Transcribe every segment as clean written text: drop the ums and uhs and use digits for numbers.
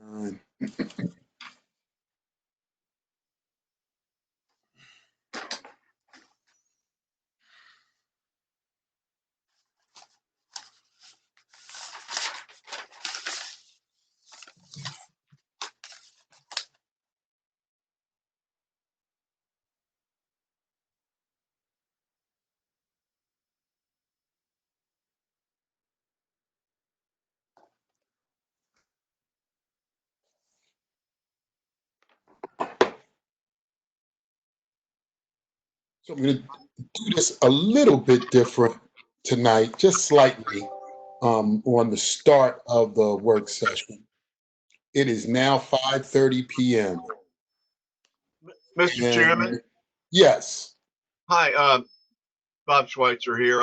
Um, So I'm going to do this a little bit different tonight, just slightly, on the start of the work session. It is now 5:30 p.m. Mr. Chairman, And yes, hi, Bob Schweitzer here.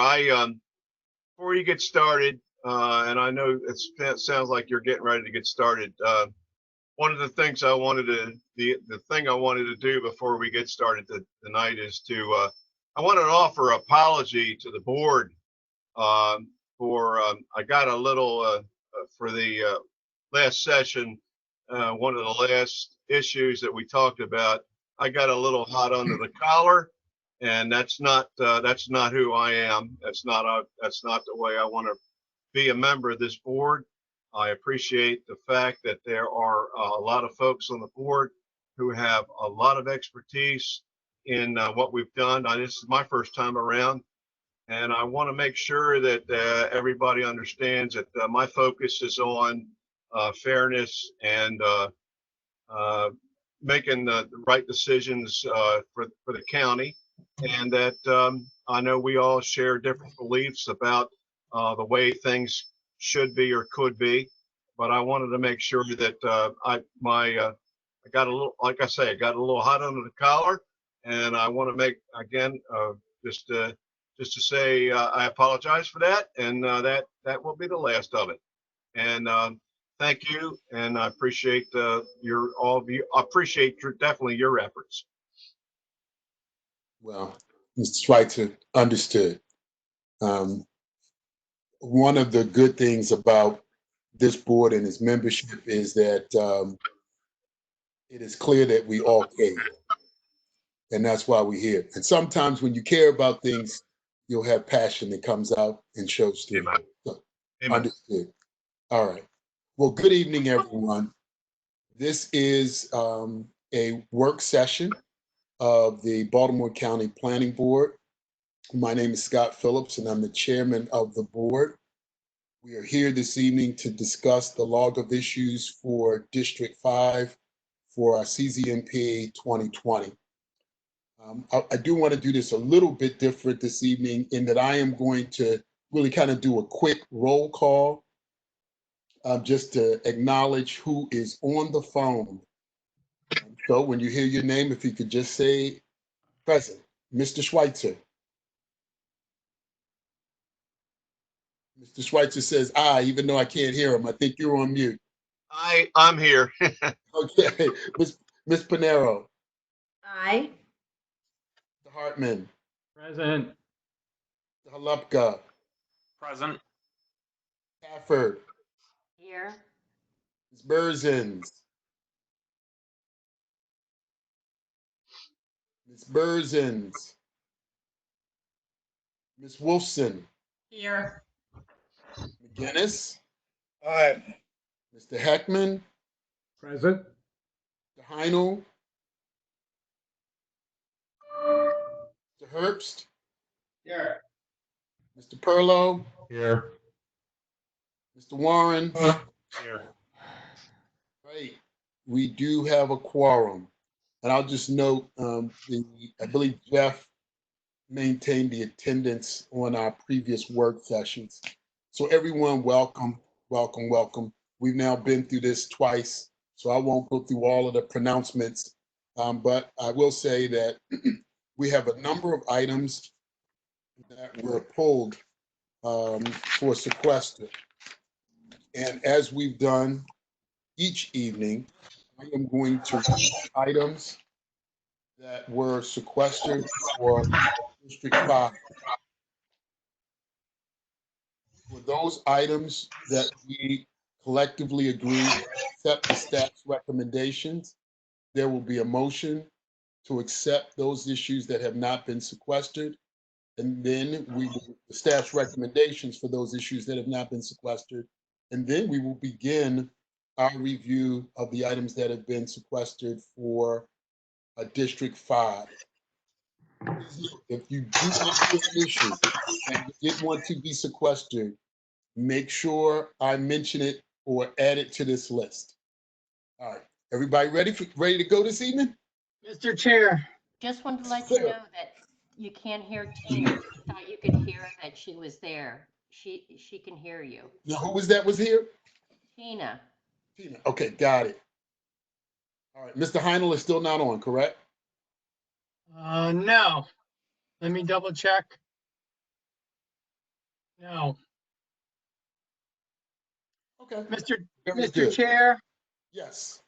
Before you get started, and I know it sounds like you're getting ready to get started. One of the things the thing I wanted to do before we get started tonight is I wanted to offer apology to the board for I got a little for the last session. One of the last issues that we talked about, I got a little hot under the collar, and that's not who I am. That's not the way I want to be a member of this board. I appreciate the fact that there are a lot of folks on the board who have a lot of expertise in what we've done. This is my first time around, and I want to make sure that everybody understands that my focus is on fairness and making the right decisions for the county, and that I know we all share different beliefs about the way things should be or could be, but I wanted to make sure that I got a little, like I say, I got a little hot under the collar, and I want to make again just to say I apologize for that, and that will be the last of it. And thank you, and I appreciate all of you. I appreciate definitely your efforts. well, Mr. Schweitzer, understood. One of the good things about this board and its membership is that it is clear that we all care, and that's why we're here. And sometimes when you care about things, you'll have passion that comes out and shows through. Amen. So, Amen. understood. All right. Well, good evening, everyone. This is a work session of the Baltimore County Planning Board. My name is Scott Phillips, and I'm the chairman of the board. We are here this evening to discuss the log of issues for District 5 for our CZMP 2020. I do want to do this a little bit different this evening in that I am going to really kind of do a quick roll call just to acknowledge who is on the phone. So when you hear your name, if you could just say present. Mr. Schweitzer. Mr. Schweitzer says aye, even though I can't hear him. I think you're on mute. I'm here. Okay. Ms. Panero. Aye. Mr. Hartman. Present. Mr. Halupka. Present. Stafford. Here. Ms. Berzins. Ms. Berzins. Ms. Wolfson. Here. McGinnis. Aye. Mr. Heckman. Present. Mr. Heinel. Mr. Herbst. Here. Mr. Perlow. Here. Mr. Warren. Here. Right. We do have a quorum. And I'll just note, I believe Jeff maintained the attendance on our previous work sessions. So everyone, welcome, welcome, welcome. We've now been through this twice, so I won't go through all of the pronouncements, but I will say that we have a number of items that were pulled for sequester. And as we've done each evening, I am going to read items that were sequestered for District 5. For those items that we collectively agreed accept the staff's recommendations. There will be a motion to accept those issues that have not been sequestered. And then the staff's recommendations for those issues that have not been sequestered. And then we will begin our review of the items that have been sequestered for District 5. If you do not have an issue and you did want to be sequestered, make sure I mention it or add it to this list. All right, everybody ready to go this evening? Mr. Chair, Just wanted to let you know that you can't hear Tina. She thought you could hear that she was there. She can hear you. Now, who was that was here? Tina, Tina. Okay, got it. All right, Mr. Heinel is still not on, correct? no. Let me double check. No. Okay. Mr. good. Chair, Yes.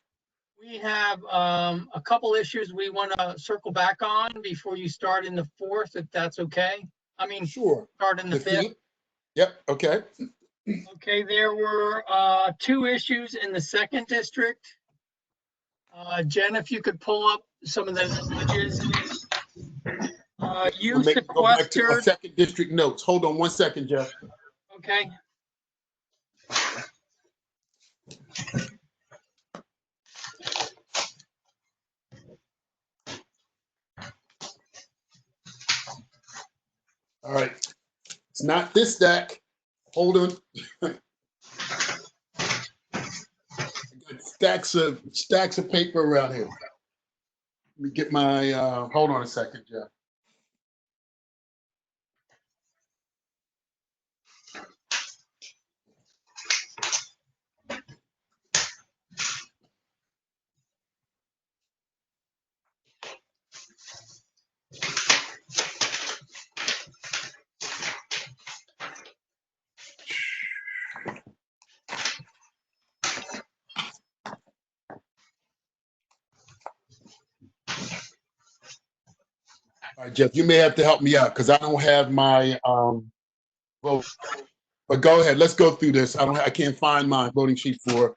we have a couple issues we want to circle back on before you start in the 4th, if that's okay. I mean, Sure. start in the 5th. Yep. Okay. Okay, there were 2 issues in the 2nd district. Jen, if you could pull up some of the images. You Go back to our sequestered, 2nd district notes. Hold on one second, Jeff. okay? All right. It's not this stack. Hold on. I got stacks of paper around here. Let me get my, hold on a second, Jeff. All right, Jeff, you may have to help me out because I don't have my vote. But go ahead. Let's go through this. I can't find my voting sheet for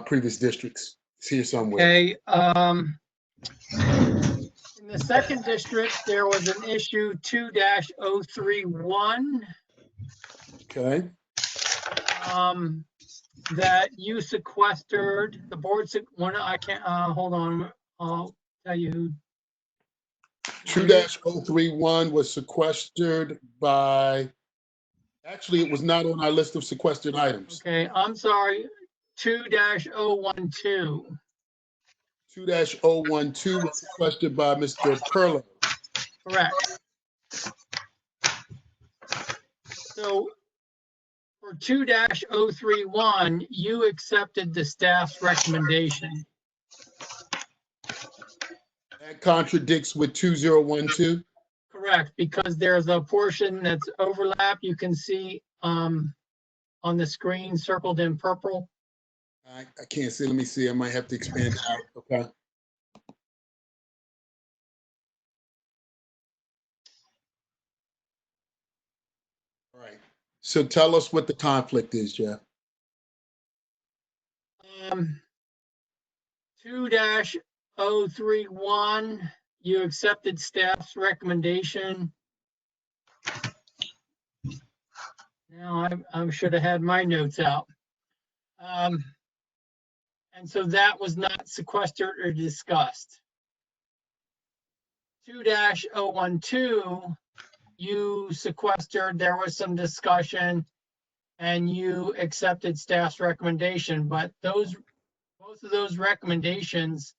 previous districts. It's here somewhere. Okay, in the 2nd district, there was an issue 2-031, Okay. that you sequestered, the board, I can't, hold on, I'll tell you who. 2-031 was sequestered by, actually, it was not on our list of sequestered items. Okay, I'm sorry, 2-012. 2-012 was sequestered by Mr. Perlow. Correct. So for 2-031, you accepted the staff's recommendation. That contradicts with 2012. Correct, because there's a portion that's overlap. You can see on the screen circled in purple. I can't see. Let me see. I might have to expand it out. Okay. All right. So tell us what the conflict is, Jeff. 2-031, you accepted staff's recommendation. Now I should have had my notes out. And so that was not sequestered or discussed. 2-012, you sequestered, there was some discussion, and you accepted staff's recommendation, but both of those recommendations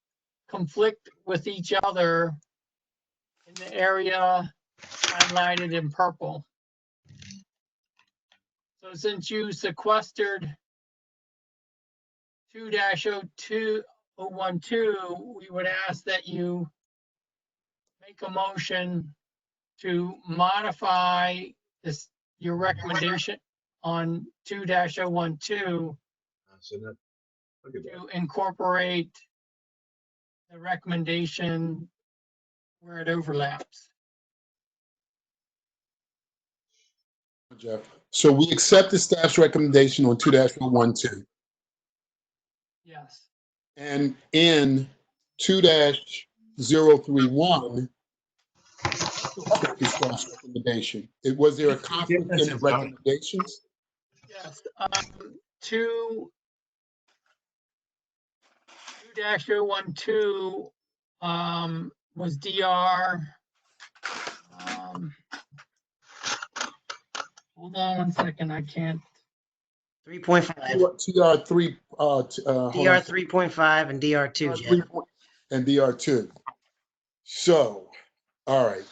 conflict with each other in the area highlighted in purple. So since you sequestered 2-012, we would ask that you make a motion to modify your recommendation on 2-012 So that, look at that. to incorporate the recommendation where it overlaps. Jeff. So we accept the staff's recommendation on 2-012. Yes. And in 2-031, took the staff's recommendation. Was there a conflict in the recommendations? Yes. Two 2-012 was DR. Hold on one second, I can't. 3.5, TR3, hold on. DR 3.5 and DR 2. And DR2. So, all right.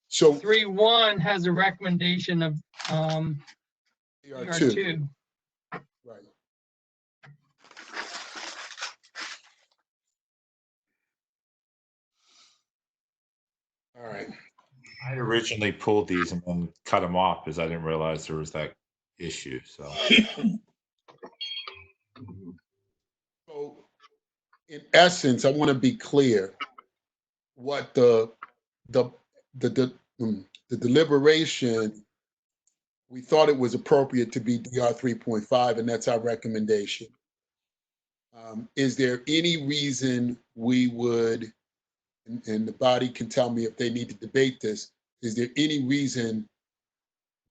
So 3-1 has a recommendation of DR2, DR2. right. All right. I originally pulled these and then cut them off because I didn't realize there was that issue. So So in essence, I want to be clear what the deliberation, we thought it was appropriate to be DR 3.5, and that's our recommendation. Is there any reason we would, and the body can tell me if they need to debate this, is there any reason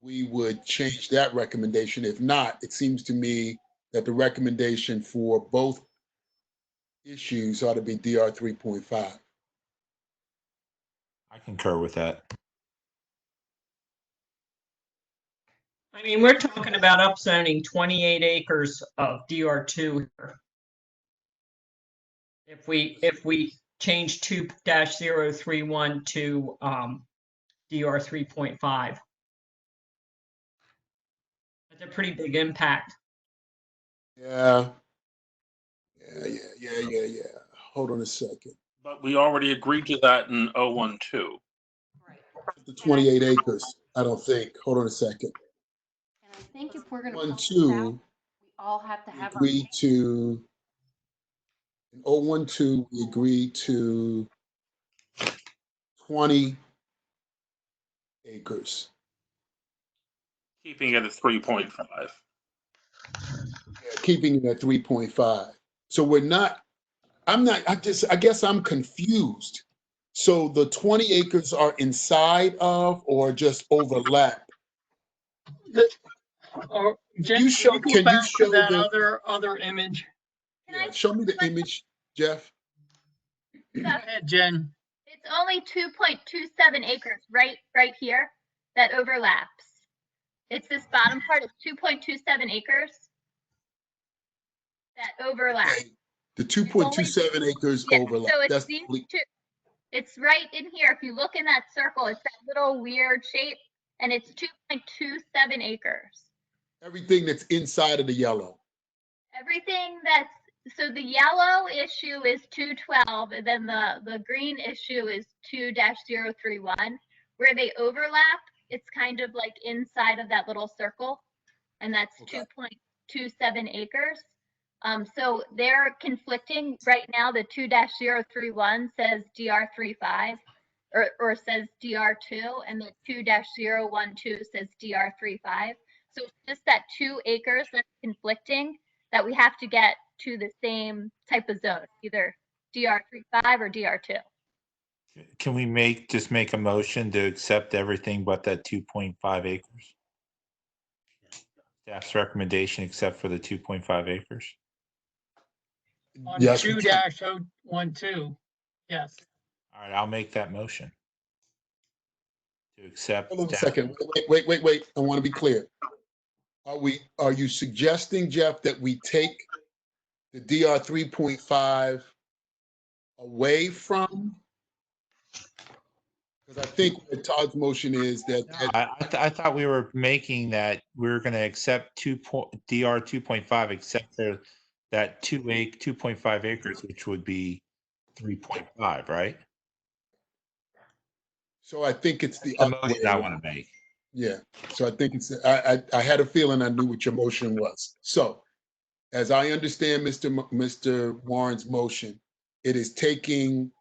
we would change that recommendation? If not, it seems to me that the recommendation for both issues ought to be DR 3.5. I concur with that. I mean, we're talking about upzoning 28 acres of DR2 here. If we change 2-031 to DR 3.5. That's a pretty big impact. Yeah. Hold on a second. But we already agreed to that in 012. Right. The 28 acres, I don't think. Hold on a second. And I think if we're gonna. 1, pull this 2, out, we all have to we have our. agreed to, in 012, we agreed to 20 acres. Keeping it at 3.5. Keeping it at 3.5. So we're not, I guess I'm confused. So the 20 acres are inside of or just overlap? Or Jen, you can show- you go can you back show to that the- other image? Yeah, show me the image, Jeff. Go ahead, Jen. It's only 2.27 acres right here that overlaps. It's this bottom part, it's 2.27 acres that overlap. Okay. The 2.27 acres Yeah, overlap. so it's That's these two. It's right in here. If you look in that circle, it's that little weird shape, and it's 2.27 acres. everything that's inside of the yellow. Everything so the yellow issue is 212, and then the green issue is 2-031. Where they overlap, it's kind of like inside of that little circle, and that's Okay. 2.27 acres. So they're conflicting right now. The 2-031 says DR35 or says DR2, and the 2-012 says DR35. So it's just that 2 acres that's conflicting that we have to get to the same type of zone, either DR35 or DR2. Can we just make a motion to accept everything but that 2.5 acres? Staff's recommendation except for the 2.5 acres? On Yes, we can. 2-012. Yes. All right, I'll make that motion. To accept. Hold on a staff- second. Wait. I want to be clear. Are you suggesting, Jeff, that we take the DR 3.5 away from? Because I think what Todd's motion is that, I thought we were making that, we were gonna accept DR 2.5, except for that 2.5 acres, which would be 3.5, right? so I think it's the The other way motion I around. want to make. Yeah, so I think I had a feeling I knew what your motion was. So as I understand Mr. Warren's motion, it is taking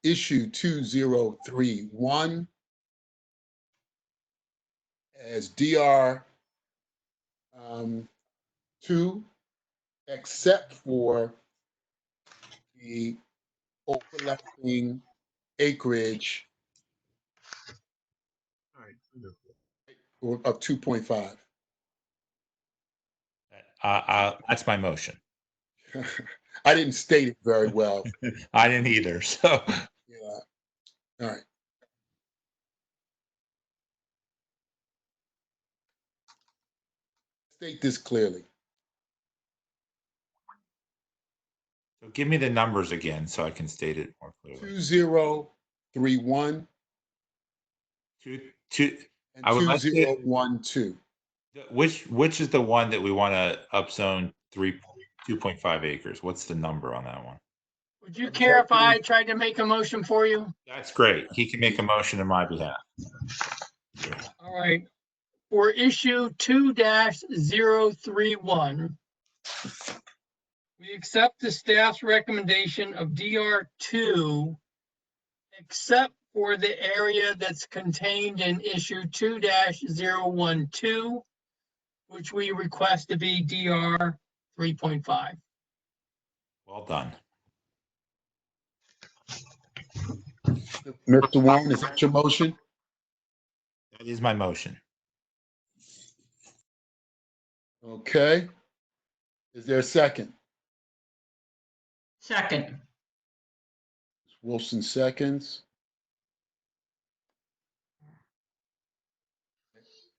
issue 2031 as DR 2 except for the overlapping acreage All right. of 2.5. That's my motion. I didn't state it very well. I didn't either, so. Yeah. All right. State this clearly. So give me the numbers again so I can state it more clearly. 2031 Two, and I would like to- 2012. which is the one that we want to upzone 2.5 acres? What's the number on that one? Would you care if I tried to make a motion for you? That's great. He can make a motion on my behalf. All right. For issue 2-031, we accept the staff's recommendation of DR2, except for the area that's contained in issue 2-012, which we request to be DR 3.5. Well done. Mr. Warren, is that your motion? That is my motion. Okay. Is there a second? Second. Wilson seconds.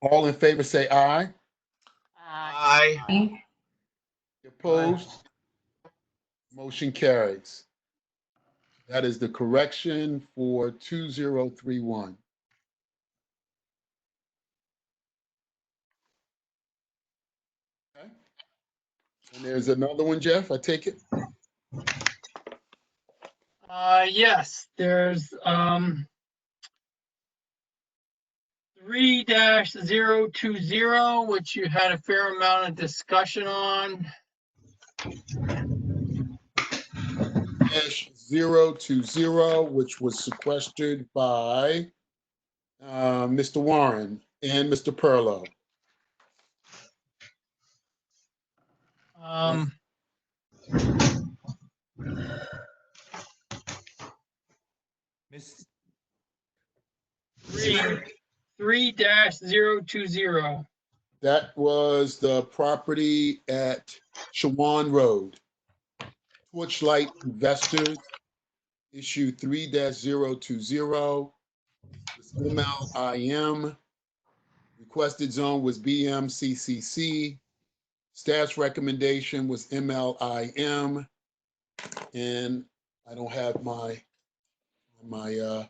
All in favor say aye. Aye. Opposed? Motion carries. That is the correction for 2031. Okay. And there's another one, Jeff, I take it? Yes, there's 3-020, which you had a fair amount of discussion on. -020, which was sequestered by Mr. Warren and Mr. Perlow. Miss, 3-020. That was the property at Shawan Road. Torchlight Investors, issue 3-020. It's MLIM. Requested zone was BMCCC. Staff's recommendation was MLIM. And I don't have my information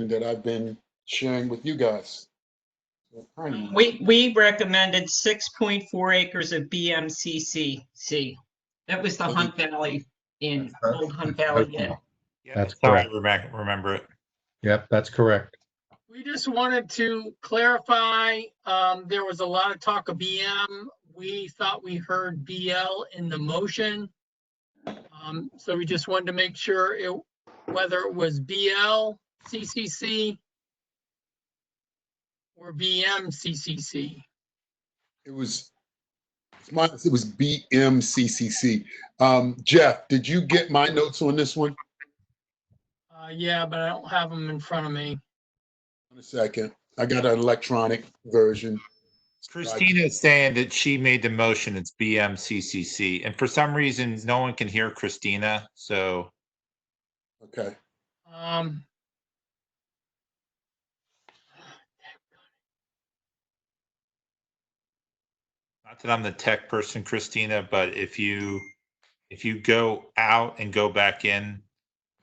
that I've been sharing with you guys. So, We recommended 6.4 acres of BMCCC. That was the Hunt Valley Inn, Old Hunt Valley Inn. yeah, That's how I correct. remember it. Yep, that's correct. We just wanted to clarify, there was a lot of talk of BM. We thought we heard BL in the motion. So we just wanted to make sure whether it was BL CCC or BM CCC. it was BMCCC. Jeff, did you get my notes on this one? Yeah, but I don't have them in front of me. In a second. I got an electronic version. Christina is saying that she made the motion. It's BMCCC, and for some reason, no one can hear Christina. So Okay. not that I'm the tech person, Christina, but if you go out and go back in,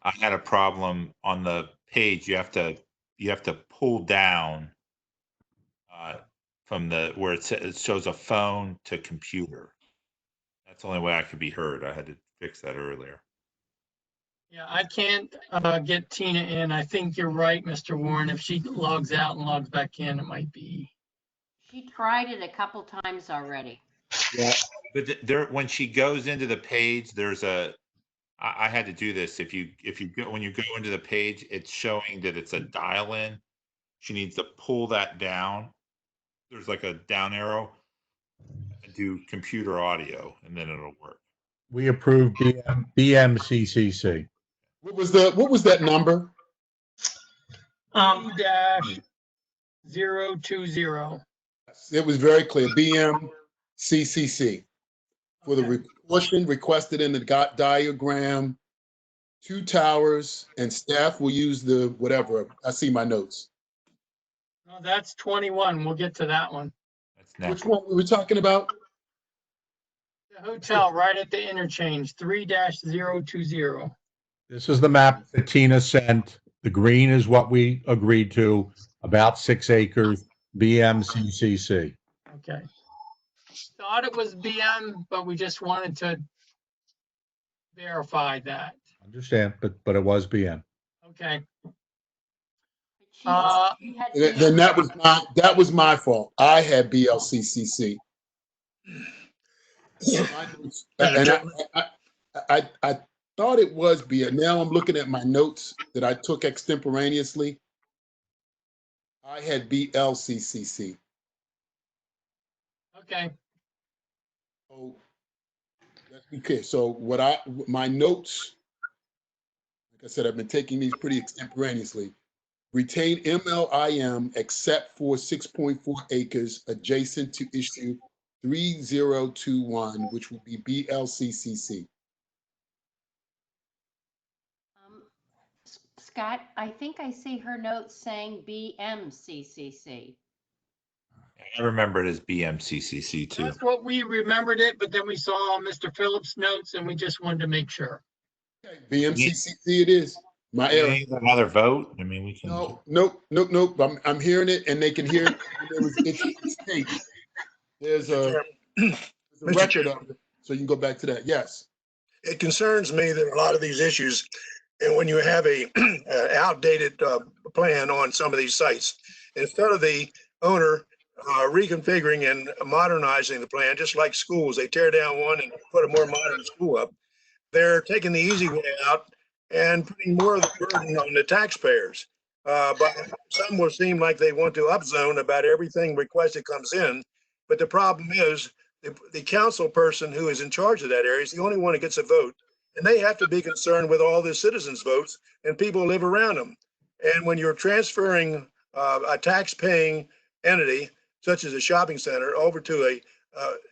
I had a problem on the page. You have to pull down from where it shows a phone to computer. That's the only way I could be heard. I had to fix that earlier. Yeah, I can't get Tina in. I think you're right, Mr. Warren. If she logs out and logs back in, it might be. She tried it a couple times already. Yeah. But when she goes into the page, there's I had to do this. If you go, when you go into the page, it's showing that it's a dial-in. She needs to pull that down. There's like a down arrow and do computer audio, and then it'll work. We approve BMCCC. What was that number? dash 020. It was very clear, BMCCC. For the portion requested in the diagram, 2 towers, and staff will use the whatever. I see my notes. No, that's 21. We'll get to that one. That's Which next. one were we talking about? The hotel right at the interchange, 3-020. This is the map that Tina sent. The green is what we agreed to, about 6 acres, BMCCC. Okay. Thought it was BM, but we just wanted to verify that. Understand, but it was BM. Okay. She- Uh, she had Then that was my fault. I had BLCCC. And I thought it was BM. Now I'm looking at my notes that I took extemporaneously. I had BLCCC. Okay. So let's be clear. So my notes, like I said, I've been taking these pretty extemporaneously. Retain MLIM except for 6.4 acres adjacent to issue 3021, which would be BLCCC. Scott, I think I see her notes saying BMCCC. I remember it as BMCCC too. That's what we remembered it, but then we saw Mr. Phillips' notes and we just wanted to make sure. Okay, BMCCC it is. My Do you error. need another vote? I mean, we can. Nope. I'm hearing it, and they can hear it. There's a record of it, so you can go back to that. Yes. It concerns me that a lot of these issues, and when you have a outdated plan on some of these sites, instead of the owner reconfiguring and modernizing the plan, just like schools, they tear down one and put a more modern school up. They're taking the easy way out and putting more of the burden on the taxpayers. But some will seem like they want to upzone about everything requested comes in. But the problem is the council person who is in charge of that area is the only one that gets a vote. And they have to be concerned with all the citizens' votes and people who live around them. And when you're transferring a tax-paying entity, such as a shopping center, over to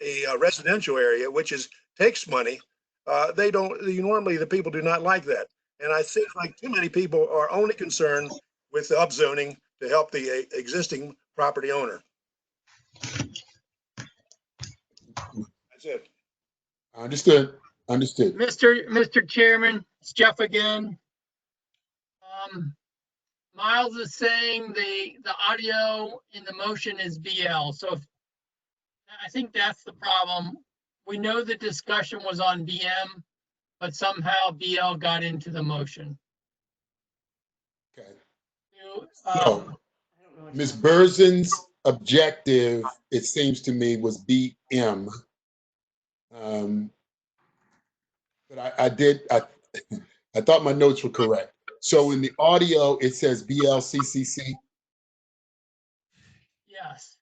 a residential area, which takes money, normally the people do not like that. And I think like too many people are only concerned with the upzoning to help the existing property owner. That's it. Understood. Mr. Chairman, it's Jeff again. Miles is saying the audio in the motion is BL. So I think that's the problem. We know the discussion was on BM, but somehow BL got into the motion. Okay. Um, Ms. Berzin's objective, it seems to me, was BM. But I thought my notes were correct. So in the audio, it says BLCCC. Yes.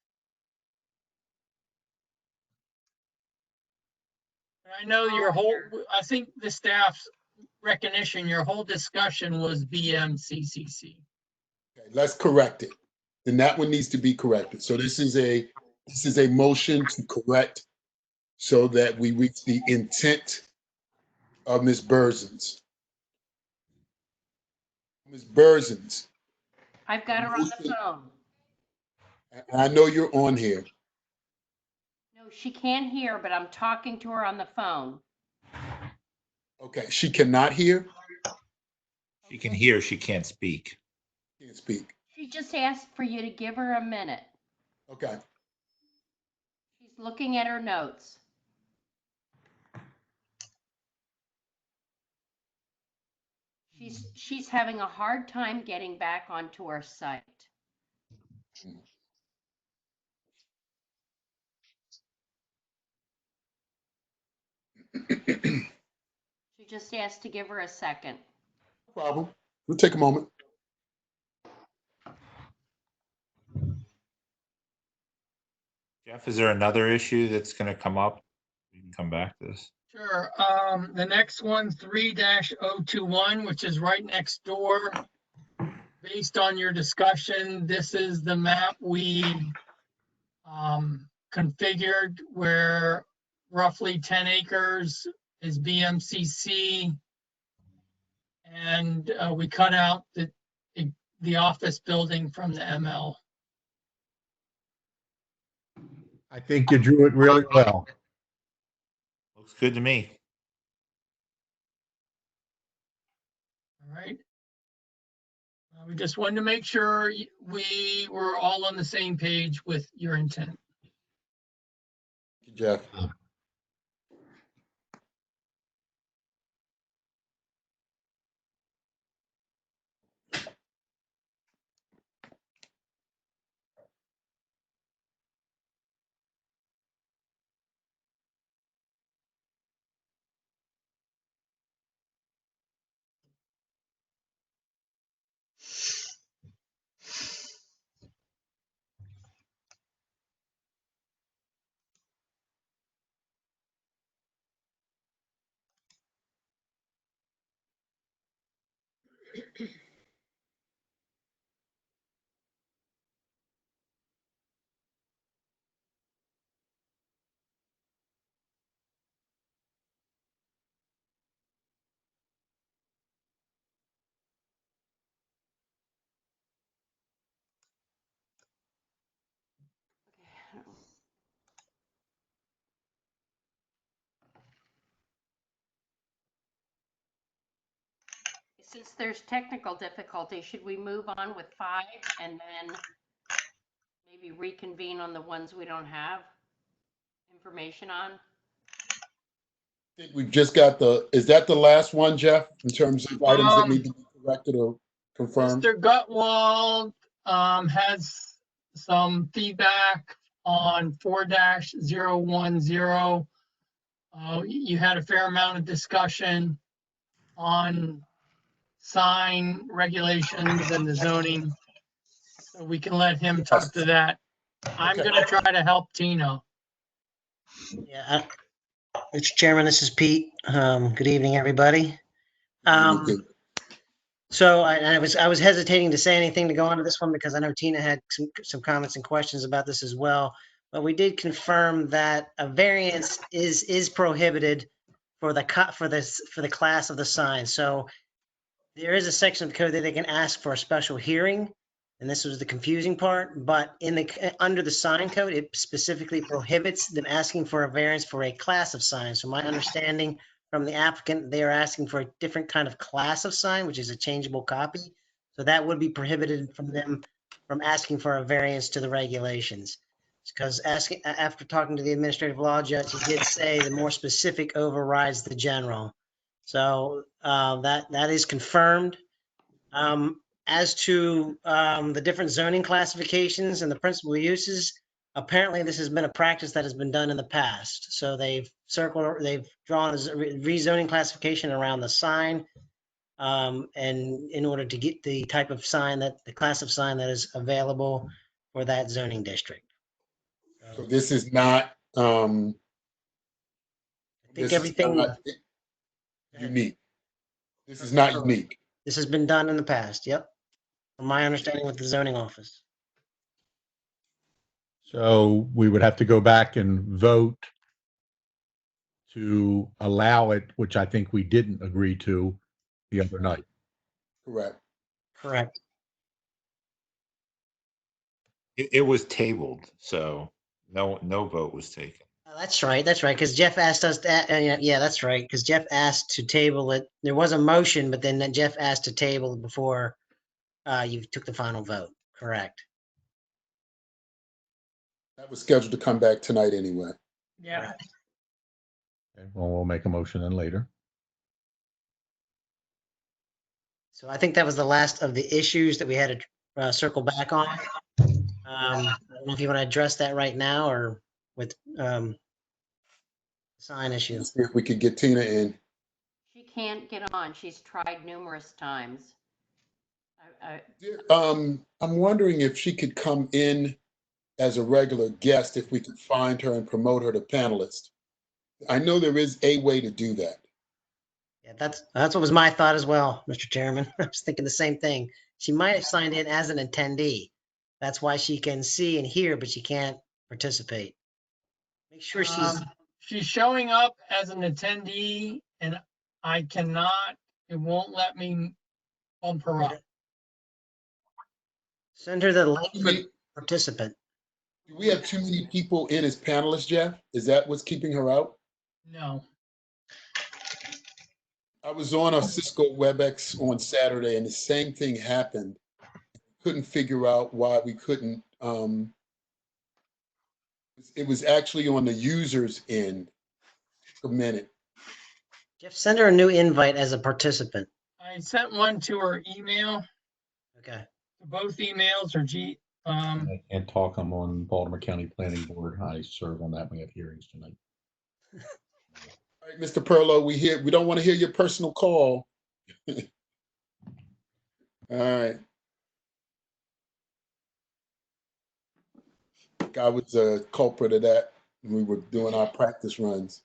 I know your I think the staff's recognition, your whole discussion was BMCCC. Okay, let's correct it. Then that one needs to be corrected. So this is a motion to correct so that we reach the intent of Ms. Berzin's. Ms. Berzin's. I've got her on the phone. I know you're on here. No, she can't hear, but I'm talking to her on the phone. Okay, she cannot hear? She can hear, she can't speak. Can't speak. She just asked for you to give her a minute. Okay. She's looking at her notes. She's having a hard time getting back onto our site. She just asked to give her a second. No problem. We'll take a moment. Jeff, is there another issue that's gonna come up? We can come back to this. Sure. The next one, 3-021, which is right next door. Based on your discussion, this is the map we configured where roughly 10 acres is BMCC. And we cut out the office building from the ML. I think you drew it really well. Looks good to me. All right. We just wanted to make sure we were all on the same page with your intent. Jeff. Since there's technical difficulty, should we move on with 5 and then maybe reconvene on the ones we don't have information on? I think we've just got is that the last one, Jeff, in terms of items that need to be corrected or confirmed? Mr. Gutwald has some feedback on 4-010. You had a fair amount of discussion on sign regulations and the zoning. So we can let him talk to that. I'm Okay. gonna try to help Tina. Yeah, Mr. Chairman, this is Pete. Good evening, everybody. So I was hesitating to say anything to go on to this one because I know Tina had some comments and questions about this as well. But we did confirm that a variance is prohibited for the class of the sign. So there is a section of the code that they can ask for a special hearing, and this was the confusing part. But under the sign code, it specifically prohibits them asking for a variance for a class of signs. So my understanding from the applicant, they are asking for a different kind of class of sign, which is a changeable copy. So that would be prohibited from them from asking for a variance to the regulations. Because after talking to the administrative law judge, he did say the more specific overrides the general. So that is confirmed. As to the different zoning classifications and the principal uses, apparently this has been a practice that has been done in the drawn a rezoning classification around the sign, and in order to get the type of sign the class of sign that is available for that zoning district. So this is not, I think everything. unique. This is not unique. This has been done in the past, yep. From my understanding with the zoning office. So we would have to go back and vote to allow it, which I think we didn't agree to the other night. Correct. Correct. It was tabled, so no vote was taken. That's right. Because Jeff asked us to, yeah, that's right. Because Jeff asked to table it. There was a motion, but then Jeff asked to table it before you took the final vote. Correct. That was scheduled to come back tonight anyway. Yeah. Okay, well, we'll make a motion then later. So I think that was the last of the issues that we had to circle back on. I don't know if you want to address that right now or with sign issue. Let's see if we could get Tina in. She can't get on. She's tried numerous times. I'm wondering if she could come in as a regular guest if we could find her and promote her to panelist. I know there is a way to do that. Yeah, that's what was my thought as well, Mr. Chairman. I was thinking the same thing. She might have signed in as an attendee. That's why she can see and hear, but she can't participate. Make sure She's showing up as an attendee and I cannot, it won't let me bump her up. send her the link for Do participant. we have too many people in as panelists, Jeff? Is that what's keeping her out? No. I was on a Cisco WebEx on Saturday and the same thing happened. Couldn't figure out why we couldn't. It was actually on the user's end. A minute. Jeff, send her a new invite as a participant. I sent one to her email, Okay. both emails are I can't talk. I'm on Baltimore County Planning Board. I serve on that. We have hearings tonight. All right, Mr. Perlow, we don't want to hear your personal call. All right. I was a culprit of that when we were doing our practice runs.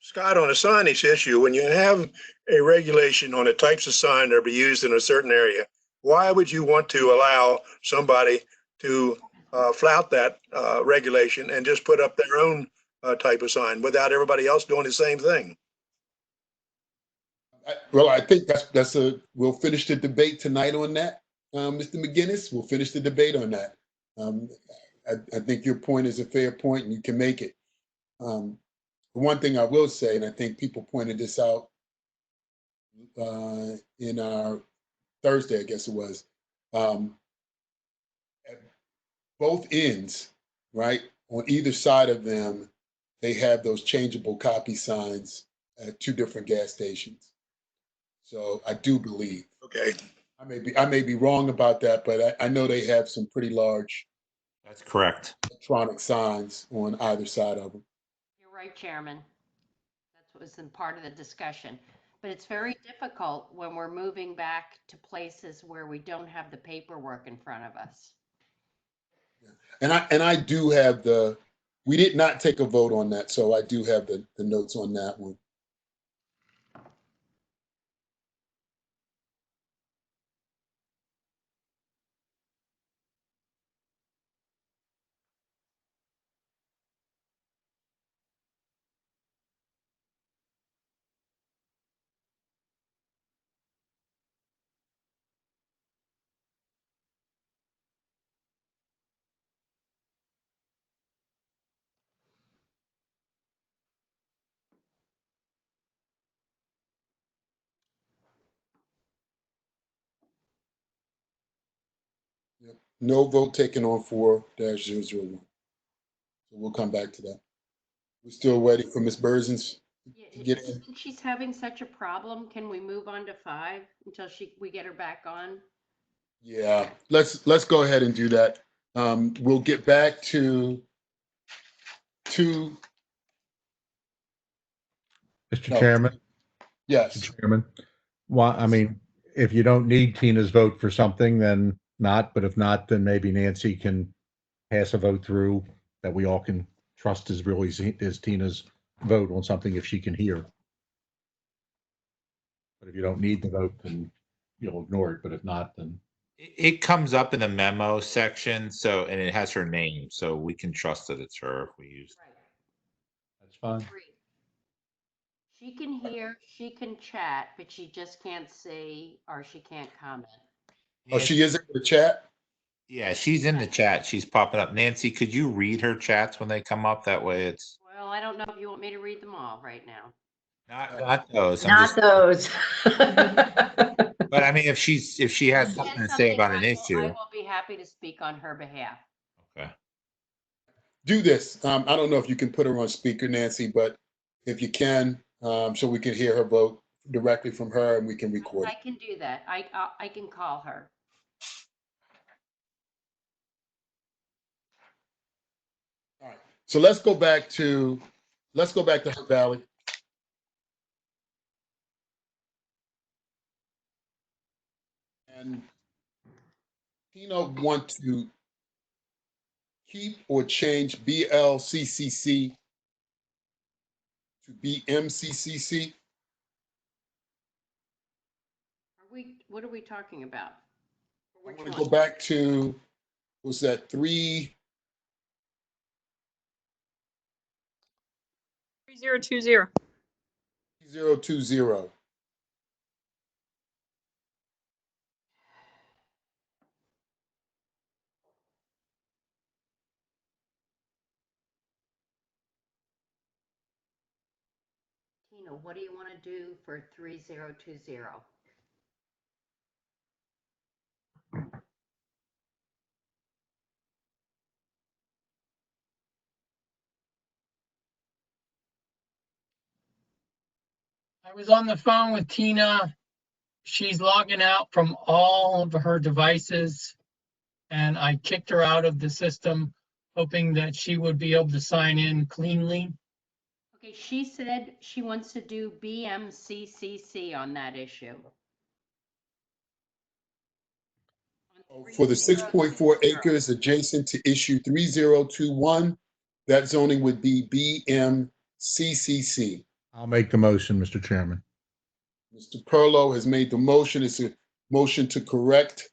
Scott, on a signage issue, when you have a regulation on the types of sign that are be used in a certain area, why would you want to allow somebody to flout that regulation and just put up their own type of sign without everybody else doing the same thing? Well, I think we'll finish the debate tonight on that, Mr. McGinnis. We'll finish the debate on that. I think your point is a fair point and you can make it. One thing I will say, and I think people pointed this out in our Thursday, I guess it was, at both ends, right, on either side of them, they have those changeable copy signs at two different gas stations. So I do believe. Okay. I may be wrong about that, but I know they have some pretty large. That's correct. Electronic signs on either side of them. You're right, Chairman. That's what was in part of the discussion. But it's very difficult when we're moving back to places where we don't have the paperwork in front of us. And I do have we did not take a vote on that, so I do have the notes on that one. No vote taken on 4-001. So we'll come back to that. We're still waiting for Ms. Berzins to get in. Since she's having such a problem, can we move on to 5 until we get her back on? Yeah, let's go ahead and do that. We'll get back to Mr. Chairman. Yes. Mr. Chairman. Well, I mean, if you don't need Tina's vote for something, then not, but if not, then maybe Nancy can pass a vote through that we all can trust is Tina's vote on something if she can hear. But if you don't need the vote, then you'll ignore it. But if not, then It comes up in the memo section, and it has her name, so we can trust that it's her if we use it. Right. that's fine. Agreed. She can hear, she can chat, but she just can't see or she can't comment. Oh, she is in the chat? Yeah, she's in the chat. She's popping up. Nancy, could you read her chats when they come up? That way it's Well, I don't know if you want me to read them all right now. not those. Not those. But I mean, if she has something to say about an I issue. will be happy to speak on her behalf. Okay. Do this. I don't know if you can put her on speaker, Nancy, but if you can, so we can hear her vote directly from her and we can record it. I can do that. I can call her. All right. So let's go back to Hunt Valley. And Tina want to keep or change BLCCC to BMCCC? What are we talking about? I Which want to one? go back to, was that 3020? 3020. Tina, what do you want to do for 3020? I was on the phone with Tina. She's logging out from all of her devices. And I kicked her out of the system, hoping that she would be able to sign in cleanly. Okay, she said she wants to do BMCCC on that issue. For the 6.4 acres adjacent to issue 3021, that zoning would be BMCCC. I'll make the motion, Mr. Chairman. Mr. Perlow has made the motion. It's a motion to correct.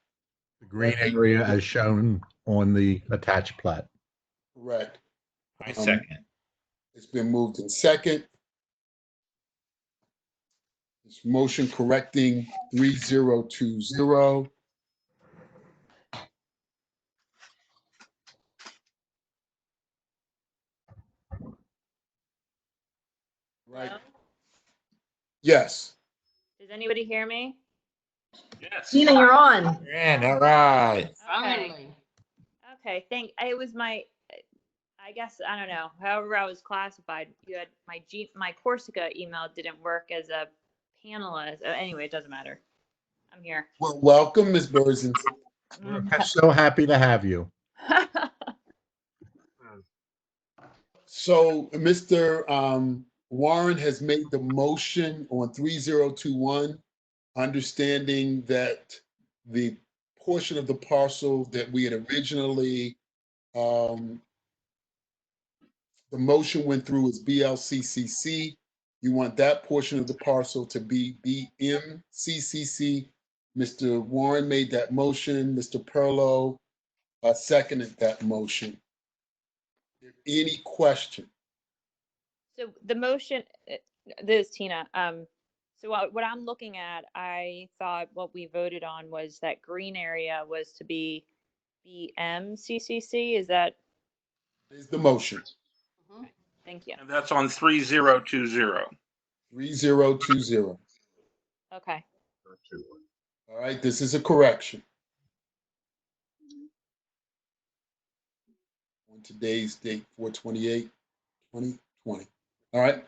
The green area as shown on the attached plat. Correct. I second. It's been moved in second. This motion correcting 3020. Right. Hello? Yes. Does anybody hear me? Yes. Tina, you're on. And all right. Finally. Okay, it was my, I guess, I don't know, however I was classified, you had my Corsica email didn't work as a panelist. Anyway, it doesn't matter. I'm here. Well, welcome, Ms. Burzin. So happy to have you. So Mr. Warren has made the motion on 3021, understanding that the portion of the parcel that we had originally, the motion went through as BLCCC. You want that portion of the parcel to be BMCCC. Mr. Warren made that motion. Mr. Perlow seconded that motion. Any question? So the motion, this is Tina. So what I'm looking at, I thought what we voted on was that green area was to be BMCCC. Is that? Is the motion. Thank you. And that's on 3020. 3020. Okay. All right, this is a correction. On today's date, 4/28/2020. All right.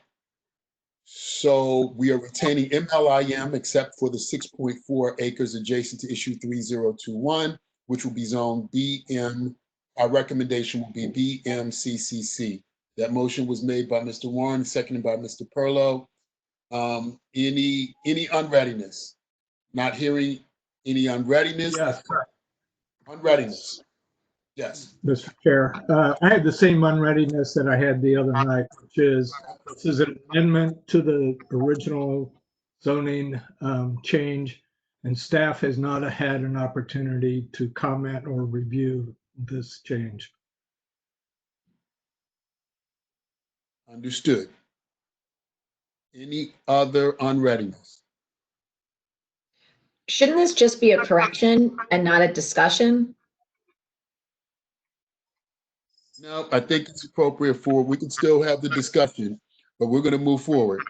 So we are retaining MLIM except for the 6.4 acres adjacent to issue 3021, which will be zoned BM. Our recommendation will be BMCCC. That motion was made by Mr. Warren, seconded by Mr. Perlow. Any unreadiness? Not hearing any unreadiness? Yes, Unreadiness. Yes. Mr. Chair. I had the same unreadiness that I had the other night, which is, this is an amendment to the original zoning change, and staff has not had an opportunity to comment or review this change. Understood. Any other unreadiness? Shouldn't this just be a correction and not a discussion? No, I think it's appropriate we can still have the discussion, but we're going to move forward.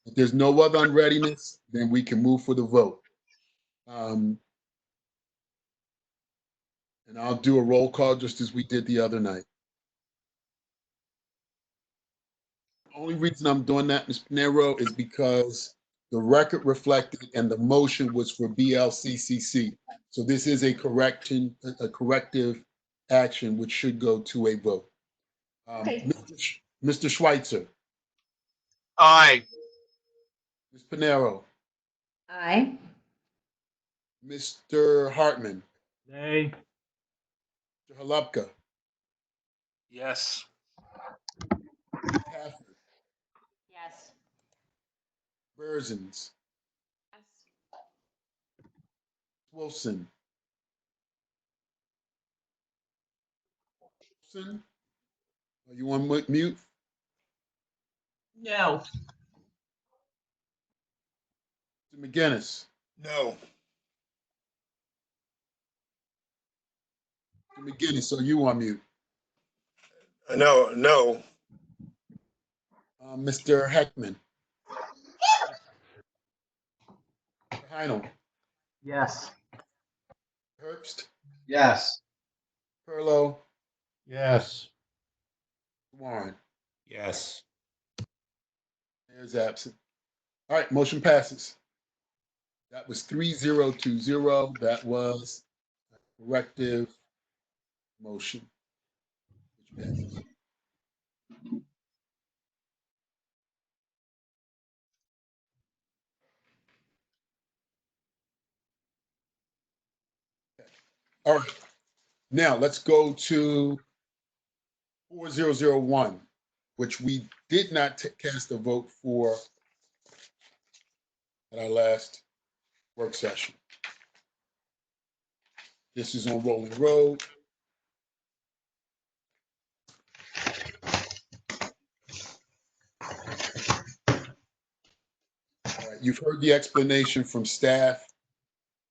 If there's no other unreadiness, then we can move for the vote. And I'll do a roll call just as we did the other night. The only reason I'm doing that, Ms. Pinero, is because the record reflected and the motion was for BLCCC. So this is a corrective action, which should go to a vote. Okay. Mr. Schweitzer, Aye. Ms. Pinero, Aye. Mr. Hartman, Nay. Mr. Halupka, Yes. Pafford, Yes. Berzins, Wilson. Wilson, are you on mute? No. Mr. McGinnis, No. Mr. McGinnis, are you on mute? No. Mr. Heckman, Mr. Heinl, Yes. Herbst, Yes. Perlow, Yes. Warren. Yes. Mayor's absent. All right, motion passes. That was 3020. That was a corrective motion. Which passes. All right, now let's go to 4001, which we did not cast a vote for at our last work session. This is on Rolling Road. All right, you've heard the explanation from staff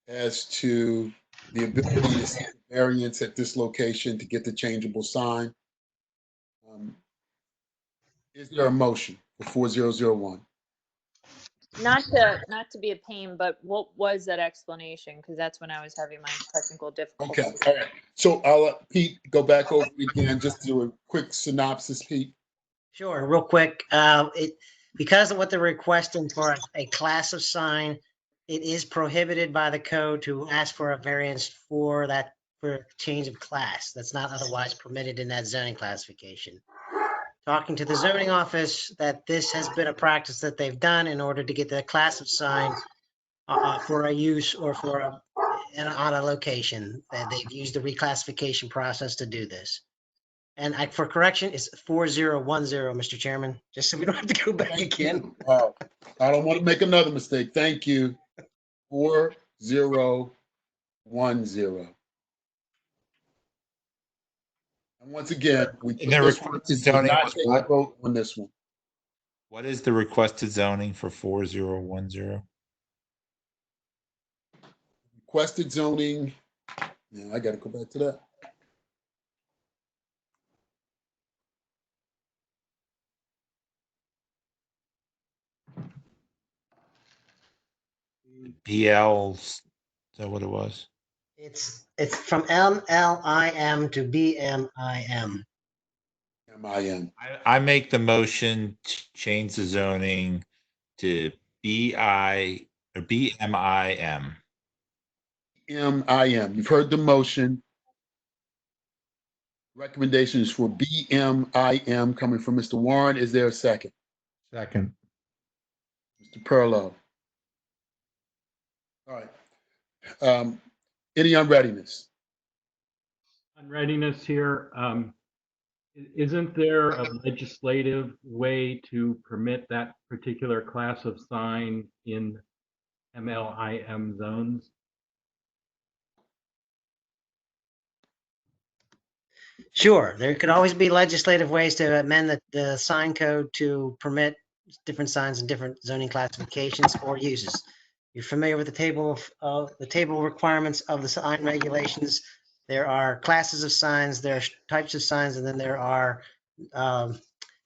as to the ability to seek variance at this location to get the changeable sign. Is there a motion for 4001? Not to be a pain, but what was that explanation? Because that's when I was having my technical difficulties. Okay, all right. So I'll let Pete go back over it again, just do a quick synopsis, Pete. Sure, real quick. Because of what they're requesting for a class of sign, it is prohibited by the code to ask for a variance for that, for a change of class. That's not otherwise permitted in that zoning classification. Talking to the zoning office, that this has been a practice that they've done in order to get the class of sign for a use or for on a location. That they've used the reclassification process to do this. And for correction, it's 4010, Mr. Chairman, just so we don't have to go back again. Wow, I don't want to make another mistake. Thank you. 4010. And once again, we And the requested zoning not was take a what? vote on this one. What is the requested zoning for 4010? Requested zoning. Yeah, I got to go back to that. BL, is that what it was? It's from MLIM to BMIM. MIN. I make the motion to change the zoning to BI or BMIM. BMIM. You've heard the motion. Recommendations for BMIM coming from Mr. Warren. Is there a second? Second. Mr. Perlow. All right. Any unreadiness? Unreadiness here. Isn't there a legislative way to permit that particular class of sign in MLIM zones? Sure, there could always be legislative ways to amend the sign code to permit different signs and different zoning classifications or uses. You're familiar with the table of the table requirements of the sign regulations. There are classes of signs, there are types of signs, and then there are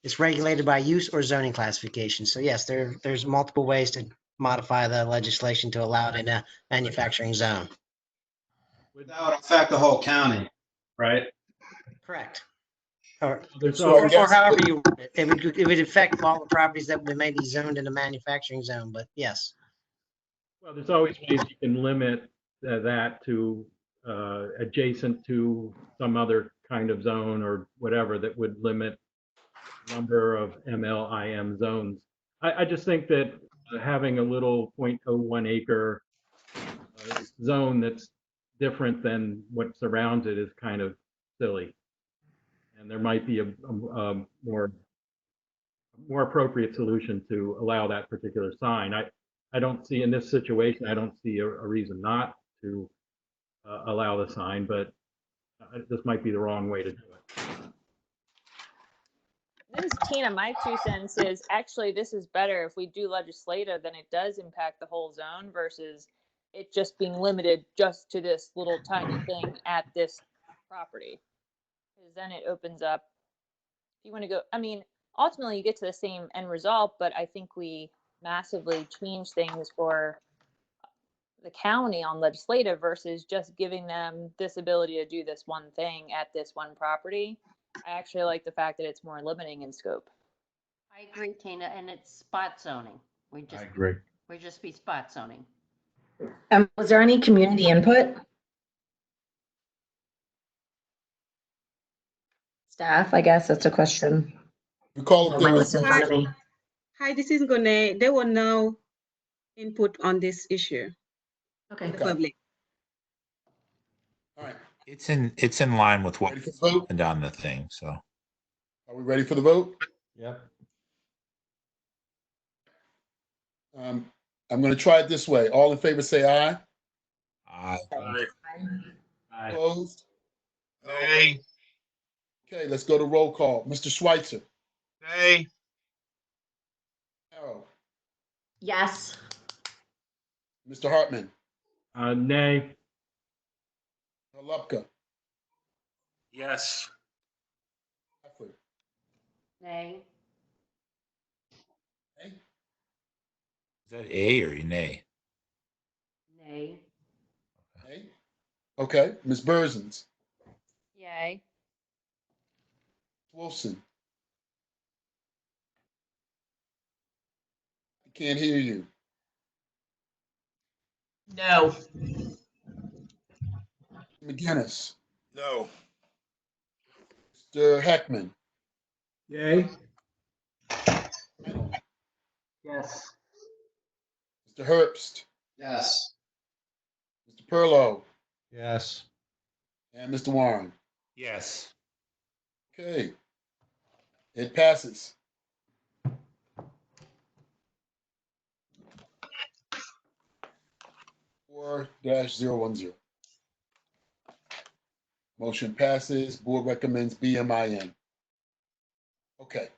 it's regulated by use or zoning classification. So yes, there's multiple ways to modify the legislation to allow it in a manufacturing zone. That would affect the whole county, right? Correct. Or So I guess- however you, it would affect all the properties that may be zoned in a manufacturing zone, but yes. Well, there's always ways you can limit that to adjacent to some other kind of zone or whatever that would limit number of MLIM zones. I just think that having a little 0.01 acre zone that's different than what surrounds it is kind of silly. And there might be a more appropriate solution to allow that particular sign. I don't see in this situation, I don't see a reason not to allow the sign, but this might be the wrong way to do it. This is Tina. My 2 cents is actually this is better if we do legislative, then it does impact the whole zone versus it just being limited just to this little tiny thing at this property. Because then it opens up, if you want to go, I mean, ultimately you get to the same end result, but I think we massively change things for the county on legislative versus just giving them this ability to do this one thing at this one property. I actually like the fact that it's more limiting in scope. I agree, Tina, and it's spot zoning. I agree. We just be spot zoning. Was there any community input? Staff, I guess that's a question. We call On my list in front of me. Hi, this is Gune. There were no input on this issue. Okay. The public. All right. It's in line with what Ready for the vote? happened on the thing, so. Are we ready for the vote? Yep. I'm going to try it this way. All in favor, say aye. Aye. Aye. Opposed? Nay. Okay, let's go to roll call. Mr. Schweitzer. Nay. Harold. Yes. Mr. Hartman. Nay. Lupka. Yes. Stafford. Nay. Okay. Is that A or nay? Nay. Okay. Okay. Ms. Burzins. Yay. Wilson. I can't hear you. No. McGinnis. No. Mr. Heckman. Yay. Yes. Mr. Herbst. Yes. Mr. Perlow. Yes. And Mr. Warren. Yes. Okay. It passes. (4-010). Motion passes. Board recommends BMIN. Okay.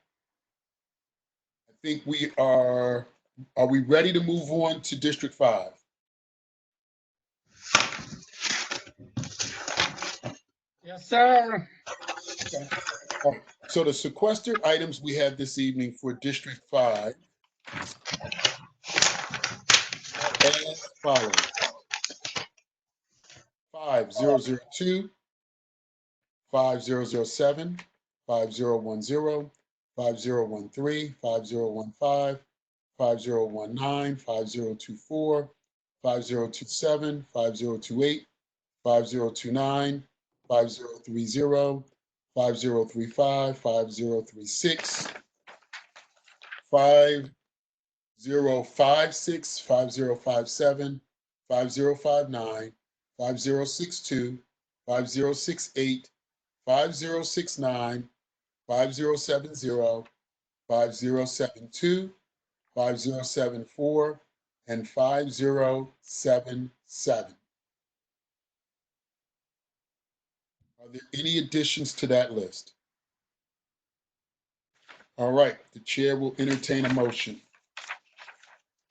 I think we are we ready to move on to District 5? Yes, sir. Okay. All right. So the sequestered items we have this evening for District 5 as follows. 5002, 5007, 5010, 5013, 5015, 5019, 5024, 5027, 5028, 5029, 5030, 5035, 5036, 5056, 5057, 5059, 5062, 5068, 5069, 5070, 5072, 5074, and 5077. Are there any additions to that list? All right, the chair will entertain a motion.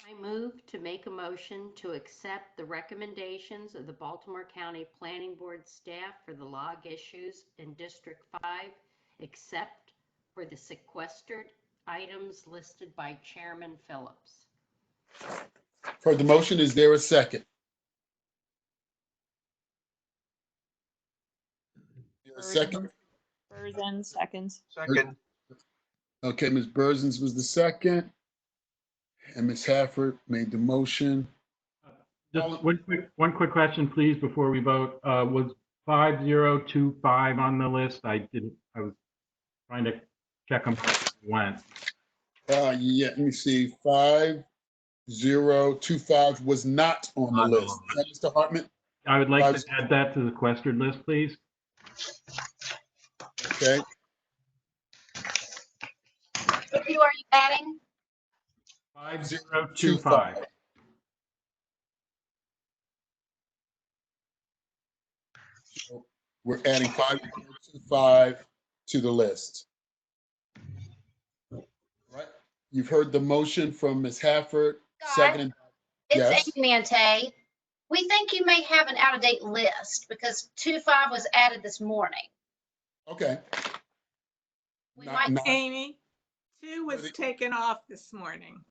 I move to make a motion to accept the recommendations of the Baltimore County Planning Board staff for the log issues in District 5, except for the sequestered items listed by Chairman Phillips. For the motion, is there a second? Is there a second? Burzin, seconds. Second. Okay, Ms. Burzins was the second, and Ms. Hafford made the motion. Just one quick question, please, before we vote. Was 5025 on the list? I was trying to check them went. Yeah, let me see, 5025. 5025 was not on the list. Is that Mr. Hartman? I would like to add that to the sequestered list, please. Okay, Who are you adding? 5025. we're adding 5025 to the list. Right. You've heard the motion from Ms. Hafford, second. It's Yes. Amy Mante. We think you may have an out-of-date list because 25 was added this morning. Okay. Amy, 2 was taken off this morning.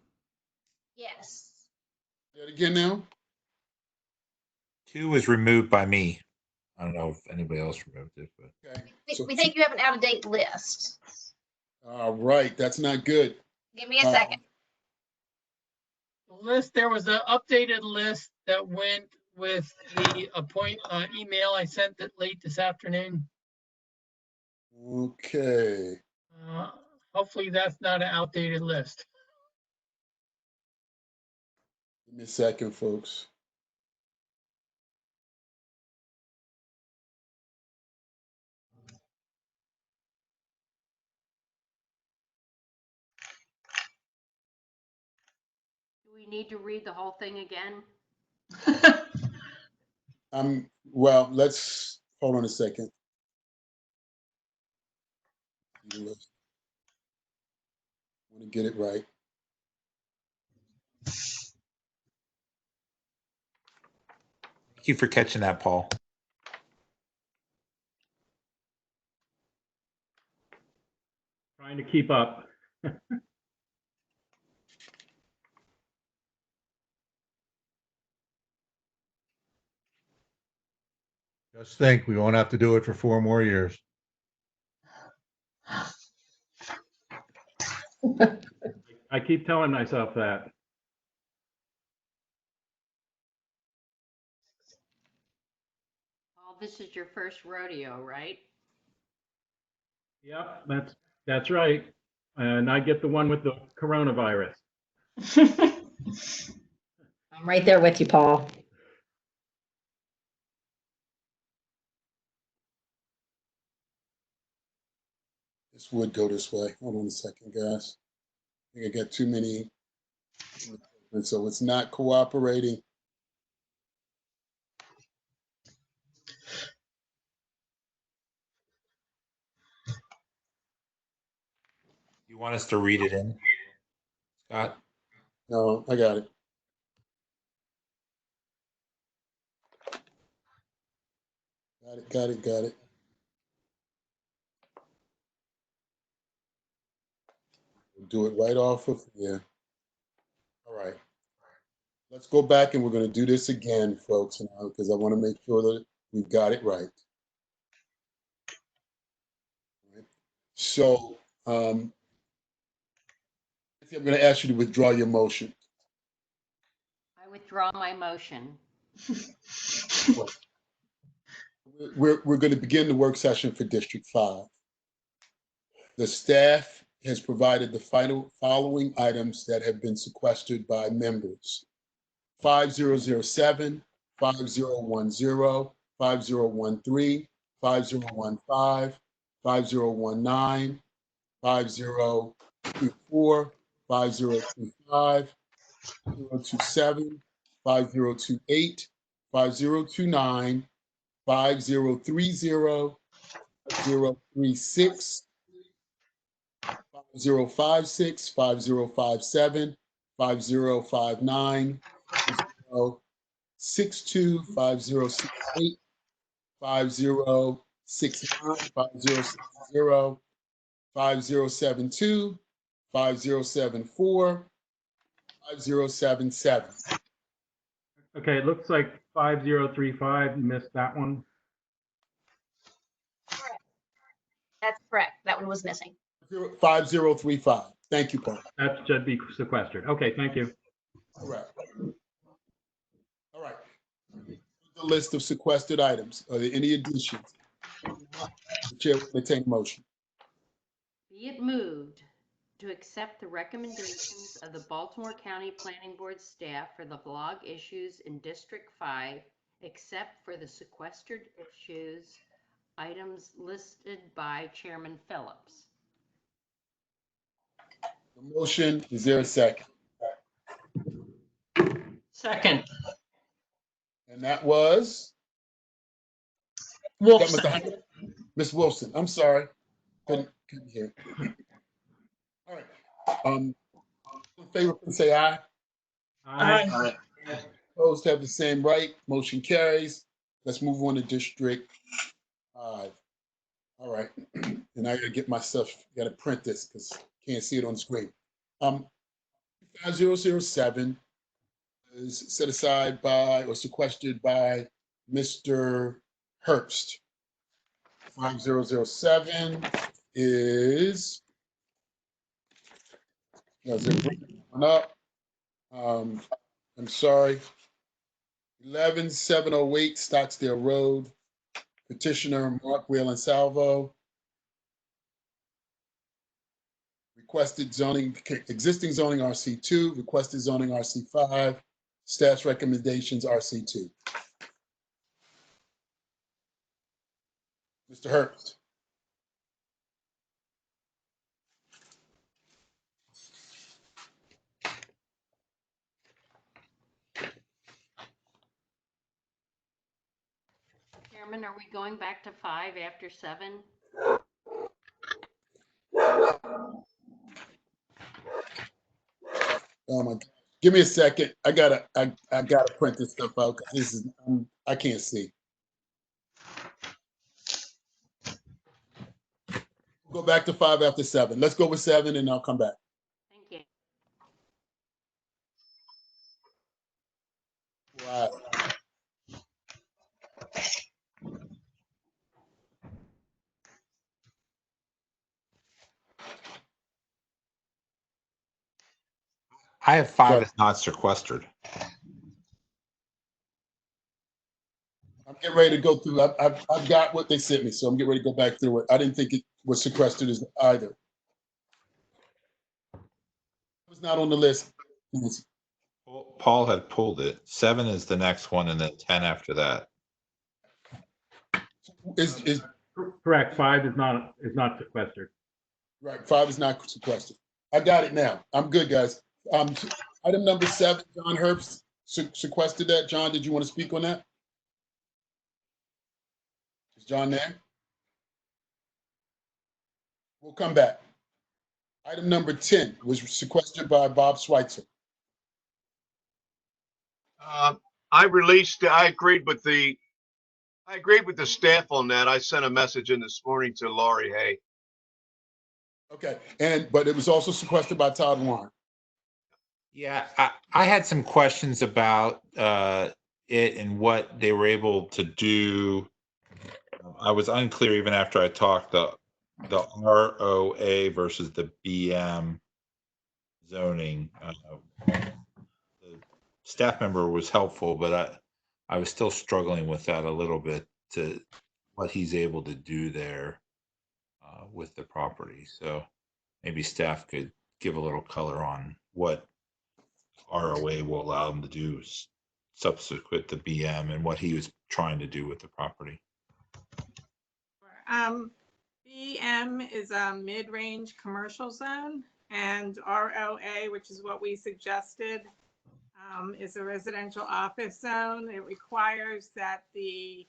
Yes. Say it again now. 2 was removed by me. I don't know if anybody else removed it, but. Okay. We think you have an out-of-date list. All right, that's not good. Give me a second. There was an updated list that went with the email I sent it late this afternoon. Okay. Hopefully that's not an outdated list. Give me a second, folks. Do we need to read the whole thing again? Well, let's hold on a second. I want to get it right. Thank you for catching that, Paul. Trying to keep up. Just think, we won't have to do it for 4 more years. I keep telling myself that. Paul, this is your first rodeo, right? Yep, that's right. And I get the one with the coronavirus. I'm right there with you, Paul. This would go this way. Hold on a second, guys. I think I got too many. And so it's not cooperating. You want us to read it in, Scott? No, I got it. Got it. We'll do it right off of here. All right. Let's go back and we're going to do this again, folks, now, because I want to make sure that we've got it right. So I'm going to ask you to withdraw your motion. I withdraw my motion. We're going to begin the work session for District 5. The staff has provided the following items that have been sequestered by members. 5007, 5010, 5013, 5015, 5019, 5024, 5025, 5027, 5028, 5029, 5030, 5036, 5056, 5057, 5059, 5062, 5068, 5069, 5060, 5072, 5074, 5077. Okay, it looks like 5035, you missed that one. That's correct. That one was missing. 5035. Thank you, Paul. That should be sequestered. Okay, thank you. All right. The list of sequestered items. Are there any additions? The chair will entertain a motion. Be it moved to accept the recommendations of the Baltimore County Planning Board staff for the log issues in District 5, except for the sequestered issues items listed by Chairman Phillips. The motion, is there a second? Second, And that was? Wolfson. That was Ms. Wilson, I'm sorry. Couldn't hear. All right. In favor, please say aye. Aye. Opposed have the same right. Motion carries. Let's move on to District 5. All right. And I gotta get myself, gotta print this because can't see it on the screen. 5007 is set aside by or sequestered by Mr. Herbst. 5007 is up. I'm sorry. 11708 Stocksdale Road. Petitioner Mark Whalen Salvo. Requested zoning, existing zoning RC2, requested zoning RC5, staff's recommendations RC2. Mr. Herbst. Chairman, are we going back to 5 after 7? Oh my God. Give me a second. I gotta print this stuff out because this is I can't see. We'll go back to 5 after 7. Let's go with 7 and I'll come back. Thank you. Wow. I have 5 as not sequestered. I'm getting ready to go through. I've got what they sent me, so I'm getting ready to go back through it. I didn't think it was sequestered as either. It was not on the list. Paul had pulled it. 7 is the next one, and then 10 after that. Is Correct, 5 is not sequestered. right? 5 is not sequestered. I got it now. I'm good, guys. Item number 7, John Herbst sequestered that. John, did you want to speak on that? Is John there? We'll come back. Item number 10 was sequestered by Bob Schweitzer. I agreed with the staff on that. I sent a message in this morning to Laurie Hay. Okay, but it was also sequestered by Todd Warren. Yeah, I had some questions about it and what they were able to do. I was unclear even after I talked the ROA versus the BM zoning. The staff member was helpful, but I was still struggling with that a little bit to what he's able to do there with the property. So maybe staff could give a little color on what ROA will allow them to do subsequent to BM and what he was trying to do with the property. BM is a mid-range commercial zone, and ROA, which is what we suggested, is a residential office zone. It requires that the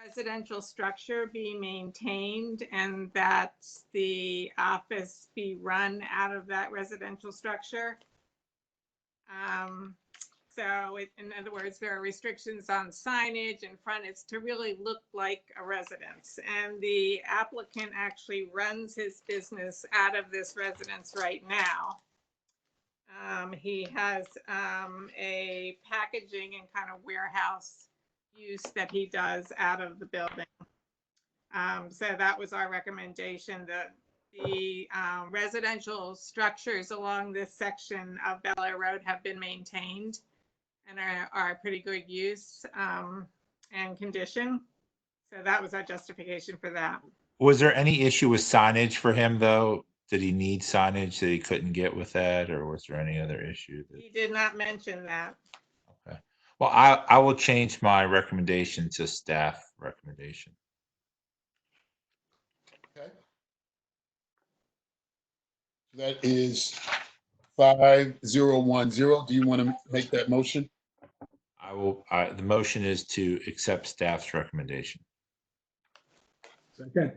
residential structure be maintained and that the office be run out of that residential structure. So in other words, there are restrictions on signage and frontage to really look like a residence. And the applicant actually runs his business out of this residence right now. He has a packaging and kind of warehouse use that he does out of the building. So that was our recommendation, that the residential structures along this section of Bel Air Road have been maintained and are pretty good use and condition. So that was our justification for that. Was there any issue with signage for him though? did he need signage that he couldn't get with that, or was there any other issue? He did not mention that. Okay. Well, I will change my recommendation to staff recommendation. Okay. That is 5010. Do you want to make that motion? I will, the motion is to accept staff's recommendation. Second.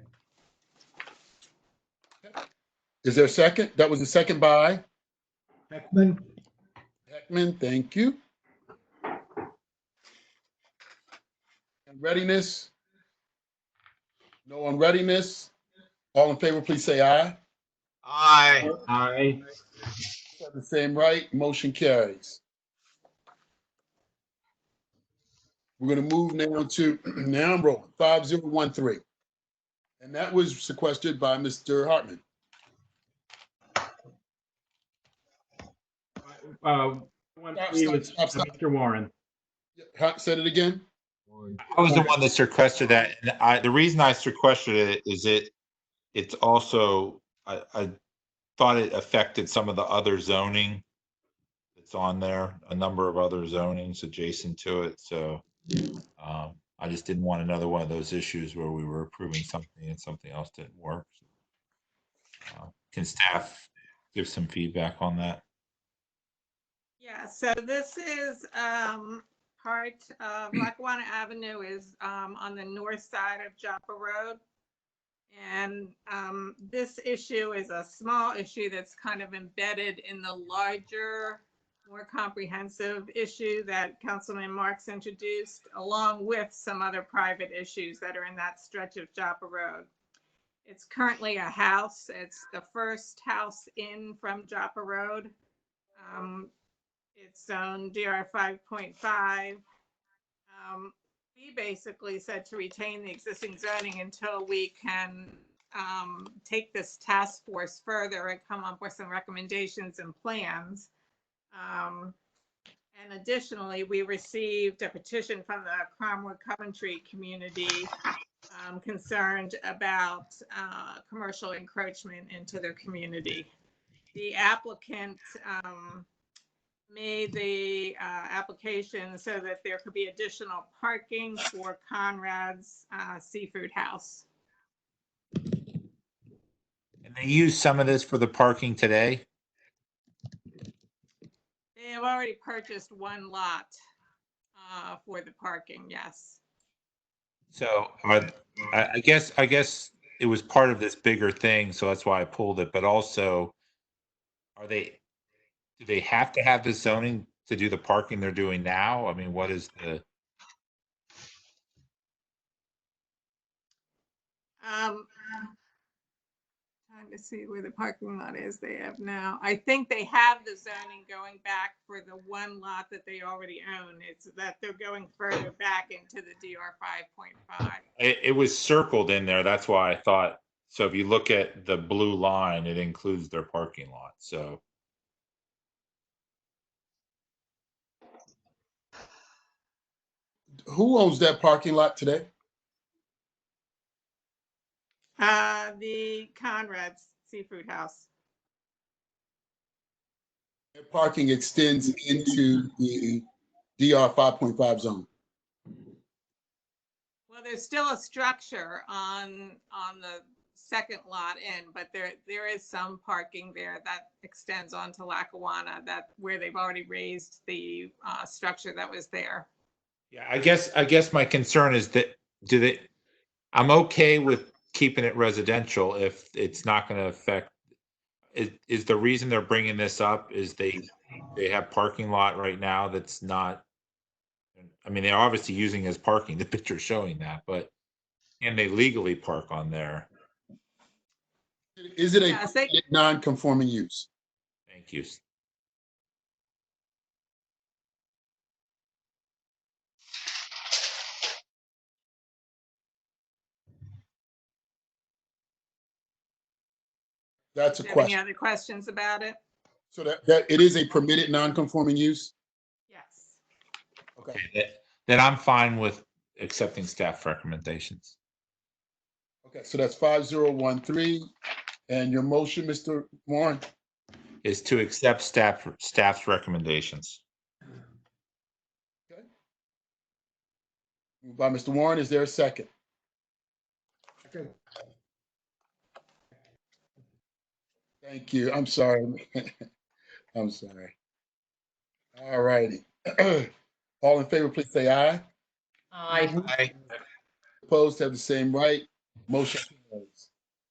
Is there a second? That was a second by Heckman. Heckman. Thank you. And readiness? No on readiness? All in favor, please say aye. Aye. Aye. Have the same right, motion carries. We're going to move now to, now I'm rolling, 5013. And that was sequestered by Mr. Hartman. Stop. Mr. Warren. Said it again? I was the one that sequestered that. And the reason I sequestered it is it's also, I thought it affected some of the other zoning that's on there, a number of other zonings adjacent to it. So I just didn't want another one of those issues where we were approving something and something else didn't work. Can staff give some feedback on that? Yeah, so this is part of Lackawanna Avenue is on the north side of Joppa Road. And this issue is a small issue that's kind of embedded in the larger, more comprehensive issue that Councilman Marks introduced, along with some other private issues that are in that stretch of Joppa Road. It's currently a house. It's the first house in from Joppa Road. It's zone DR 5.5. We basically said to retain the existing zoning until we can take this task force further and come up with some recommendations and plans. And additionally, we received a petition from the Cromwood Coventry community concerned about commercial encroachment into their community. The applicant made the application so that there could be additional parking for Conrad's Seafood House. And they use some of this for the parking today? They have already purchased one lot for the parking, yes. So I guess it was part of this bigger thing, so that's why I pulled it. But also, do they have to have the zoning to do the parking they're doing now? I mean, what is the? Trying to see where the parking lot is they have now. I think they have the zoning going back for the one lot that they already own. It's that they're going further back into the DR 5.5. It was circled in there. That's why I thought. So if you look at the blue line, it includes their parking lot. So. Who owns that parking lot today? The Conrad's Seafood House. That parking extends into the DR 5.5 zone. Well, there's still a structure on the second lot in, but there is some parking there that extends onto Lackawanna where they've already raised the structure that was there. Yeah, I guess my concern is that I'm okay with keeping it residential if it's not going to affect. Is the reason they're bringing this up is they have parking lot right now that's not. I mean, they're obviously using as parking. The picture's showing that, but can they legally park on there? Is it a non-conforming use? Thank you. That's a Do you have question. any other questions about it? So that it is a permitted non-conforming use? Yes. Okay. Then I'm fine with accepting staff recommendations. Okay, so that's 5013. And your motion, Mr. Warren? Is to accept staff's recommendations. Moved by Mr. Warren, is there a second? Thank you, I'm sorry. I'm sorry. All righty. All in favor, please say aye. Aye. Opposed have the same right. Motion carries.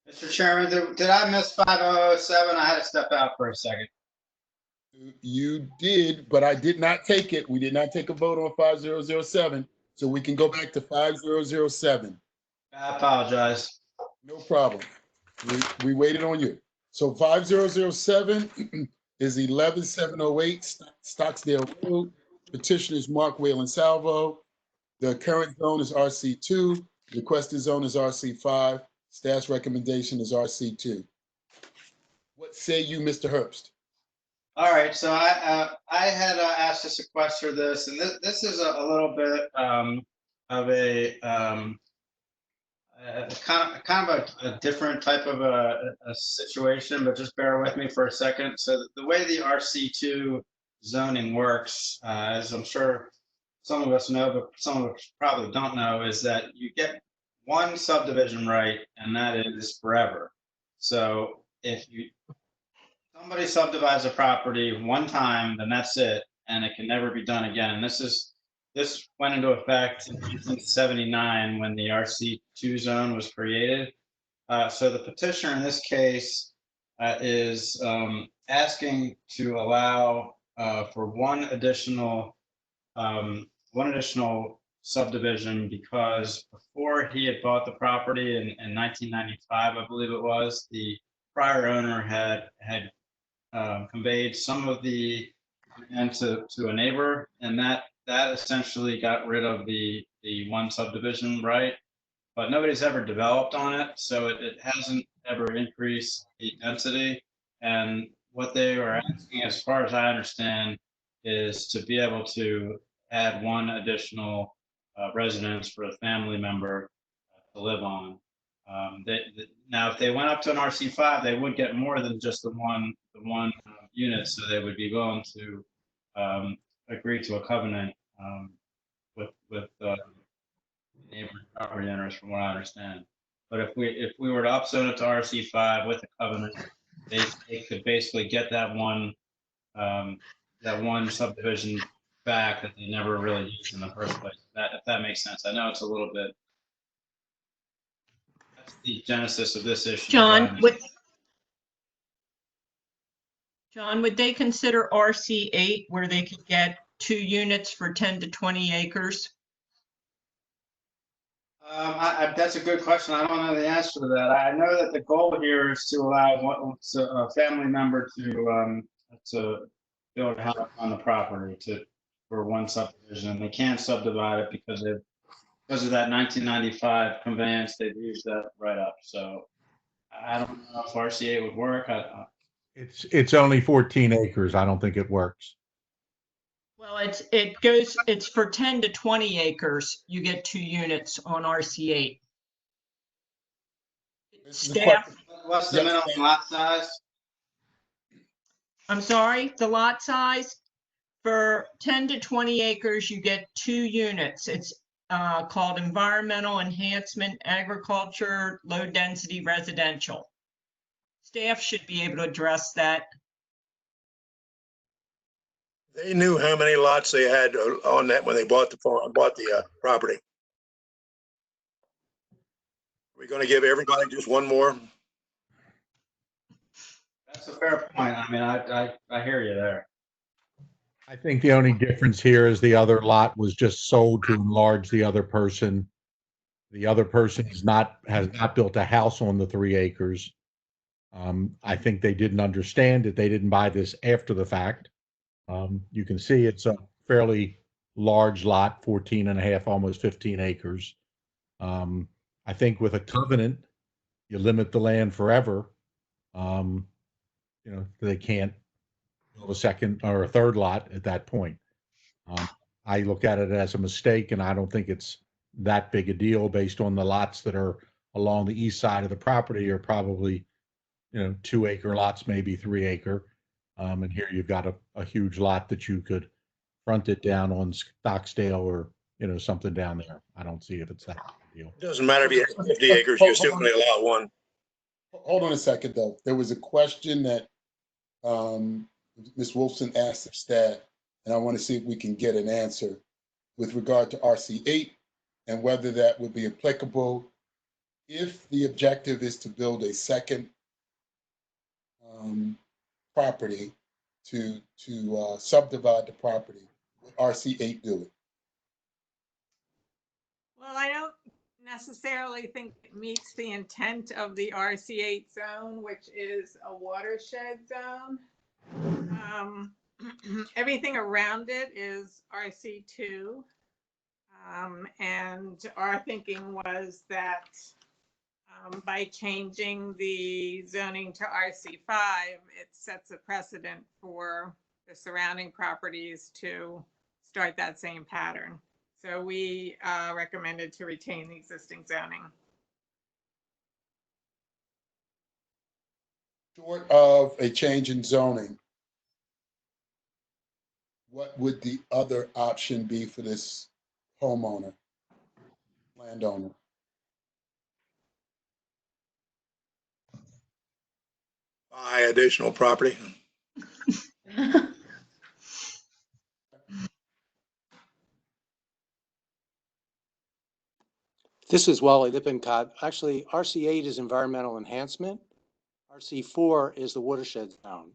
Mr. Chairman, did I miss 5007? I had to step out for a second. You did, but I did not take it. We did not take a vote on 5007, so we can go back to 5007. I apologize. No problem. We waited on you. So 5007 is 11708 Stocksdale Road. Petition is Mark Whalen Salvo. The current zone is RC2. Requested zone is RC5. Staff's recommendation is RC2. What say you, Mr. Herbst? All right, so I had asked to sequester this, and this is a little bit of a kind of a different type of a situation, but just bear with me for a second. So the way the RC2 zoning works, as I'm sure some of us know, but some of us probably don't know, is that you get one subdivision right, and that is forever. So if somebody subdivides a property one time, then that's it, and it can never be done again. And this went into effect in 1979 when the RC2 zone was created. So the petitioner in this case is asking to allow for one additional subdivision, because before he had bought the property in 1995, I believe it was, the prior owner had conveyed some of the land to a neighbor, and that essentially got rid of the one subdivision right, but nobody's ever developed on it, so it hasn't ever increased the density. And what they are asking, as far as I understand, is to be able to add one additional residence for a family member to live on. Now, if they went up to an RC5, they would get more than just the one unit, so they would be willing to agree to a covenant with neighboring property owners, from what I understand. But if we were to upzone it to RC5 with a covenant, they could basically get that one subdivision back that they never really used in the first place. If that makes sense. I know it's a little bit. That's the genesis of this issue. John, would they consider RC8 where they could get 2 units for 10 to 20 acres? That's a good question. I don't know the answer to that. I know that the goal here is to allow a family member to build a house on the property for one subdivision. They can't subdivide it because of that 1995 conveyance. They've used that right up. So I don't know if RC8 would work. It's only 14 acres. I don't think it works. Well, it's for 10 to 20 acres. You get 2 units on RC8. Staff. What's the minimum lot size? I'm sorry, the lot size for 10 to 20 acres, you get 2 units. It's called environmental enhancement agriculture, low density residential. Staff should be able to address that. They knew how many lots they had on that when they bought the property. Are we going to give everybody just one more? That's a fair point. I mean, I hear you there. I think the only difference here is the other lot was just sold to enlarge the other person. The other person has not built a house on the 3 acres. I think they didn't understand it. They didn't buy this after the fact. You can see it's a fairly large lot, 14 and a half, almost 15 acres. I think with a covenant, you limit the land forever. They can't build a second or a third lot at that point. I look at it as a mistake, and I don't think it's that big a deal based on the lots that are along the east side of the property are probably 2-acre lots, maybe 3-acre. And here you've got a huge lot that you could front it down on Stocksdale or, something down there. I don't see if it's that big a deal. Doesn't matter if you have 50 acres, you still only allow one. Hold on a second, though. There was a question that Ms. Wolfson asked of staff, and I want to see if we can get an answer with regard to RC8 and whether that would be applicable if the objective is to build a second property to subdivide the property. Would RC8 do it? Well, I don't necessarily think it meets the intent of the RC8 zone, which is a watershed zone. Everything around it is RC2. And our thinking was that by changing the zoning to RC5, it sets a precedent for the surrounding properties to start that same pattern. So we recommended to retain the existing zoning. Short of a change in zoning, what would the other option be for this homeowner, landowner? Buy additional property. This is Wally Lippincott. Actually, RC8 is environmental enhancement. RC4 is the watershed zone.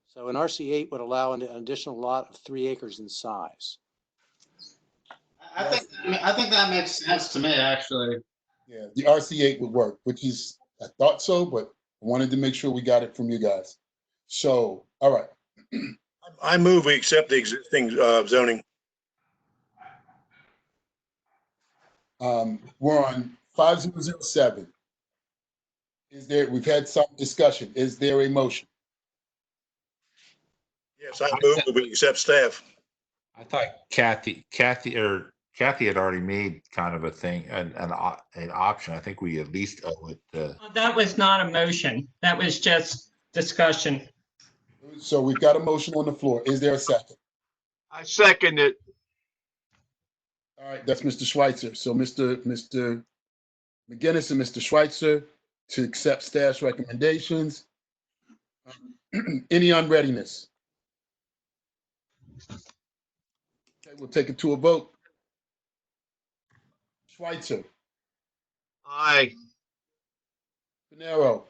So an RC8 would allow an additional lot of 3 acres in size. I think that makes sense to me, actually. Yeah, the RC8 would work, which is, I thought so, but I wanted to make sure we got it from you guys. So, all right. I move we accept the existing zoning. We're on 5007. We've had some discussion. Is there a motion? Yes, I move that we accept staff. I thought Kathy had already made kind of a thing, an option. I think we at least owe it. That was not a motion. That was just discussion. So we've got a motion on the floor. Is there a second? I second it. All right, that's Mr. Schweitzer. So Mr. McGinnis and Mr. Schweitzer to accept staff's recommendations. Any unreadiness? Okay, we'll take it to a vote. Schweitzer. Aye. Pinero.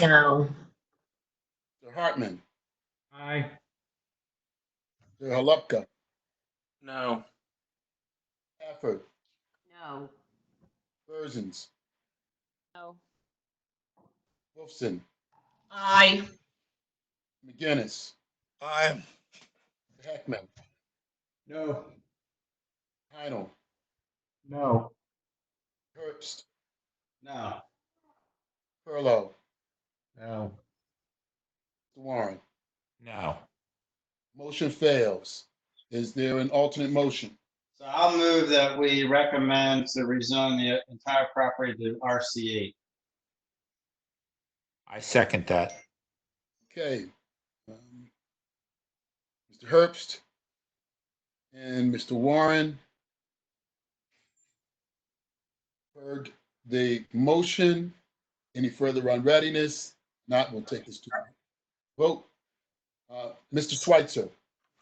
No. Mr. Hartman. Aye. Mr. Halupka. No. Stafford. No. Berzins. No. Wolfson. Aye. McGinnis. Aye. Heckman. No. Heinel. No. Herbst. No. Furlow. No. Warren. No. Motion fails. Is there an alternate motion? So I'll move that we recommend to rezone the entire property to RC8. I second that. Okay. Mr. Herbst and Mr. Warren heard the motion. Any further unreadiness? Not, we'll take this to a vote. Mr. Schweitzer.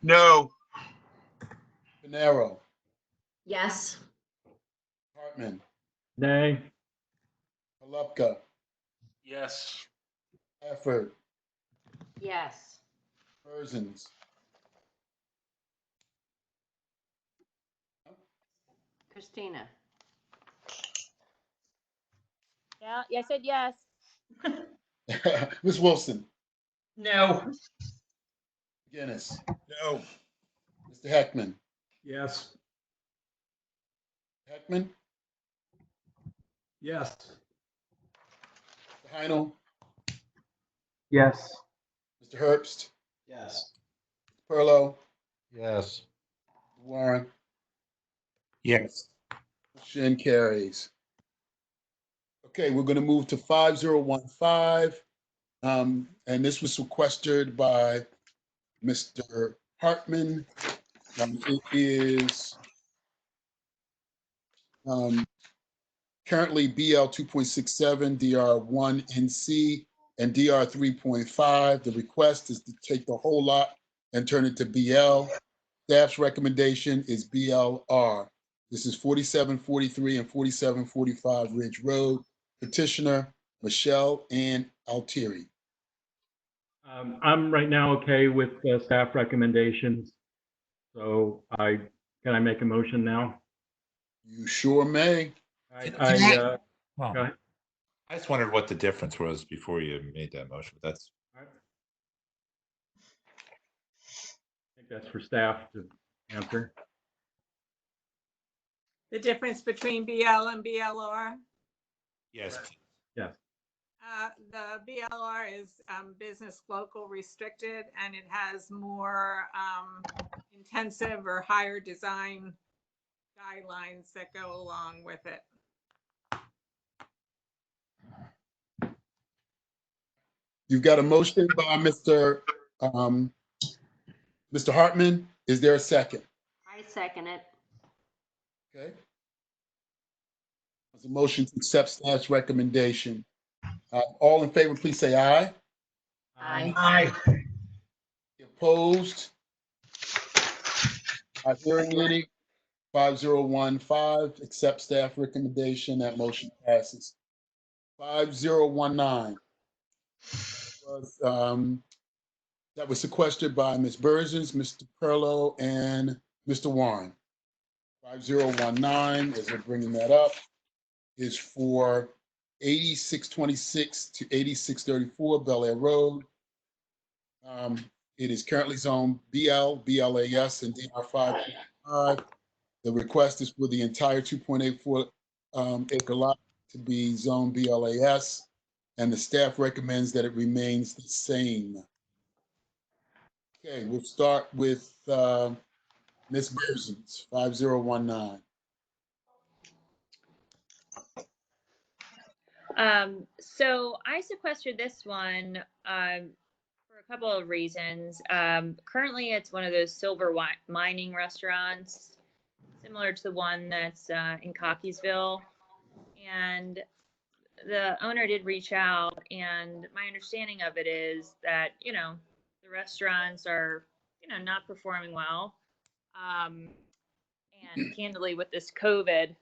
No. Pinero. Yes. Hartman. Nay. Halupka. Yes. Effort. Yes. Berzins. Christina. Yeah, I said yes. Ms. Wilson. No. Guinness. No. Mr. Heckman. Yes. Heckman. Yes. Mr. Heinel. Yes. Mr. Herbst. Yes. Furlow. Yes. Warren. Yes. Motion carries. Okay, we're going to move to 5015. And this was sequestered by Mr. Hartman. It is currently BL 2.67, DR 1 NC, and DR 3.5. The request is to take the whole lot and turn it to BL. Staff's recommendation is BLR. This is 4743 and 4745 Ridge Road. Petitioner, Michelle Ann Altieri. I'm right now okay with the staff recommendations. So can I make a motion now? You sure may. Well, Go ahead. I just wondered what the difference was before you made that motion. But that's I think that's for staff to answer. The difference between BL and BLR? yes. Yes. The BLR is business local restricted, and it has more intensive or higher design guidelines that go along with it. You've got a motion by Mr. Hartman. Is there a second? I second it. Okay. There's a motion to accept staff's recommendation. All in favor, please say aye. Aye. Aye. Opposed? Not hearing any. 5015, accept staff recommendation. That motion passes. 5019. That was sequestered by Ms. Burzins, Mr. Perlow, and Mr. Warren. 5019, as we're bringing that up, is for 8626 to 8634 Bel Air Road. It is currently zoned BL, BLAS, and DR 5.5. The request is for the entire 2.84 acre lot to be zoned BLAS, and the staff recommends that it remains the same. Okay, we'll start with Ms. Burzins, 5019. So I sequestered this one for a couple of reasons. Currently, it's one of those silver mining restaurants, similar to the one that's in Cockeysville. And the owner did reach out, and my understanding of it is that, the restaurants are, not performing well. And candidly, with this COVID,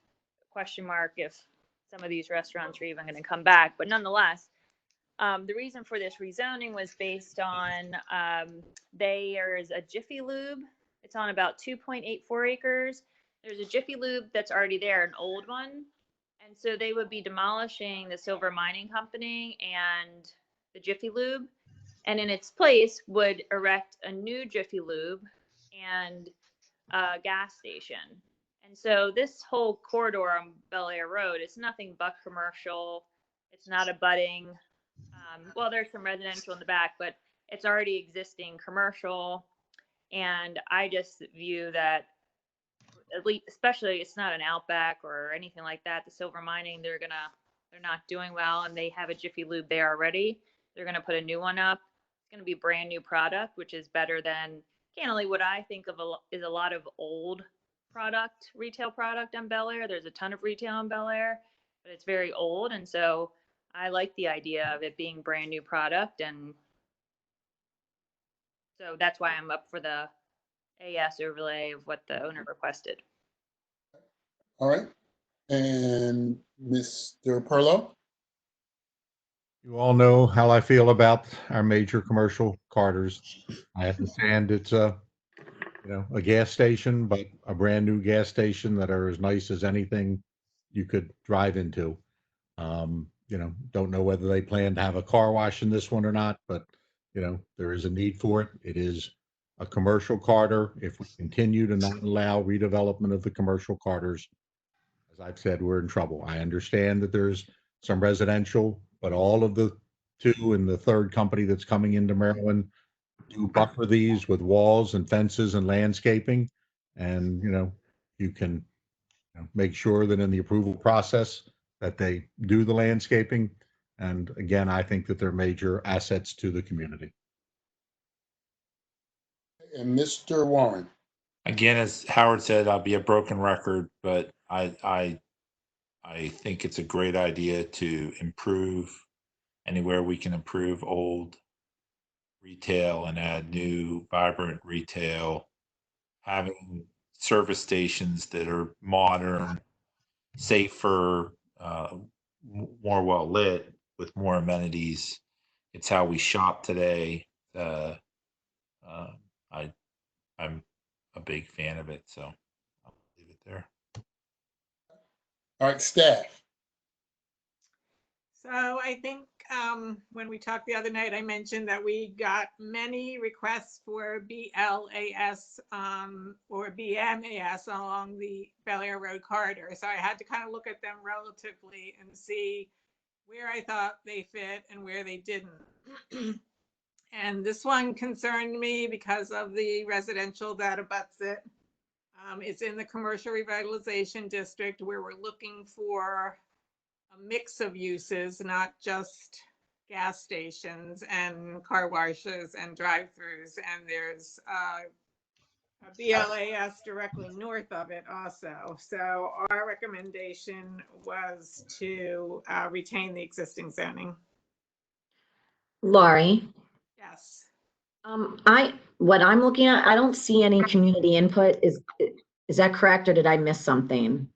question mark if some of these restaurants are even going to come back. But nonetheless, the reason for this rezoning was based on there is a Jiffy Lube. It's on about 2.84 acres. There's a Jiffy Lube that's already there, an old one. And so they would be demolishing the silver mining company and the Jiffy Lube. And in its place would erect a new Jiffy Lube and a gas station. And so this whole corridor on Bel Air Road is nothing but commercial. It's not abutting. Well, there's some residential in the back, but it's already existing commercial. And I just view that, at least, especially it's not an Outback or anything like that. The silver mining, they're not doing well, and they have a Jiffy Lube there already. They're gonna put a new one up. It's gonna be brand new product, which is better than candidly what I think of is a lot of old retail product on Bel Air. There's a ton of retail on Bel Air, but it's very old, and so I like the idea of it being brand new product, and so that's why I'm up for the AS overlay of what the owner requested. All right. And Mr. Perlow? You all know how I feel about our major commercial carters. I understand it's a gas station, but a brand new gas station that are as nice as anything you could drive into. Don't know whether they plan to have a car wash in this one or not, but there is a need for it. It is a commercial carter. If we continue to not allow redevelopment of the commercial carters, as I've said, we're in trouble. I understand that there's some residential, but all of the two and the third company that's coming into Maryland do buffer these with walls and fences and landscaping. And, you can make sure that in the approval process that they do the landscaping. And again, I think that they're major assets to the community. And Mr. Warren. Again, as Howard said, I'll be a broken record, but I think it's a great idea to improve anywhere we can improve old retail and add new vibrant retail, having service stations that are modern, safer, more well lit with more amenities. It's how we shop today. I'm a big fan of it, so I'll leave it there. All right, staff. So I think when we talked the other night, I mentioned that we got many requests for BLAS or BMAS along the Bel Air Road corridor. So I had to kind of look at them relatively and see where I thought they fit and where they didn't. And this one concerned me because of the residential that abuts it. It's in the commercial revitalization district where we're looking for a mix of uses, not just gas stations and car washes and drive-throughs. And there's a BLAS directly north of it also. So our recommendation was to retain the existing zoning. Laurie, Yes. what I'm looking at, I don't see any community input. Is that correct, or did I miss something?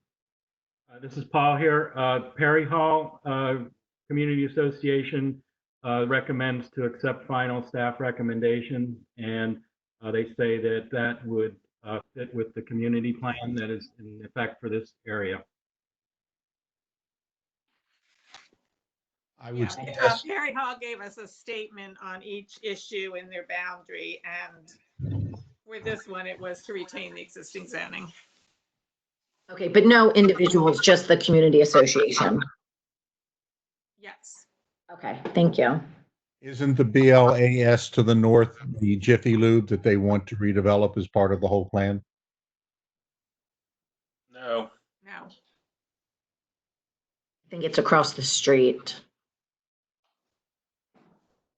This is Paul here. Perry Hall Community Association recommends to accept final staff recommendation, and they say that that would fit with the community plan that is in effect for this area. I would Perry Hall gave us a statement on each issue in their boundary, and for this one, it was to retain the existing zoning. Okay, but no individuals, just the community association. Yes. Okay, thank you. Isn't the BLAS to the north the Jiffy Lube that they want to redevelop as part of the whole plan? No. No. I think it's across the street.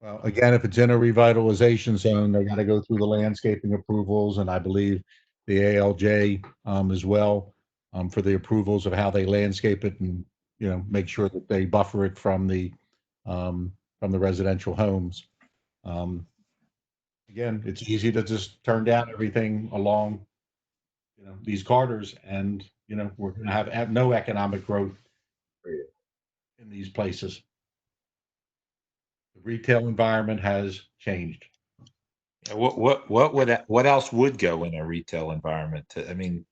Well, again, if it's in a revitalization zone, they got to go through the landscaping approvals, and I believe the ALJ as well for the approvals of how they landscape it and, you know, make sure that they buffer it from the residential homes. Again, it's easy to just turn down everything along, you know, these corridors, and, you know, we're going to have no economic growth in these places. The retail environment has changed. Yeah, what else would go in a retail environment? I mean,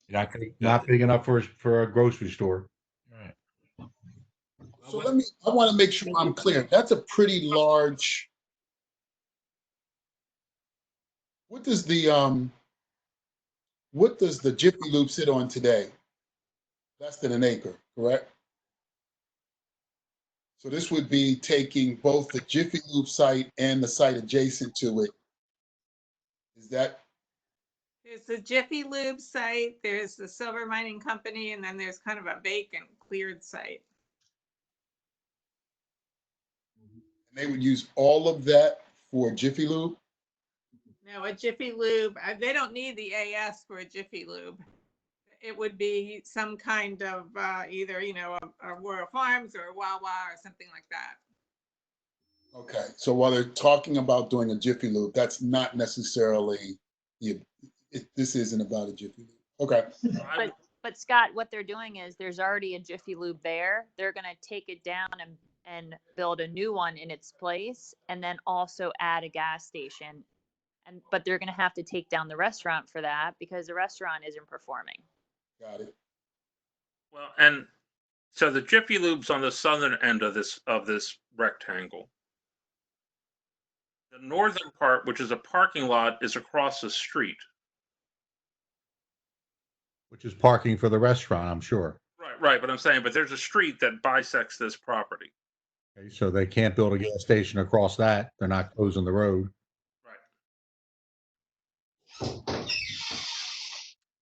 you're not going to Not big enough for a grocery store. Right. So I want to make sure I'm clear. That's a pretty large. What does the Jiffy Lube sit on today? Less than an acre, correct? So this would be taking both the Jiffy Lube site and the site adjacent to it. Is that? There's the Jiffy Lube site, there's the Silver Mining Company, and then there's kind of a vacant cleared site. And they would use all of that for Jiffy Lube? No, a Jiffy Lube, they don't need the AS for a Jiffy Lube. It would be some kind of either, you know, a Royal Farms or a Wawa or something like that. Okay, so while they're talking about doing a Jiffy Lube, that's not necessarily, this isn't about a Jiffy Lube. Okay. But Scott, what they're doing is there's already a Jiffy Lube there. They're going to take it down and build a new one in its place, and then also add a gas station. But they're going to have to take down the restaurant for that because the restaurant isn't performing. Got it. Well, and so the Jiffy Lube's on the southern end of this rectangle. The northern part, which is a parking lot, is across the street. Which is parking for the restaurant, I'm sure. Right. But I'm saying, but there's a street that bisects this property. Okay, so they can't build a gas station across that. They're not closing the road. Right.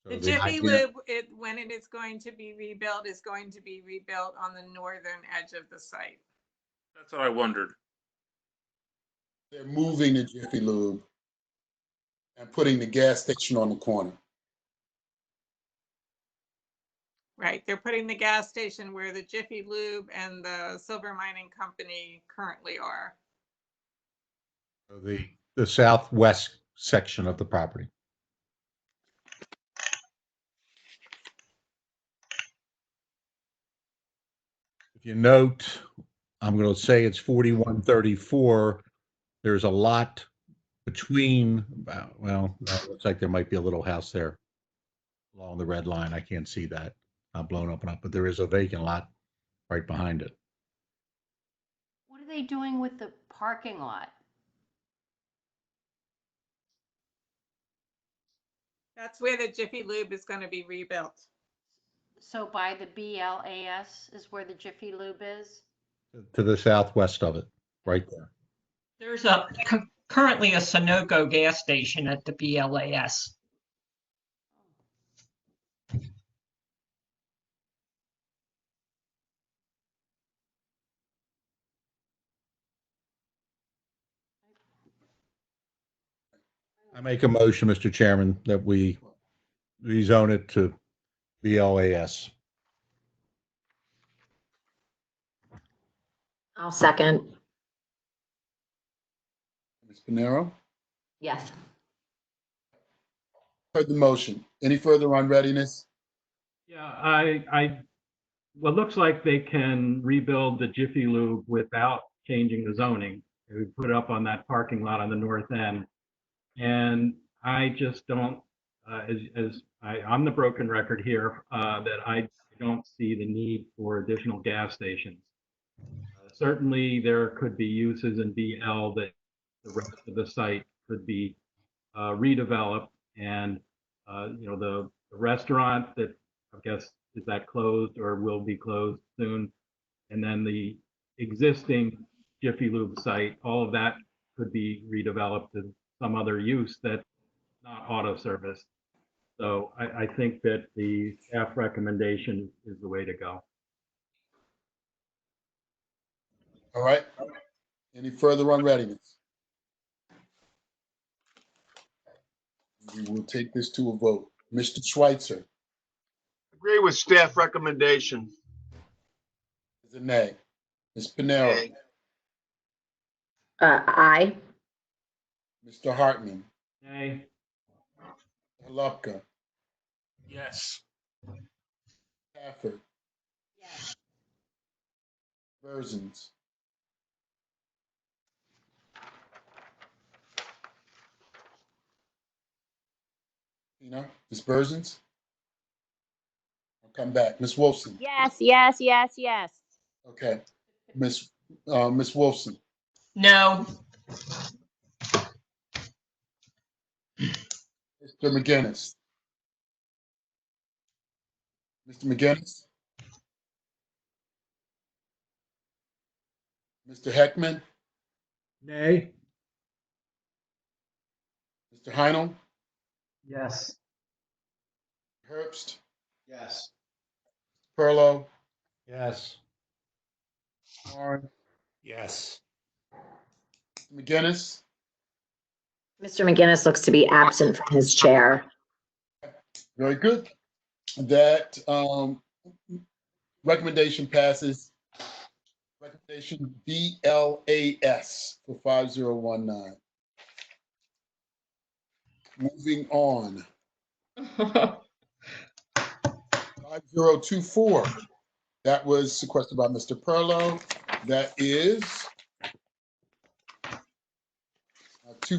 So The the Jiffy idea- Lube, when it is going to be rebuilt, is going to be rebuilt on the northern edge of the site. That's what I wondered. They're moving the Jiffy Lube and putting the gas station on the corner. Right, they're putting the gas station where the Jiffy Lube and the Silver Mining Company currently are. the southwest section of the property. If you note, I'm going to say it's 4134. There's a lot between, well, it looks like there might be a little house there along the red line. I can't see that. Not blown up and up, but there is a vacant lot right behind it. What are they doing with the parking lot? That's where the Jiffy Lube is going to be rebuilt. So by the BLAS is where the Jiffy Lube is? To the southwest of it, right there. There's currently a Sunoco gas station at the BLAS. I make a motion, Mr. Chairman, that we rezone it to BLAS. I'll second. Ms. Pinero, Yes. heard the motion. Any further on readiness? Yeah, well, it looks like they can rebuild the Jiffy Lube without changing the zoning. We put it up on that parking lot on the north end. And I just don't, I'm the broken record here, that I don't see the need for additional gas stations. Certainly, there could be uses in BL that the rest of the site could be redeveloped, and the restaurant that, I guess, is that closed or will be closed soon, and then the existing Jiffy Lube site, all of that could be redeveloped to some other use that's not auto service. So I think that the staff recommendation is the way to go. All right. Any further on readiness? We will take this to a vote. Mr. Schweitzer Agree with staff recommendation. is a nay. Ms. Pinero, Aye. Mr. Hartman, Nay. Halupka, Yes. Pafford, Yes. Berzins, Ms. Berzins? I'll come back. Ms. Wolfson? Yes, yes, yes, yes. Okay. Ms. Wolfson? No. Mr. McGinnis? Mr. McGinnis? Mr. Heckman? Nay. Mr. Heinel? Yes. Herbst? Yes. Perlow? Yes. Warren? Yes. McGinnis? Mr. McGinnis looks to be absent from his chair. Very good. That recommendation passes. Recommendation BLAS for 5019. Moving on. 5024. That was sequestered by Mr. Perlow. That is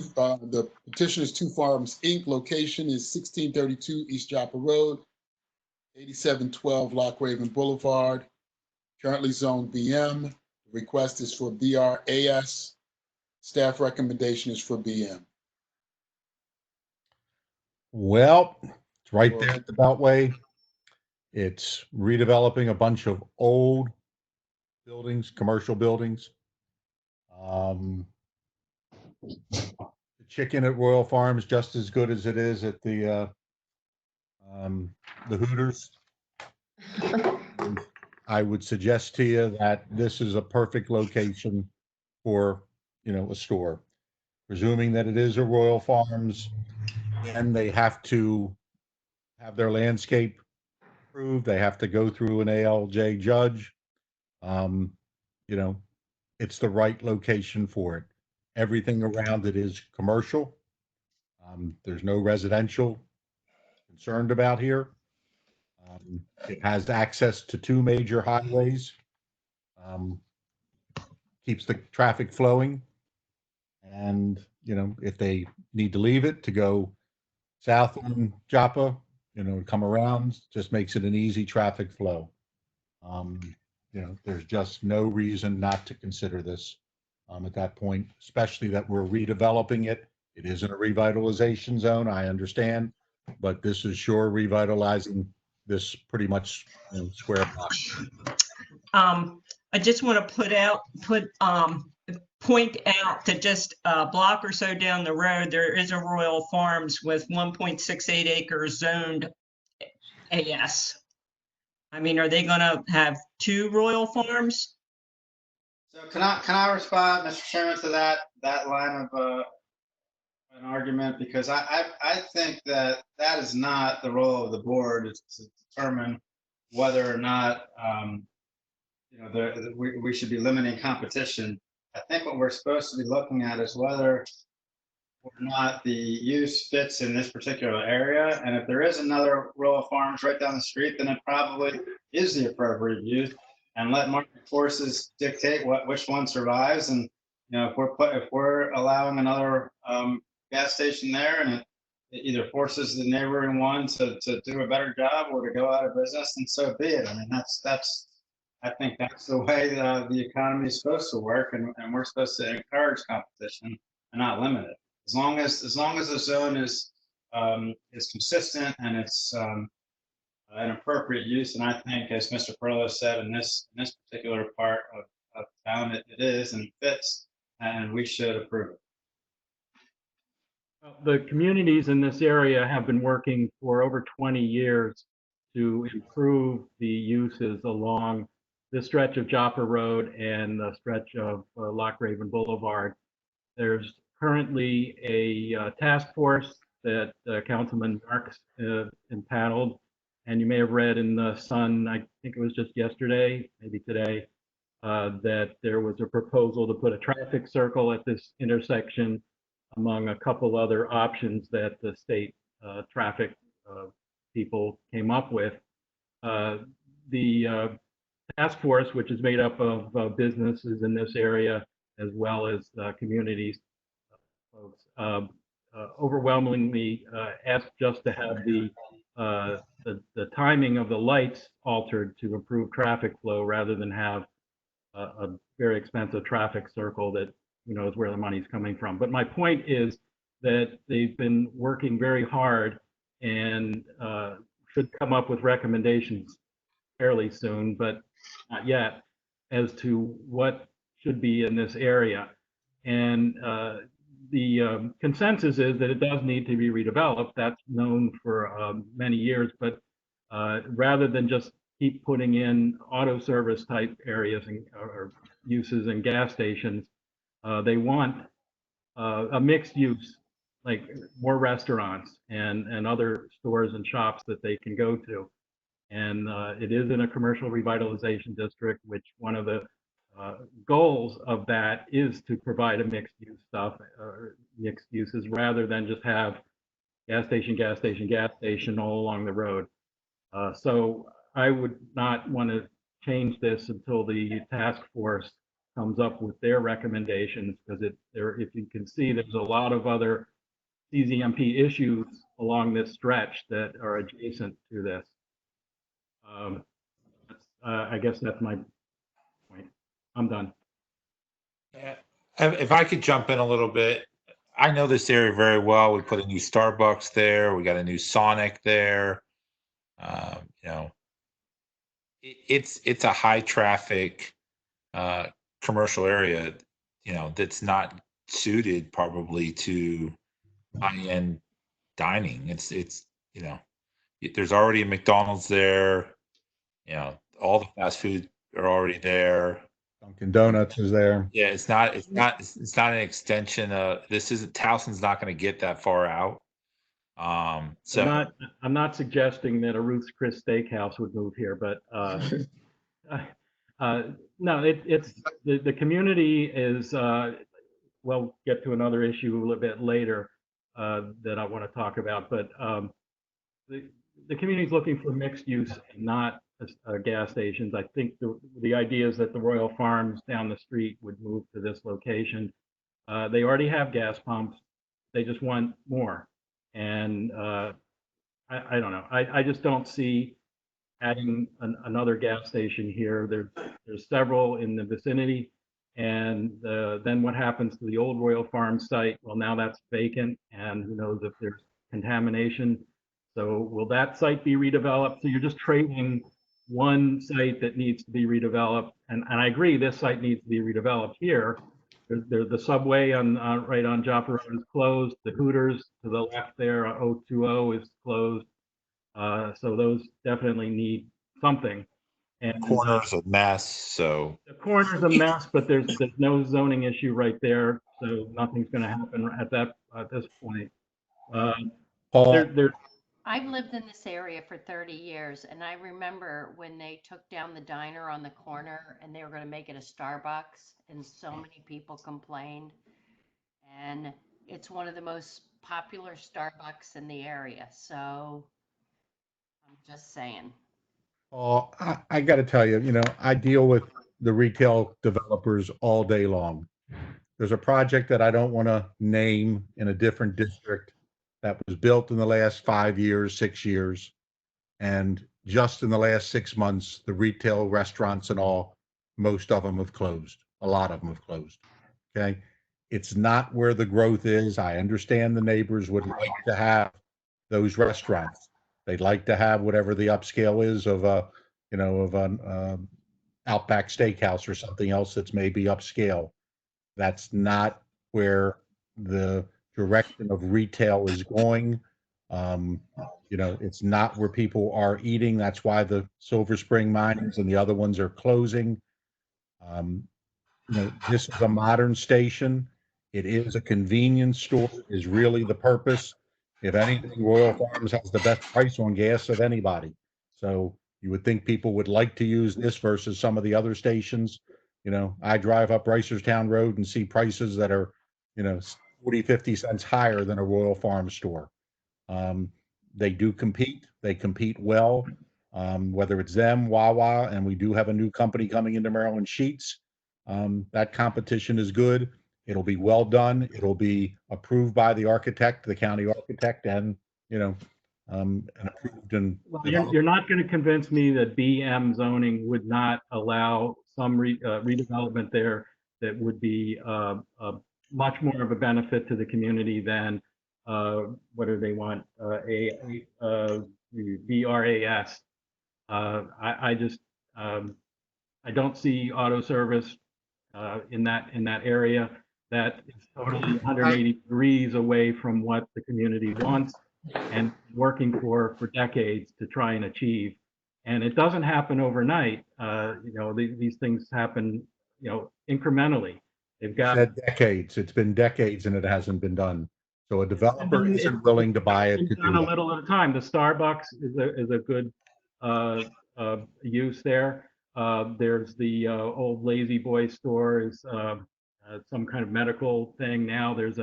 the petition is Two Farms Inc. Location is 1632 East Joppa Road, 8712 Lock Raven Boulevard. Currently zoned BM. The request is for BRAS. Staff recommendation is for BM. Well, it's right there at the Beltway. It's redeveloping a bunch of old buildings, commercial buildings. The chicken at Royal Farms just as good as it is at the the Hooters. I would suggest to you that this is a perfect location for, a store. Presuming that it is a Royal Farms, and they have to have their landscape approved, they have to go through an ALJ judge. It's the right location for it. Everything around it is commercial. There's no residential concerned about here. It has access to 2 major highways. Keeps the traffic flowing. And, if they need to leave it to go south on Joppa, come around, just makes it an easy traffic flow. There's just no reason not to consider this at that point, especially that we're redeveloping it. It isn't a revitalization zone, I understand, but this is sure revitalizing this pretty much square block. I just want to point out that just a block or so down the road, there is a Royal Farms with 1.68 acres zoned AS. I mean, are they going to have 2 Royal Farms? So can I respond, Mr. Chairman, to that line of an argument? Because I think that is not the role of the board, is to determine whether or not we should be limiting competition. I think what we're supposed to be looking at is whether or not the use fits in this particular area. And if there is another Royal Farms right down the street, then it probably is the appropriate use, and let market forces dictate which one survives. And if we're allowing another gas station there, and it either forces the neighboring one to do a better job or to go out of business, then so be it. I mean, I think that's the way the economy is supposed to work, and we're supposed to encourage competition and not limit it. As long as the zone is consistent and it's an appropriate use, and I think, as Mr. Perlow said, in this particular part of town, it is and fits, and we should approve it. The communities in this area have been working for over 20 years to improve the uses along this stretch of Joppa Road and the stretch of Loch Raven Boulevard. There's currently a task force that Councilman Marks impaneled, and you may have read in the Sun, I think it was just yesterday, maybe today, that there was a proposal to put a traffic circle at this intersection, among a couple other options that the state traffic people came up with. The task force, which is made up of businesses in this area as well as communities folks, overwhelmingly asked just to have the timing of the lights altered to improve traffic flow, rather than have a very expensive traffic circle that is where the money's coming from. But my point is that they've been working very hard and should come up with recommendations fairly soon, but not yet, as to what should be in this area. And the consensus is that it does need to be redeveloped. That's known for many years, but rather than just keep putting in auto service type areas or uses and gas stations, they want a mixed use, like more restaurants and other stores and shops that they can go to. And it is in a commercial revitalization district, which one of the goals of that is to provide a mixed use stuff, or mixed uses, rather than just have gas station, gas station, gas station all along the road. So I would not want to change this until the task force comes up with their recommendations, because if you can see, there's a lot of other CZMP issues along this stretch that are adjacent to this. I guess that's my point. I'm done. Yeah. If I could jump in a little bit, I know this area very well. We put a new Starbucks there. We got a new Sonic there. It's a high traffic commercial area, that's not suited probably to high-end dining. It's there's already a McDonald's there. You know, all the fast food are already there. Dunkin' Donuts is there. Yeah, it's not an extension of, this isn't, Towson's not going to get that far out. So I'm not suggesting that a Ruth's Chris Steakhouse would move here, but no, it's the community is. We'll get to another issue a little bit later that I want to talk about, but the community is looking for mixed use and not gas stations. I think the idea is that the Royal Farms down the street would move to this location. They already have gas pumps. They just want more. And I don't know. I just don't see adding another gas station here. There's several in the vicinity. And then what happens to the old Royal Farms site? Well, now that's vacant, and who knows if there's contamination. So will that site be redeveloped? So you're just trading one site that needs to be redeveloped. And I agree, this site needs to be redeveloped here. The subway on right on Joppa Road is closed. The Hooters to the left there, 020 is closed. So those definitely need something. And corner's a mess. So the corner's a mess, but there's no zoning issue right there, so nothing's going to happen at this point. I've lived in this area for 30 years, and I remember when they took down the diner on the corner and they were going to make it a Starbucks, and so many people complained. And it's one of the most popular Starbucks in the area, so I'm just saying. Oh, I got to tell you, I deal with the retail developers all day long. There's a project that I don't want to name in a different district that was built in the last 5 years, 6 years. And just in the last 6 months, the retail restaurants and all, most of them have closed. A lot of them have closed. Okay. It's not where the growth is. I understand the neighbors would like to have those restaurants. They'd like to have whatever the upscale is of an Outback Steakhouse or something else that's maybe upscale. That's not where the direction of retail is going. It's not where people are eating. That's why the Silver Spring Minings and the other ones are closing. This is a modern station. It is a convenience store, is really the purpose. If anything, Royal Farms has the best price on gas of anybody. So you would think people would like to use this versus some of the other stations. I drive up Reisterstown Road and see prices that are, 40, 50 cents higher than a Royal Farms store. They do compete. They compete well, whether it's them, Wawa, and we do have a new company coming into Maryland, Sheetz. That competition is good. It'll be well done. It'll be approved by the architect, the county architect, and and approved. And well, you're not going to convince me that BM zoning would not allow some redevelopment there that would be much more of a benefit to the community than what do they want? BRAS. I don't see auto service in that area. That is totally 180 degrees away from what the community wants and working for decades to try and achieve. And it doesn't happen overnight. These things happen, incrementally. They've got decades. It's been decades and it hasn't been done. So a developer isn't willing to buy it. It's done a little at a time. The Starbucks is a good use there. There's the old Lazy Boy store is some kind of medical thing now. There's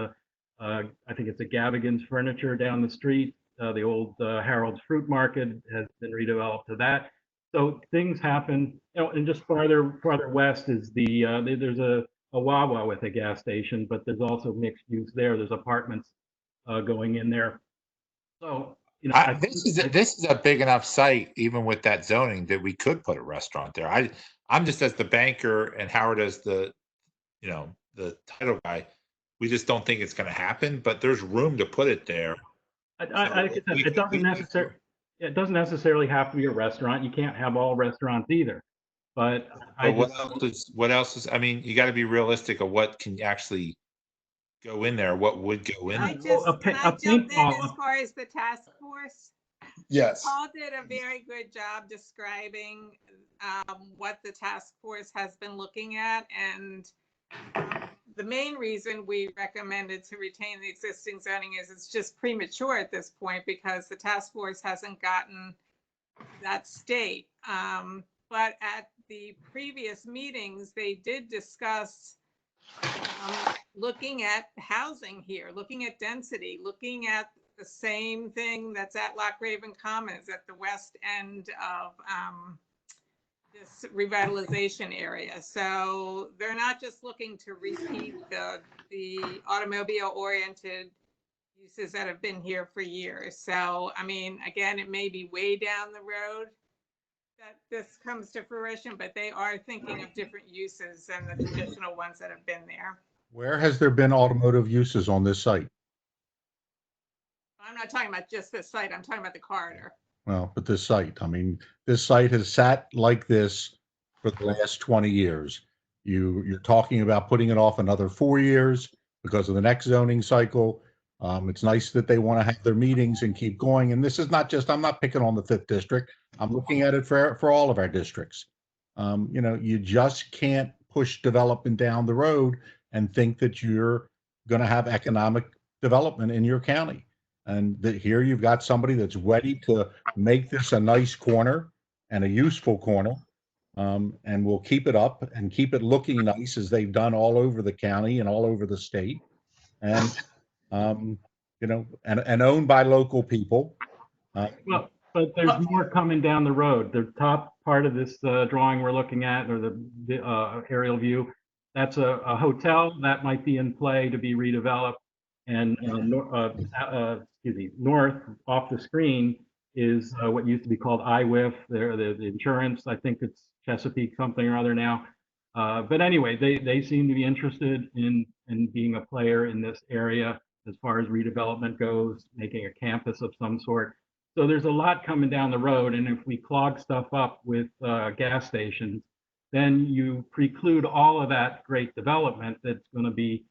I think it's a Gavigan's Furniture down the street. The old Harold's Fruit Market has been redeveloped to that. So things happen. And just farther west is there's a Wawa with a gas station, but there's also mixed use there. There's apartments going in there. So this is a big enough site, even with that zoning, that we could put a restaurant there. I'm just, as the banker and Howard as the title guy, we just don't think it's going to happen. But there's room to put it there. It doesn't necessarily have to be a restaurant. You can't have all restaurants either. But what else is? I mean, you got to be realistic of what can actually go in there. What would go in there? Can I jump in as far as the task force? Yes. Paul did a very good job describing what the task force has been looking at. And the main reason we recommended to retain the existing zoning is it's just premature at this point because the task force hasn't gotten that state. But at the previous meetings, they did discuss looking at housing here, looking at density, looking at the same thing that's at Loch Raven Commons at the west end of this revitalization area. So they're not just looking to repeat the automobile-oriented uses that have been here for years. So, I mean, again, it may be way down the road that this comes to fruition, but they are thinking of different uses than the traditional ones that have been there. Where has there been automotive uses on this site? I'm not talking about just this site, I'm talking about the corridor. Well, but this site, I mean, this site has sat like this for the last 20 years. You're talking about putting it off another 4 years because of the next zoning cycle. It's nice that they want to have their meetings and keep going. And this is not just, I'm not picking on the 5th district. I'm looking at it for all of our districts. You know, you just can't push development down the road and think that you're going to have economic development in your county. And here you've got somebody that's ready to make this a nice corner and a useful corner. And we'll keep it up and keep it looking nice as they've done all over the county and all over the state. And, you know, and owned by local people. Well, but there's more coming down the road. The top part of this drawing we're looking at, or the aerial view, that's a hotel that might be in play to be redeveloped. And excuse me, north off the screen is what used to be called IWIF. The insurance, I think it's Chesapeake something or other now. But anyway, they seem to be interested in being a player in this area as far as redevelopment goes, making a campus of some sort. So there's a lot coming down the road. And if we clog stuff up with gas stations, then you preclude all of that great development that's going to be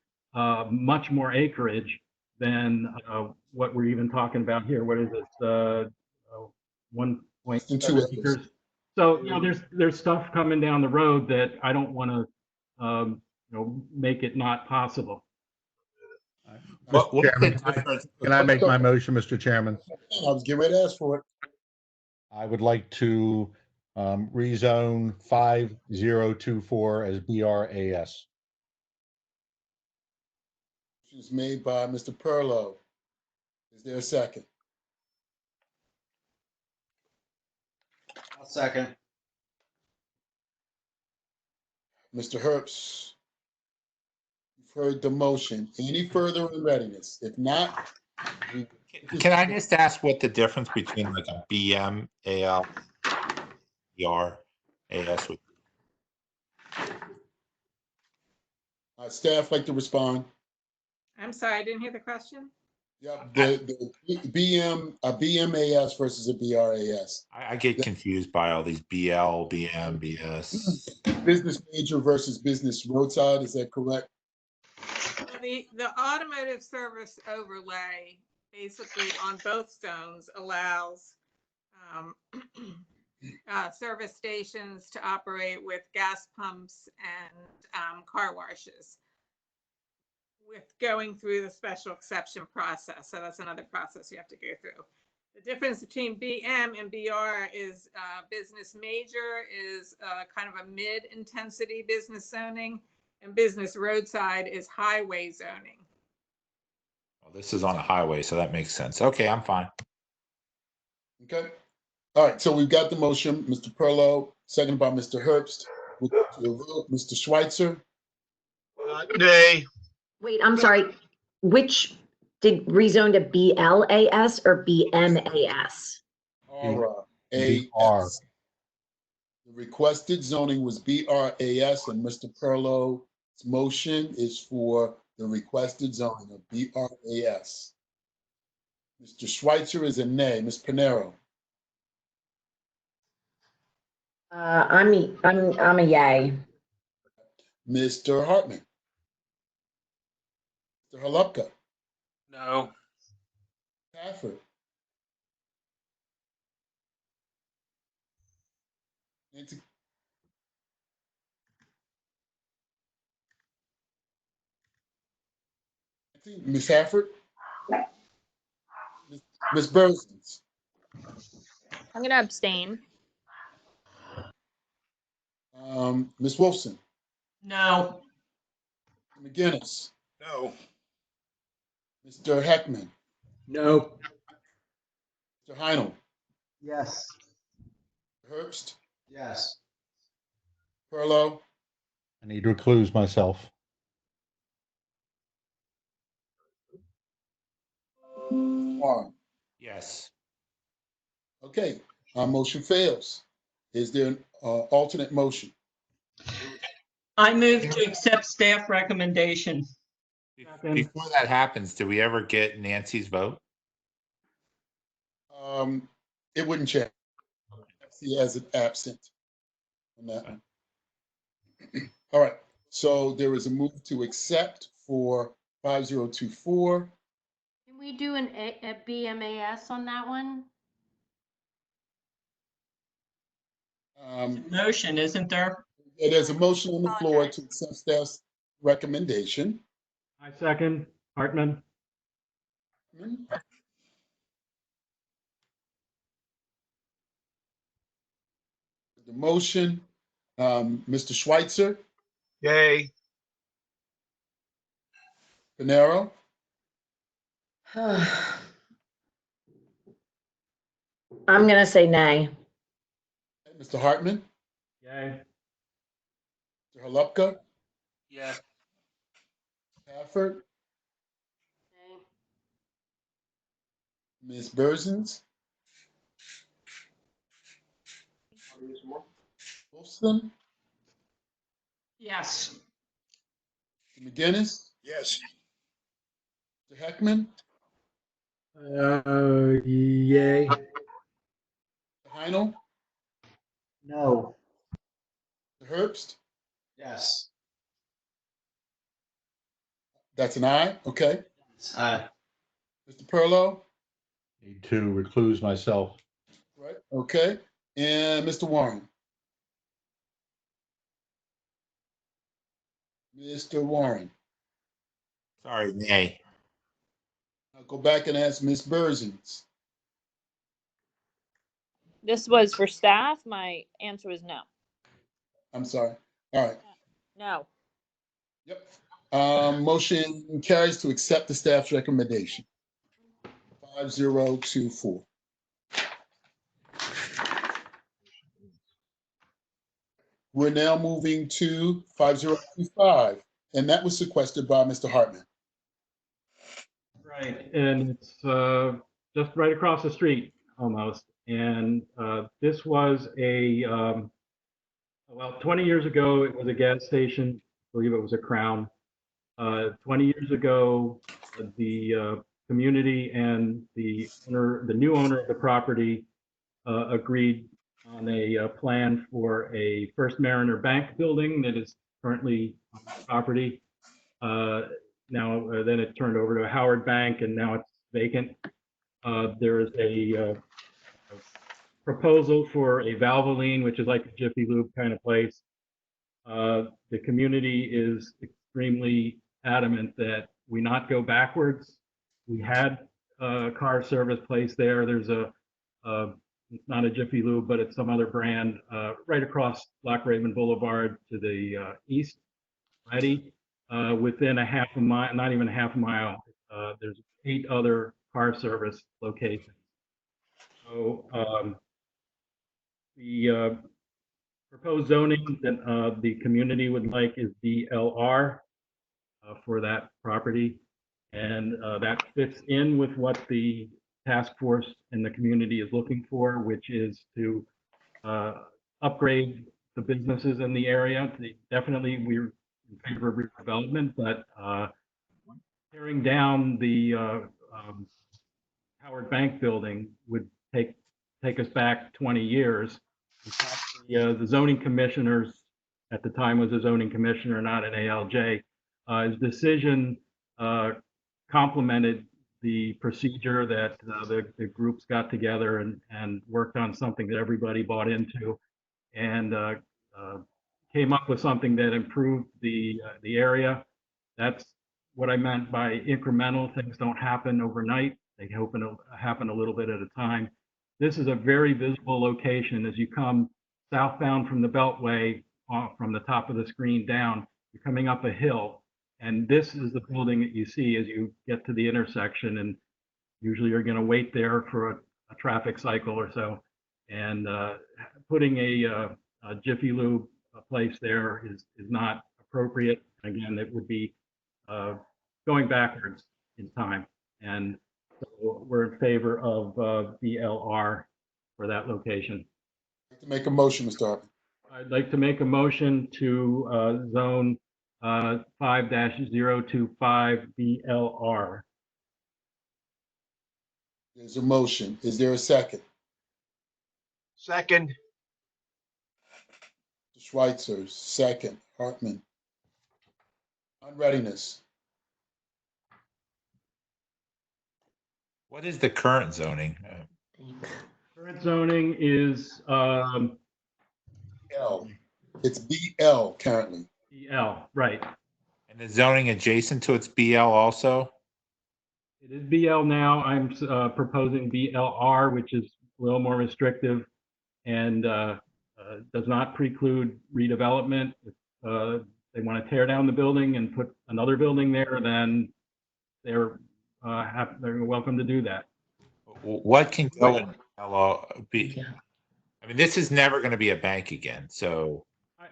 much more acreage than what we're even talking about here. What is it? 1.2 acres. So, you know, there's stuff coming down the road that I don't want to, you know, make it not possible. Can I make my motion, Mr. Chairman? I was getting ready to ask for it. I would like to rezone 5024 as BRAS. Motion is made by Mr. Perlow. Is there a second? I'll second. Mr. Herbst, you've heard the motion. Any further in readiness? If not, Can I just ask what the difference between like a BM, AL, BR, AS would be? staff like to respond? I'm sorry, I didn't hear the question. Yeah, the BM, a BMAS versus a BRAS. I get confused by all these BL, BM, BS. Business major versus business roadside, is that correct? The automotive service overlay basically on both zones allows service stations to operate with gas pumps and car washes with going through the special exception process. So that's another process you have to go through. The difference between BM and BR is business major is kind of a mid-intensity business zoning, and business roadside is highway zoning. Well, this is on a highway, so that makes sense. Okay, I'm fine. Okay. All right, so we've got the motion, Mr. Perlow, seconded by Mr. Herbst. Mr. Schweitzer? Nay. Wait, I'm sorry. Which did rezone to BLAS or BMAS? BRAS. The requested zoning was BRAS, and Mr. Perlow's motion is for the requested zoning of BRAS. Mr. Schweitzer is a nay. Ms. Pinero? I'm a yay. Mr. Hartman? Mr. Halupka? No. Stafford? Nancy? Ms. Hafford? Ms. Burzins? I'm gonna abstain. Ms. Wolfson? No. McGinnis? No. Mr. Heckman? No. Mr. Heinl? Yes. Herbst? Yes. Perlow? I need to recluse myself. Warren? Yes. Okay, motion fails. Is there an alternate motion? I move to accept staff recommendation. Before that happens, do we ever get Nancy's vote? It wouldn't change. See as an absent on that one. All right, so there is a move to accept for 5024. Can we do a BMAS on that one? Motion, isn't there? There's a motion on the floor to accept staff's recommendation. I second Hartman. The motion, Mr. Schweitzer, Yay. Panero, I'm gonna say nay. Mr. Hartman, Yay. Mr. Halupka, Yes. Hafford, Ms. Burzins, Wolfson, Yes. Mr. McGinnis, Yes. Mr. Heckman, Yay. Mr. Heinl, No. Mr. Herbst. Yes. That's an aye, okay. Aye. Mr. Perlow, Need to recluse myself. right, okay. And Mr. Warren. Mr. Warren. Sorry, nay. I'll go back and ask Ms. Burzins. This was for staff. My answer was no. I'm sorry. All right. No. Yep. Motion carries to accept the staff's recommendation. 5024. We're now moving to 5025, and that was sequestered by Mr. Hartman. Right, and it's just right across the street almost. And this was well, 20 years ago, it was a gas station. I believe it was a Crown. 20 years ago, the community and the new owner of the property agreed on a plan for a First Mariner Bank building that is currently on the property. Now, then it turned over to a Howard Bank, and now it's vacant. There is a proposal for a Valvoline, which is like a Jiffy Lube kind of place. The community is extremely adamant that we not go backwards. We had a car service place there. There's it's not a Jiffy Lube, but it's some other brand right across Loch Raven Boulevard to the east, ready. Within a half a mile, not even a half a mile, there's 8 other car service locations. So the proposed zoning that the community would like is DLR for that property. And that fits in with what the task force and the community is looking for, which is to upgrade the businesses in the area. Definitely, we're in favor of redevelopment, but tearing down the Howard Bank building would take us back 20 years. In fact, the zoning commissioners, at the time was a zoning commissioner, not an ALJ, his decision complemented the procedure that the groups got together and worked on something that everybody bought into. and came up with something that improved the area. That's what I meant by incremental. Things don't happen overnight. They happen a little bit at a time. This is a very visible location as you come southbound from the Beltway, from the top of the screen down. You're coming up a hill, and this is the building that you see as you get to the intersection. And usually you're going to wait there for a traffic cycle or so. And putting a Jiffy Lube place there is not appropriate. Again, it would be going backwards in time. And so we're in favor of BLR for that location. To make a motion, Mr. Hartman. I'd like to make a motion to zone 5-025 BLR. There's a motion. Is there a second? Second. Schweitzer, second. Hartman. Unreadiness. What is the current zoning? Current zoning is L. It's BL currently. BL, right. And the zoning adjacent to its BL also? It is BL now. I'm proposing BLR, which is a little more restrictive and does not preclude redevelopment. If they want to tear down the building and put another building there, then they're welcome to do that. What can go in LLB? I mean, this is never going to be a bank again. So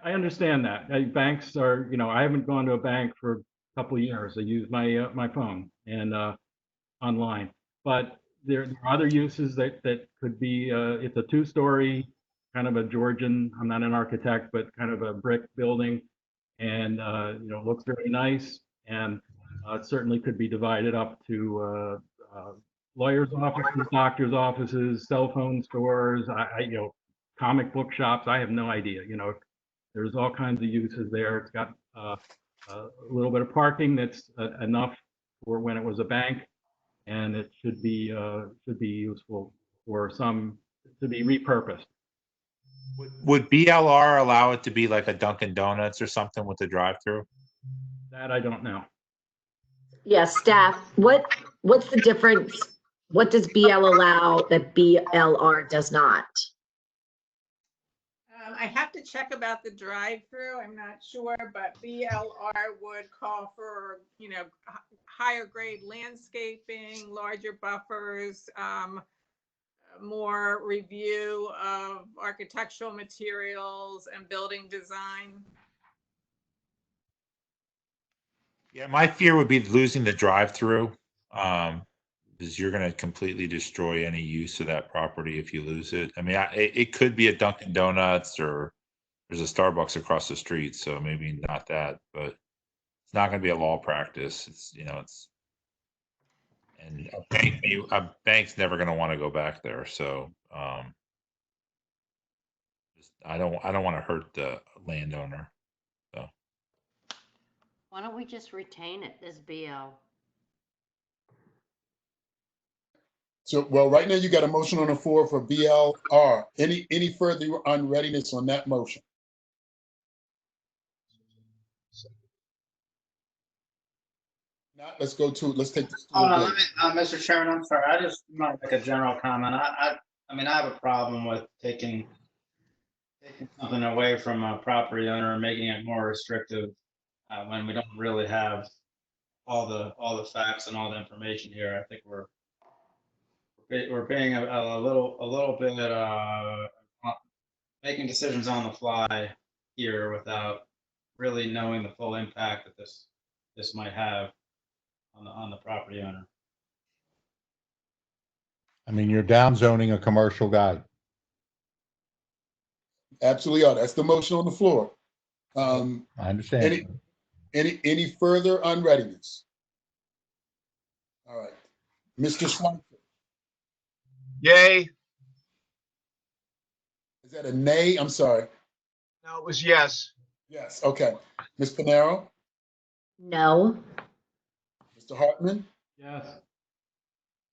I understand that. Banks are, I haven't gone to a bank for a couple of years. I use my my phone and online. But there are other uses that could be. It's a two-story, kind of a Georgian. I'm not an architect, but kind of a brick building, and it looks very nice. And it certainly could be divided up to lawyers' offices, doctors' offices, cell phone stores, comic book shops. I have no idea. There's all kinds of uses there. It's got a little bit of parking that's enough for when it was a bank, and it should be useful for some to be repurposed. would BLR allow it to be like a Dunkin' Donuts or something with a drive-through? That I don't know. Yes, staff, what's the difference? What does BL allow that BLR does not? I have to check about the drive-through. I'm not sure, but BLR would call for, higher grade landscaping, larger buffers, more review of architectural materials and building design. Yeah, my fear would be losing the drive-through, because you're going to completely destroy any use of that property if you lose it. I mean, it could be a Dunkin' Donuts or there's a Starbucks across the street, so maybe not that, but it's not going to be a law practice. And a bank's never going to want to go back there. So I don't want to hurt the landowner. So Why don't we just retain it as BL? So, well, right now you got a motion on the floor for BLR. Any further unreadiness on that motion? Not, let's take this. Hold on, Mr. Chairman, I'm sorry. I just want to make a general comment. I mean, I have a problem with taking something away from a property owner and making it more restrictive when we don't really have all the facts and all the information here. I think we're being a little bit making decisions on the fly here without really knowing the full impact that this might have on the property owner. I mean, you're down zoning a commercial guy. Absolutely are. That's the motion on the floor. I understand. Any further unreadiness? All right. Mr. Schweitzer. Yay. Is that a nay? I'm sorry. No, it was yes. Yes. Okay. Ms. Panero? No. Mr. Hartman? Yes.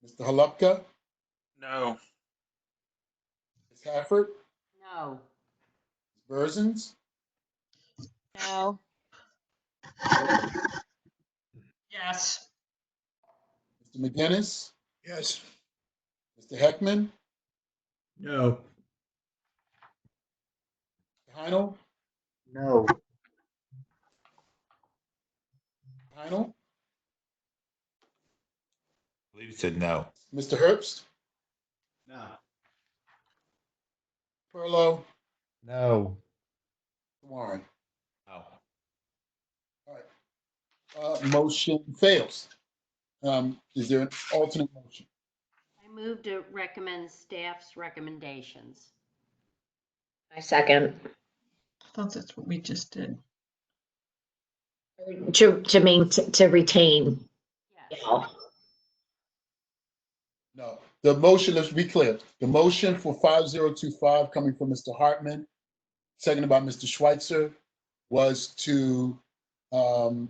Mr. Halupka? No. Ms. Hafford? No. Berzins, No. Yes. Mr. McGinnis, Yes. Mr. Heckman, No. Mr. Heinl, No. Heinl, I believe he said no. Mr. Herbst, No. Perlow, No. Warren. No. All right. Motion fails. Is there an alternate motion? I move to recommend staff's recommendations. I second. I thought that's what we just did. To retain. Yes. No. The motion, let's be clear. The motion for 5025 coming from Mr. Hartman, seconded by Mr. Schweitzer, was to Downzone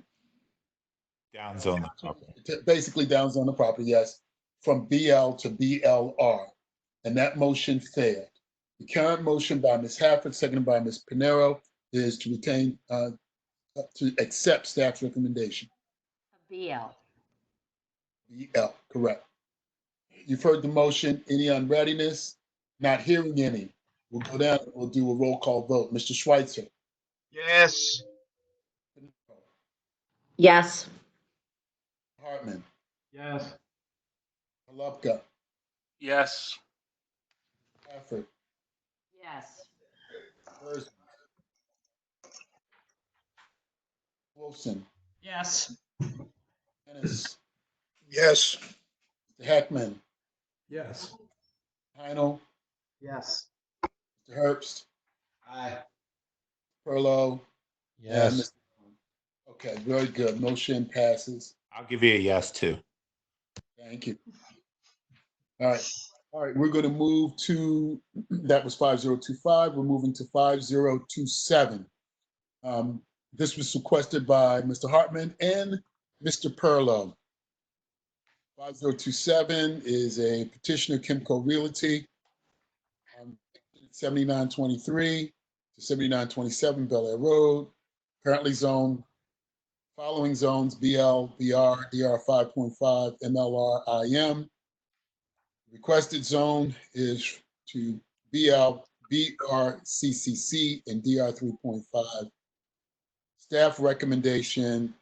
the property. basically downzone the property, yes, from BL to BLR. And that motion failed. The current motion by Ms. Hafford, seconded by Ms. Pinero, is to retain, to accept staff's recommendation. BL. BL, correct. You've heard the motion. Any unreadiness? Not hearing any. We'll go down, we'll do a roll call vote. Mr. Schweitzer, Yes. Yes. Hartman, Yes. Halupka, Yes. Hafford, Yes. Berzin, Wilson, Yes. Ennis, Yes. Mr. Heckman, Yes. Heinl, Yes. Mr. Herbst, Aye. Perlow, and Yes. Mr. Okay, very good. Motion passes. I'll give you a yes too. Thank you. All right. All right, we're going to move to, that was 5025. We're moving to 5027. This was requested by Mr. Hartman and Mr. Perlow. 5027 is a petitioner, Kimco Realty, 7923 to 7927 Bel Air Road, currently zoned, following zones BL, BR, DR 5.5, MLR, IM. Requested zone is to BL, BR, CCC, and DR 3.5. Staff recommendation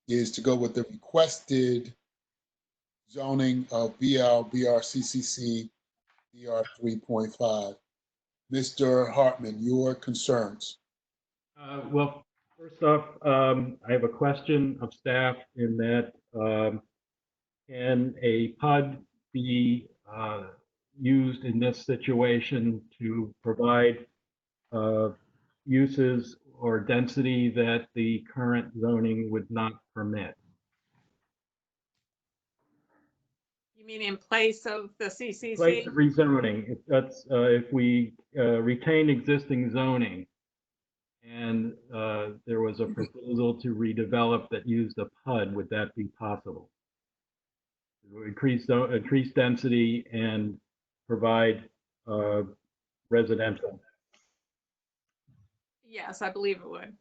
is to go with the requested zoning of BL, BR, CCC, DR 3.5. Mr. Hartman, your concerns. Well, first off, I have a question of staff in that can a PUD be used in this situation to provide uses or density that the current zoning would not permit? You mean in place of the CCC? Place of rezoning, if we retain existing zoning and there was a proposal to redevelop that used a PUD, would that be possible? To increase density and provide residential. Yes, I believe it would.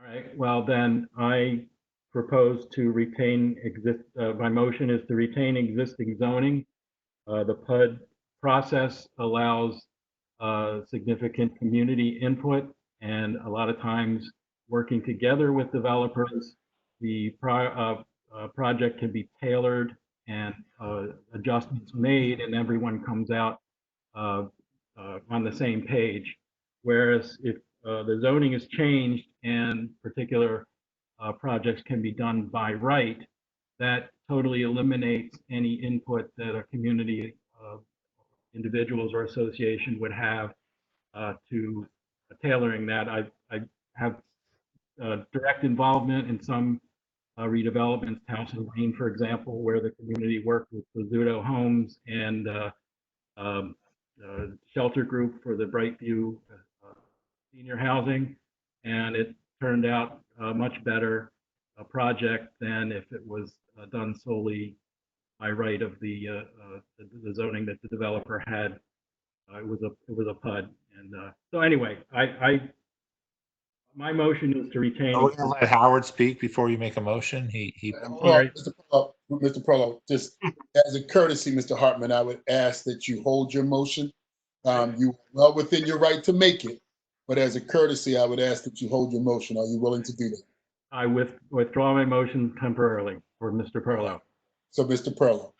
All right, well then I propose to retain my motion is to retain existing zoning. The PUD process allows significant community input, and a lot of times working together with developers, the project can be tailored and adjustments made, and everyone comes out on the same page. Whereas if the zoning is changed and particular projects can be done by right, that totally eliminates any input that a community individuals or association would have to tailoring that. I have direct involvement in some redevelopments, Towson Lane, for example, where the community worked with Rizzuto Homes and shelter group for the Brightview senior housing, and it turned out a much better project than if it was done solely by right of the zoning that the developer had It was a PUD. And so anyway, my motion is to retain. Are we gonna let Howard speak before you make a motion? He. Well, Mr. Perlow, just as a courtesy, Mr. Hartman, I would ask that you hold your motion. You are well within your right to make it, but as a courtesy, I would ask that you hold your motion. Are you willing to do that? I withdraw my motion temporarily for Mr. Perlow. So, Mr. Perlow.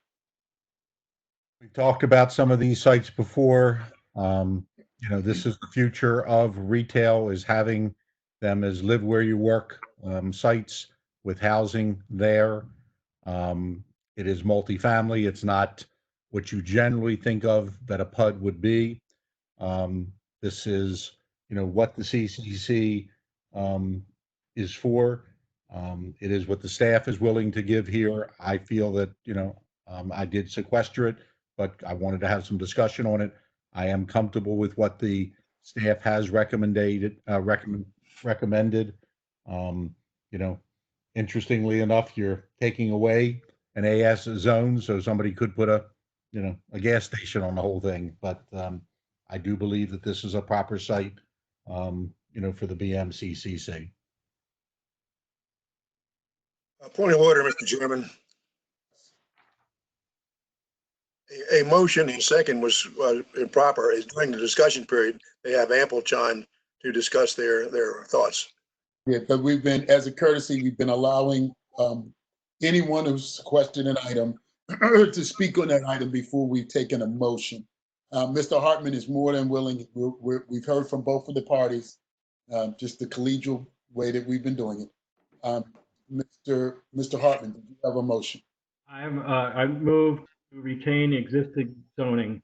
We talked about some of these sites before. You know, this is the future of retail, is having them as live where you work sites with housing there. It is multifamily. It's not what you generally think of that a PUD would be. This is, you know, what the CCC is for. It is what the staff is willing to give here. I feel that, you know, I did sequester it, but I wanted to have some discussion on it. I am comfortable with what the staff has recommended. You know, interestingly enough, you're taking away an AS zone, so somebody could put a, you know, a gas station on the whole thing. But I do believe that this is a proper site, you know, for the BMCCC. Point of order, Mr. Chairman. A motion and second was improper. Is during the discussion period, they have ample time to discuss their thoughts. Yeah, but we've been, as a courtesy, we've been allowing anyone who's questioned an item to speak on that item before we've taken a motion. Mr. Hartman is more than willing. We've heard from both of the parties, just the collegial way that we've been doing it. Mr. Hartman, do you have a motion? I move to retain existing zoning.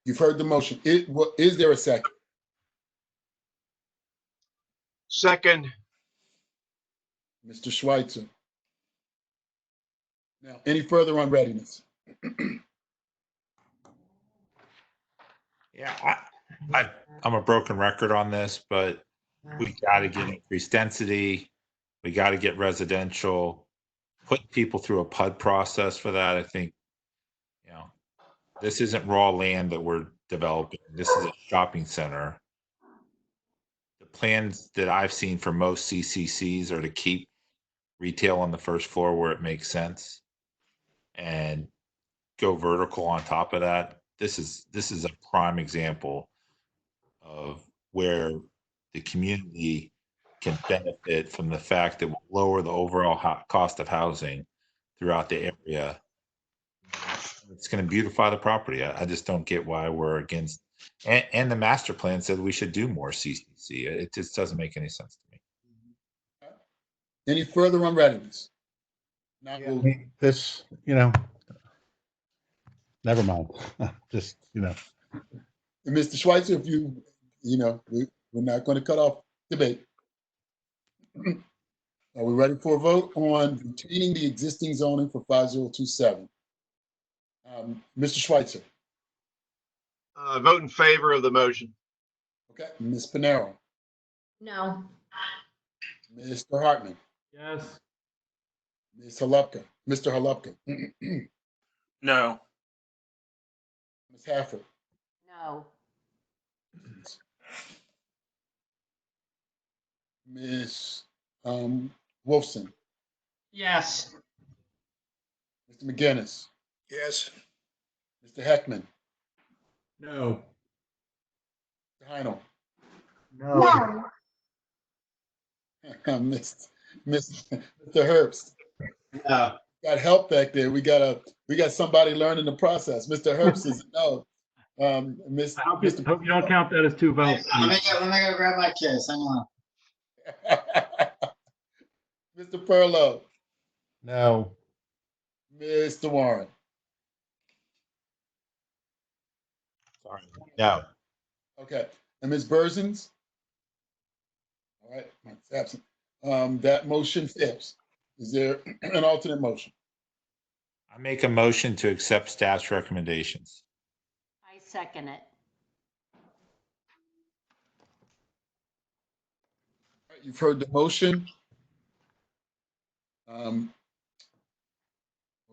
You've heard the motion. Is there a second? Second. Mr. Schweitzer. Now, any further on readiness? Yeah, I'm a broken record on this, but we got to get increased density. We got to get residential, put people through a PUD process for that. I think, you know, this isn't raw land that we're developing. This is a shopping center. The plans that I've seen for most CCCs are to keep retail on the first floor where it makes sense and go vertical on top of that. This is a prime example of where the community can benefit from the fact that we'll lower the overall cost of housing throughout the area. It's going to beautify the property. I just don't get why we're against. And the master plan said we should do more CCC. It just doesn't make any sense to me. Any further on readiness? This, you know, never mind. Just, you know. Mr. Schweitzer, if you know, we're not going to cut off debate. Are we ready for a vote on retaining the existing zoning for 5027? Mr. Schweitzer. Vote in favor of the motion. Okay. Ms. Panero. No. Mr. Hartman. Yes. Ms. Halupka. Mr. Halupka. No. Ms. Hafford. No. Ms. Wolfson. Yes. Mr. McGinnis. Yes. Mr. Heckman. No. Mr. Heinel. No. Mr. Herbst. No. Got help back there. We got somebody learning the process. Mr. Herbst is no. I hope you don't count that as two votes. Let me go grab my kiss. Hang on. Mr. Perlow. No. Mr. Warren. Sorry. No. Okay. And Ms. Berzins? All right, Mike's absent. That motion fails. Is there an alternate motion? I make a motion to accept staff's recommendations. I second it. All right, you've heard the motion. Hold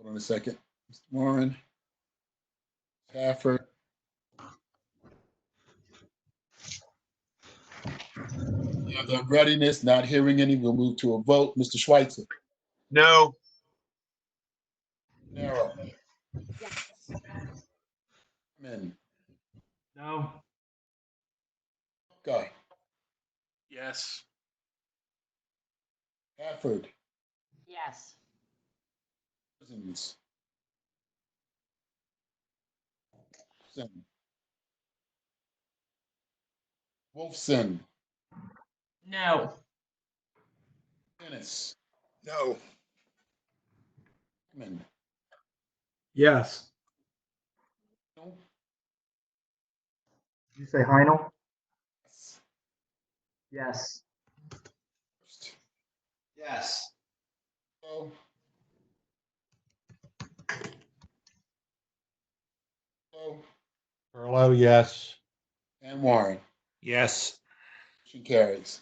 on a second. Mr. Warren. Stafford. Yeah, the readiness, not hearing any, we'll move to a vote. Mr. Schweitzer. No. Nero. Hartman. No. Guy. Yes. Stafford. Yes. Cousins. Wolfson. No. Dennis. No. Hartman. Yes. No. Did you say Heinel? Yes. Yes. No. No. Perlow, yes. And Warren. Yes. Motion carries.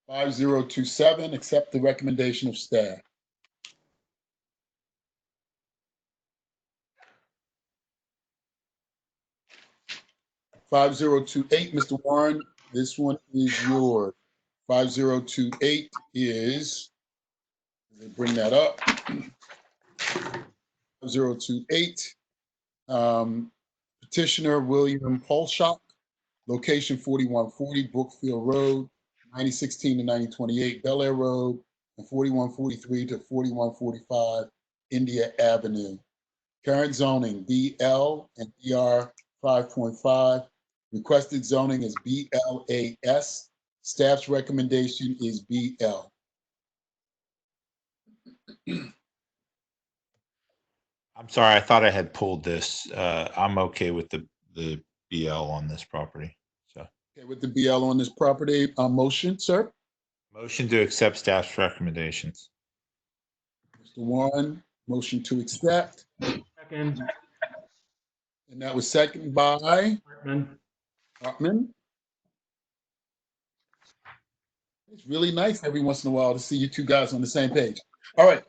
5027, accept the recommendation of staff. $5028, Mr. Warren, this one is yours. 5028 is, let me bring that up. 5028, petitioner William Polshock, location 4140 Brookfield Road, 9016 to 9028 Bel Air Road, and 4143 to 4145 India Avenue. Current zoning BL and BR 5.5. Requested zoning is BLAS. Staff's recommendation is BL. I'm sorry, I thought I had pulled this. I'm okay with the BL on this property. So Okay, with the BL on this property, motion, sir. motion to accept staff's recommendations. Mr. Warren, motion to accept. Second. And that was second by Hartman. Hartman. It's really nice every once in a while to see you two guys on the same page. All right.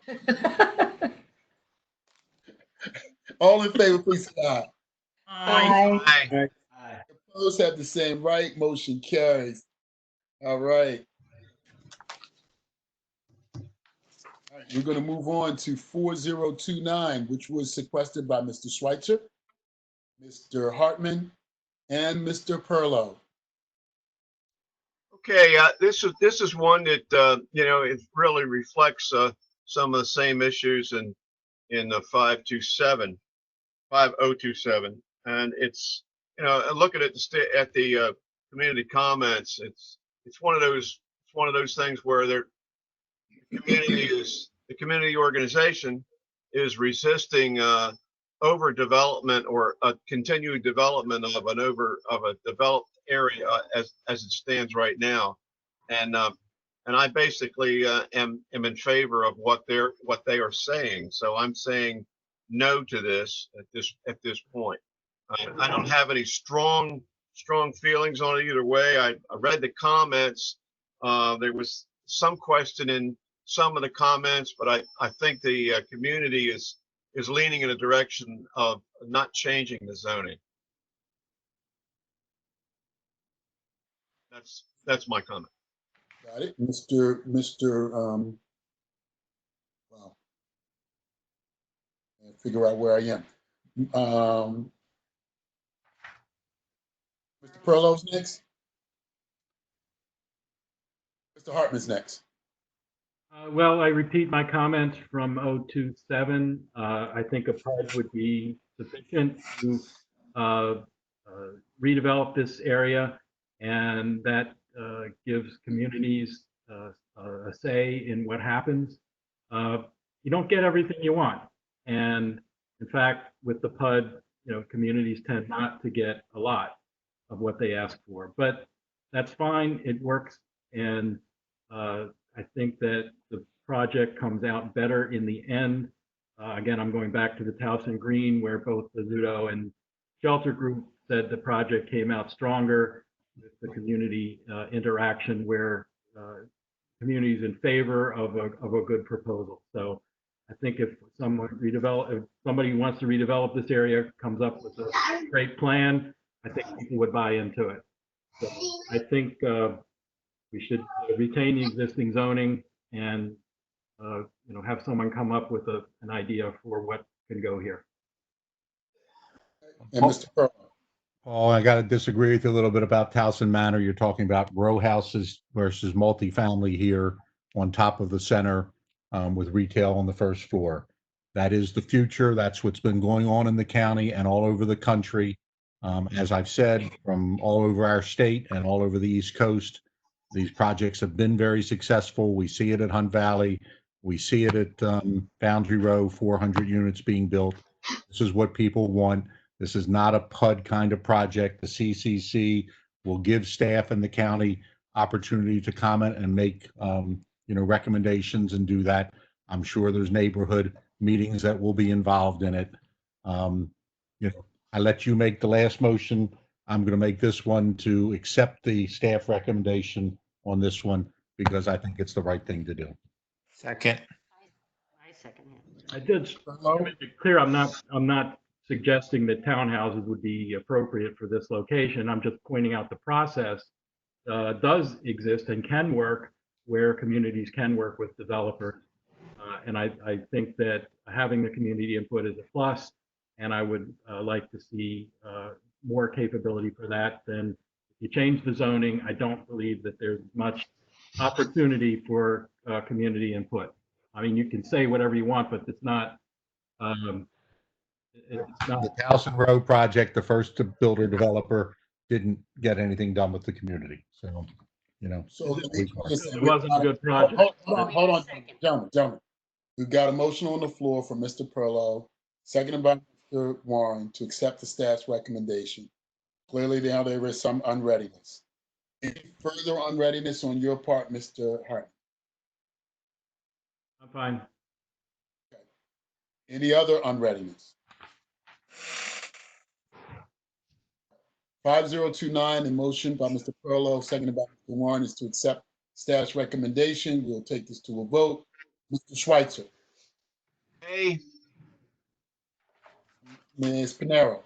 All in favor, please say aye. Aye. Aye. Opposed have the same right. Motion carries. All right. All right, we're going to move on to 4029, which was sequestered by Mr. Schweitzer, Mr. Hartman, and Mr. Perlow. Okay, this is one that it really reflects some of the same issues in the 5027, and it's looking at the community comments. It's one of those things where the community organization is resisting overdevelopment or a continued development of a developed area as it stands right now, and I basically am in favor of what they are saying. So I'm saying no to this at this point. I don't have any strong feelings on it either way. I read the comments. There was some question in some of the comments, but I think the community is leaning in a direction of not changing the zoning. That's my comment. Got it. Mr. Wow. I figure out where I am. Mr. Perlow's next. Mr. Hartman's next. Well, I repeat my comments from 027. I think a PUD would be sufficient to redevelop this area, and that gives communities a say in what happens. You don't get everything you want, and in fact, with the PUD, communities tend not to get a lot of what they ask for, but that's fine. It works, and I think that the project comes out better in the end. Again, I'm going back to the Towson Green, where both the Zudo and Shelter Group said the project came out stronger with the community interaction, where communities in favor of a good proposal. So I think if if somebody wants to redevelop this area, comes up with a great plan, I think people would buy into it. So I think we should retain the existing zoning and, have someone come up with an idea for what can go here. And Mr. Pearl. Paul, I got to disagree with you a little bit about Towson Manor. You're talking about row houses versus multifamily here on top of the center with retail on the first floor. That is the future. That's what's been going on in the county and all over the country. As I've said, from all over our state and all over the East Coast, these projects have been very successful. We see it at Hunt Valley. We see it at Boundary Row, 400 units being built. This is what people want. This is not a PUD kind of project. The CCC will give staff in the county opportunity to comment and make, recommendations and do that. I'm sure there's neighborhood meetings that will be involved in it. I let you make the last motion. I'm going to make this one to accept the staff recommendation on this one because I think it's the right thing to do. Second. I second it. I did make it clear I'm not suggesting that townhouses would be appropriate for this location. I'm just pointing out the process does exist and can work where communities can work with developers. And I think that having the community input is a plus, and I would like to see more capability for that. Then if you change the zoning, I don't believe that there's much opportunity for community input. I mean, you can say whatever you want, but it's not. It's not. The Towson Road project, the first builder developer didn't get anything done with the community. So, So it wasn't a good project. Hold on, gentlemen. We've got a motion on the floor from Mr. Perlow, seconded by Mr. Warren to accept the staff's recommendation. Clearly now there is some unreadiness. Any further unreadiness on your part, Mr. Hart? I'm fine. Okay. Any other unreadiness? 5029, a motion by Mr. Perlow, seconded by Mr. Warren, is to accept staff's recommendation. We'll take this to a vote. Mr. Schweitzer. Hey. Ms. Pinero.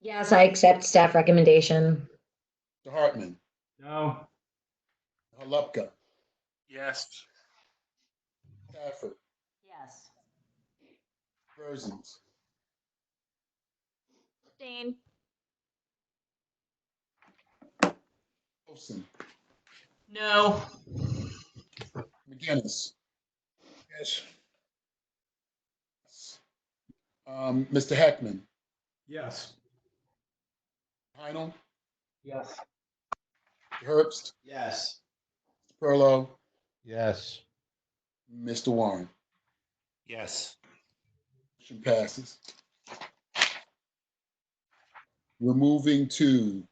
Yes, I accept staff recommendation. Mr. Hartman. No. Halupka. Yes. Stafford. Yes. Berzins. Abstain. Olson. No. McGinnis. Yes. Mr. Heckman. Yes. Heinel. Yes. Herbst. Yes. Mr. Perlow. Yes. Mr. Warren. Yes. Motion passes. We're moving to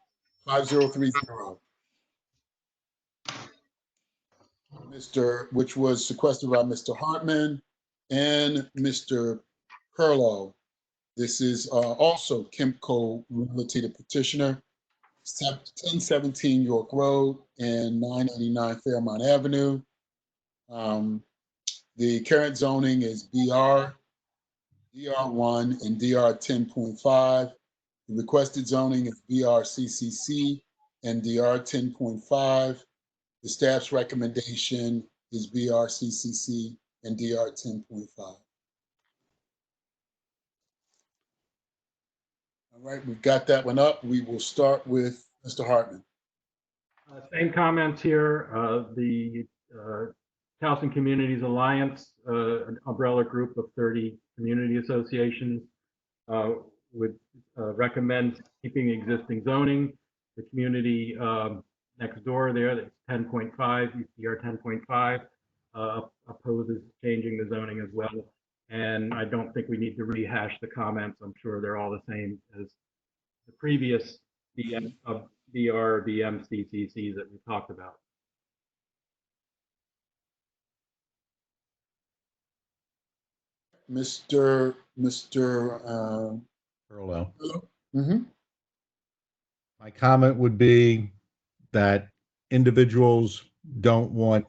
5030. Which was sequestered by Mr. Hartman and Mr. Perlow. This is also Kimco Realty, the petitioner, 1017 York Road and 989 Fairmont Avenue. The current zoning is BR, DR1, and DR 10.5. The requested zoning is BR CCC and DR 10.5. The staff's recommendation is BR CCC and DR 10.5. All right, we've got that one up. We will start with Mr. Hartman. Same comments here. The Towson Communities Alliance, an umbrella group of 30 community associations, would recommend keeping existing zoning. The community next door there, that's 10.5, UCR 10.5, opposes changing the zoning as well. And I don't think we need to rehash the comments. I'm sure they're all the same as the previous BRDM-CCCs that we talked about. Mr. Perlow. Mm-hmm. My comment would be that individuals don't want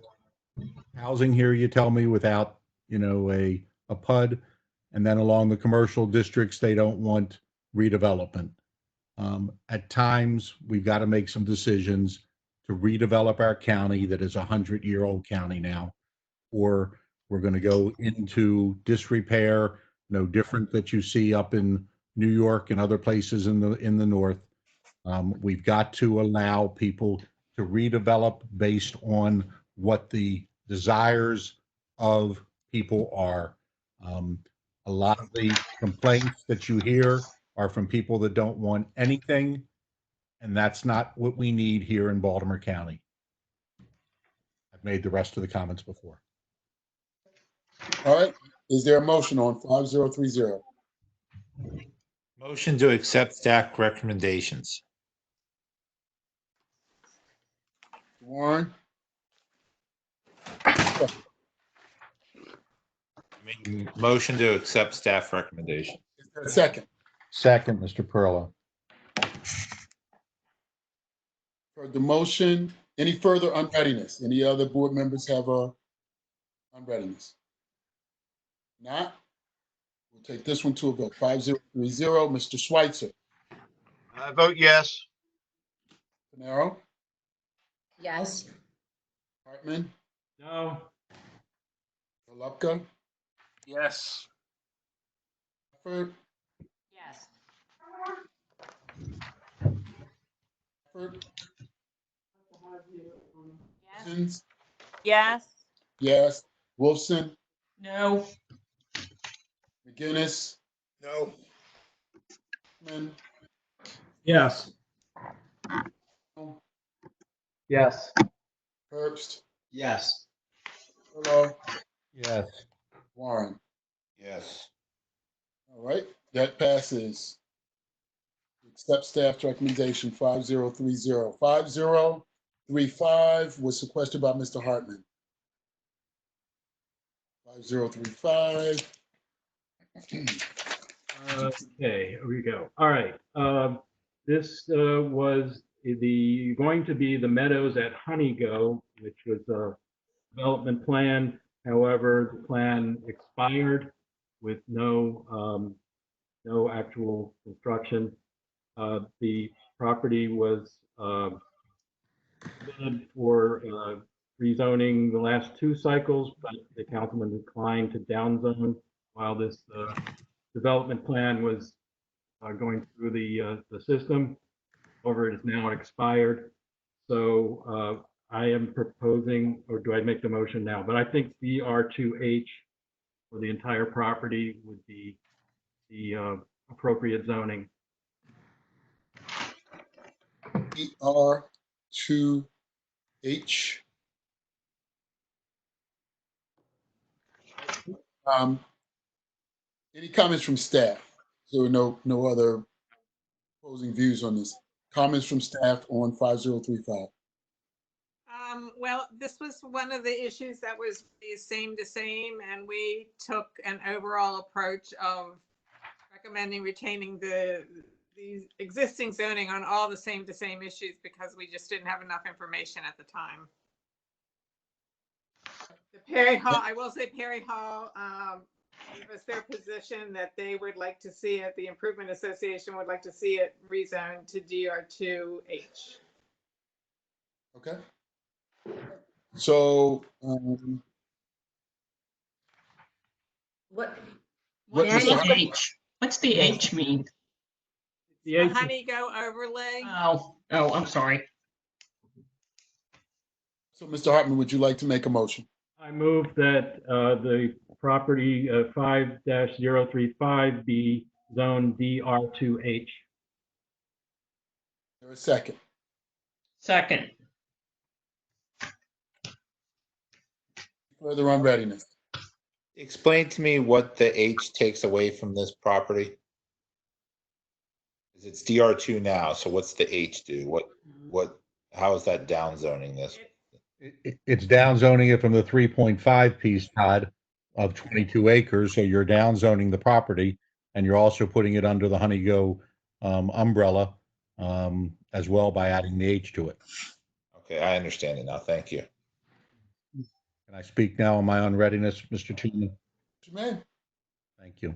housing here, you tell me, without, a a PUD. And then along the commercial districts, they don't want redevelopment. At times, we've got to make some decisions to redevelop our county that is a 100-year-old county now, or we're going to go into disrepair, no different that you see up in New York and other places in the north. We've got to allow people to redevelop based on what the desires of people are. A lot of the complaints that you hear are from people that don't want anything, and that's not what we need here in Baltimore County. I've made the rest of the comments before. All right, is there a motion on 5030? Motion to accept staff recommendations. Warren, Motion to accept staff recommendation. is there a second? Second, Mr. Perla. For the motion, any further unreadiness? Any other board members have a unreadiness? Not? We'll take this one to a vote. 5030, Mr. Schweitzer. I vote yes. Panero, Yes. Hartman, No. Malupka, Yes. Bradford, Yes. Bradford, Yes. Cousins, Yes. yes, Wolfson, No. McGinnis, No. Hartman, Yes. Yes. Herbst, Yes. Perlo, Yes. Warren. Yes. All right, that passes. Accept staff recommendation 5030. 5035 was sequestered by Mr. Hartman. 5035. Okay, here we go. All right. This was going to be the Meadows at Honeygo, which was a development plan. However, the plan expired with no actual construction. The property was bid for rezoning the last two cycles, but the councilman declined to downzone while this development plan was going through the system. However, it is now expired. So I am proposing, or do I make the motion now? But I think DR2H for the entire property would be the appropriate zoning. ER2H. Any comments from staff? There were no other opposing views on this. Comments from staff on 5035. Well, this was one of the issues that was same to same, and we took an overall approach of recommending retaining the existing zoning on all the same to same issues because we just didn't have enough information at the time. The Perry Hall, I will say Perry Hall gave us their position that they would like to see it, the Improvement Association would like to see it rezoned to DR2H. Okay. So, What? What What's Mr. the H? What's the H mean? The Honeygo overlay. Oh, I'm sorry. So, Mr. Hartman, would you like to make a motion? I move that the property 5-035 be zone DR2H. Is there a second? Second. Further on readiness. Explain to me what the H takes away from this property. It's DR2 now, so what's the H do? How is that down zoning this? It's down zoning it from the 3.5 piece, Todd, of 22 acres. So you're down zoning the property and you're also putting it under the Honeygo umbrella as well by adding the H to it. Okay, I understand it now. Thank you. Can I speak now on my unreadiness, Mr. Chairman? Man. Thank you.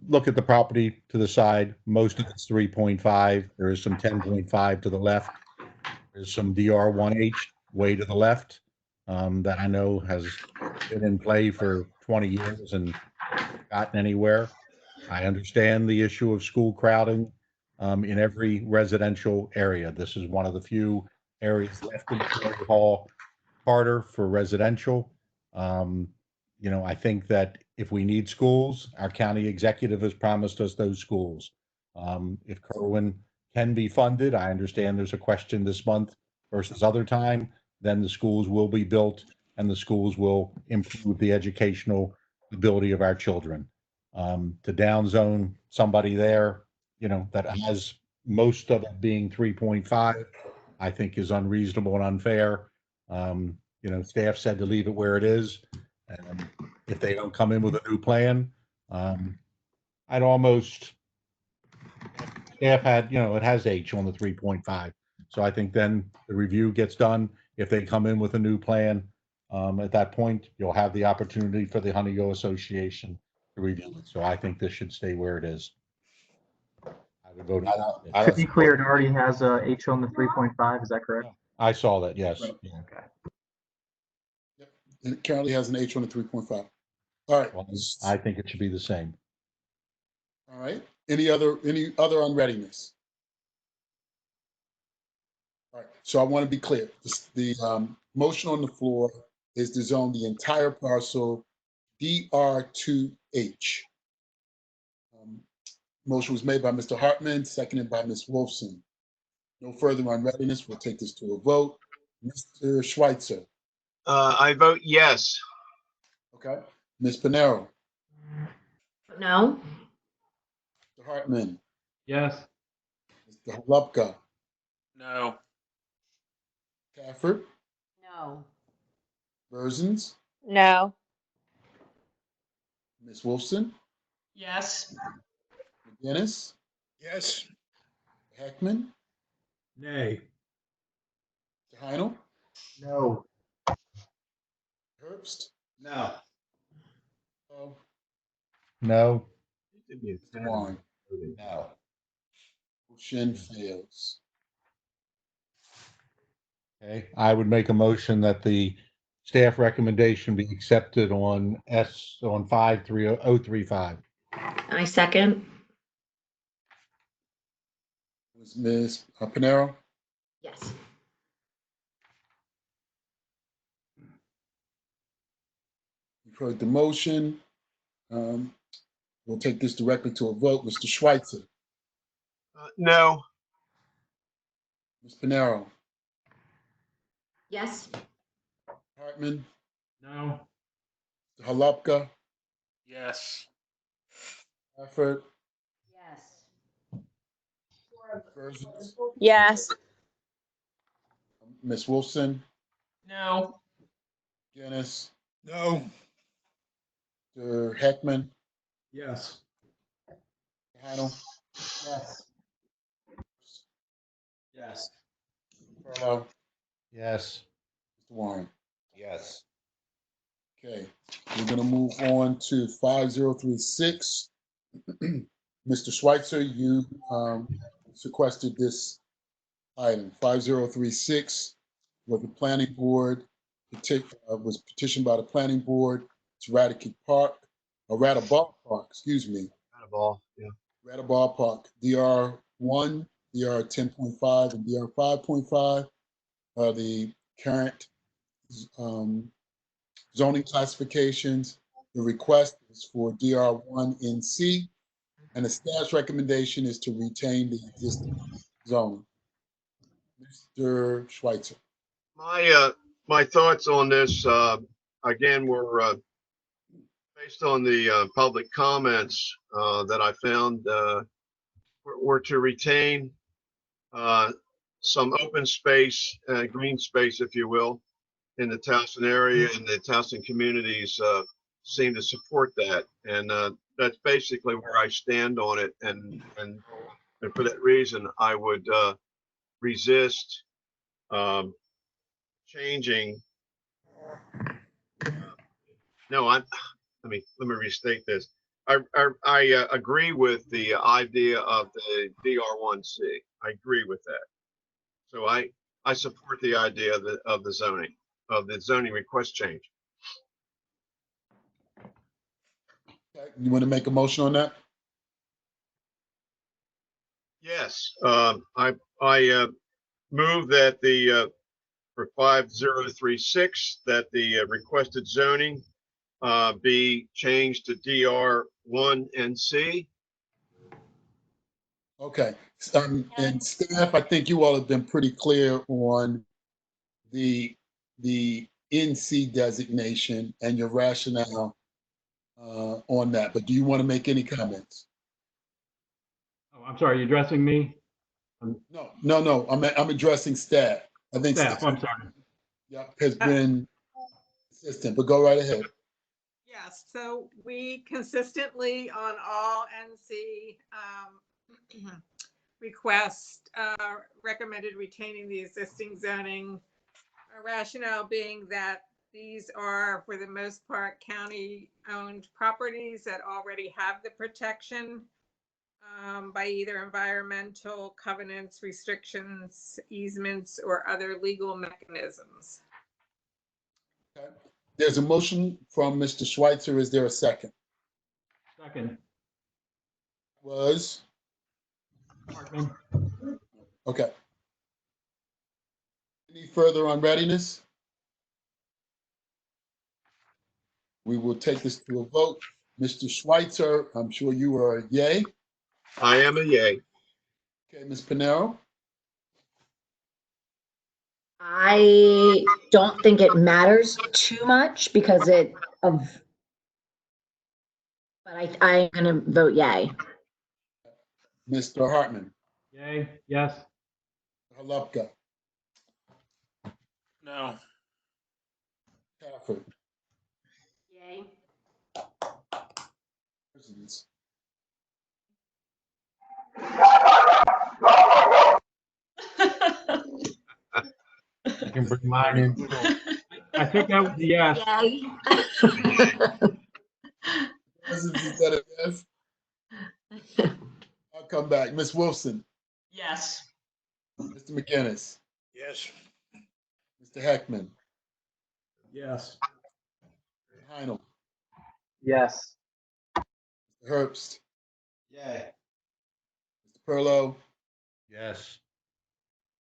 Look at the property to the side. Most of it's 3.5. There is some 10.5 to the left. There's some DR1H way to the left that I know has been in play for 20 years and gotten anywhere. I understand the issue of school crowding in every residential area. This is one of the few areas left in the Quarry Hall Charter for residential. I think that if we need schools, our county executive has promised us those schools. If Kerwin can be funded, I understand there's a question this month versus other time, then the schools will be built and the schools will improve the educational ability of our children. To downzone somebody there, that has most of it being 3.5, I think is unreasonable and unfair. Staff said to leave it where it is. And if they don't come in with a new plan, I'd almost, staff had, it has H on the 3.5. So I think then the review gets done. If they come in with a new plan, at that point, you'll have the opportunity for the Honeywell Association to review it. So I think this should stay where it is. I would vote. To be clear, it already has a H on the 3.5, is that correct? I saw that, yes. Right. Okay. And it currently has an H on the 3.5. All right. Well, I think it should be the same. All right. Any other unreadiness? All right. So I want to be clear. The motion on the floor is to zone the entire parcel DR2H. Motion was made by Mr. Hartman, seconded by Ms. Wolfson. No further unreadiness. We'll take this to a vote. Mr. Schweitzer. I vote yes. Okay. Ms. Pinero. No. Mr. Hartman. Yes. Mr. Halupka. No. Cafford. No. Berzins. No. Ms. Wolfson. Yes. McGinnis. Yes. Heckman. Nay. Mr. Heinel. No. Herbst. No. Oh, No. Mr. Warren. No. Motion fails. Okay, I would make a motion that the staff recommendation be accepted on 53035. I second. Was Ms. Pinero? Yes. You've heard the motion. We'll take this directly to a vote. Mr. Schweitzer. No. Ms. Pinero. Yes. Hartman. No. Mr. Halupka. Yes. Cafford. Yes. Berzins. Yes. Ms. Wolfson. No. Guinness. No. Mr. Heckman. Yes. Heinel. Yes. Yes. Furlow. Yes. Mr. Warren. Yes. Okay, we're gonna move on to 5036. Mr. Schweitzer, you sequestered this item. 5036 was the planning board, was petitioned by the planning board to Rattleball Park, excuse me. Ball, yeah. Rattleball Park, DR1, DR 10.5, and DR 5.5 are the current zoning classifications. The request is for DR1 in C, and the staff's recommendation is to retain the existing zone. Mr. Schweitzer. My thoughts on this, again, were based on the public comments that I found, were to retain some open space, green space, if you will, in the Towson area, and the Towson communities seem to support that. And that's basically where I stand on it. And for that reason, I would resist changing. No, let me restate this. I agree with the idea of the DR1C. I agree with that. So I support the idea of the zoning request change. You want to make a motion on that? Yes, I move that for 5036, that the requested zoning be changed to DR1 and C. Okay. And staff, I think you all have been pretty clear on the NC designation and your rationale on that. But do you want to make any comments? Oh, I'm sorry, you addressing me? No. I'm addressing staff. I think Staff, I'm sorry. has been consistent, but go right ahead. Yes, so we consistently on all NC requests recommended retaining the existing zoning. Our rationale being that these are, for the most part, county-owned properties that already have the protection by either environmental covenants, restrictions, easements, or other legal mechanisms. Okay. There's a motion from Mr. Schweitzer. Is there a second? Second. Was? Hartman. Okay. Any further on readiness? We will take this to a vote. Mr. Schweitzer, I'm sure you are a yay. I am a yay. Okay, Ms. Pinero? I don't think it matters too much because but I'm gonna vote yay. Mr. Hartman? Yay, yes. Halupka? No. Stafford? Yay. Presidents? I can bring mine in. I think that was a yes. Yay. Presidents, is that a yes? I'll come back. Ms. Wilson? Yes. Mr. McGinnis? Yes. Mr. Heckman? Yes. Heinel? Yes. Mr. Herbst? Yay. Mr. Perlow? Yes.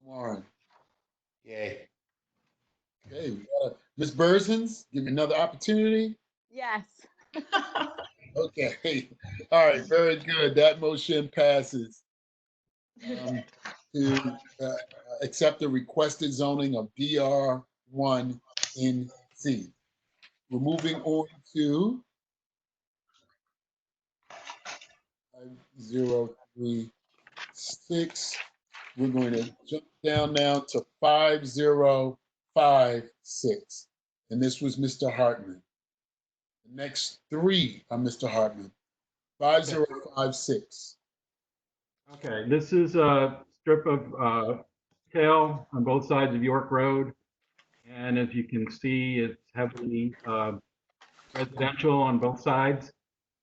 Warren? Yay. Okay, we got Ms. Burzins, give me another opportunity. Yes. Okay, all right, very good. That motion passes to accept the requested zoning of DR1 in C. We're moving on to 5036. We're going to jump down now to 5056. And this was Mr. Hartman. The next three are Mr. Hartman. 5056. Okay, this is a strip of tail on both sides of York Road. And as you can see, it's heavily residential on both sides.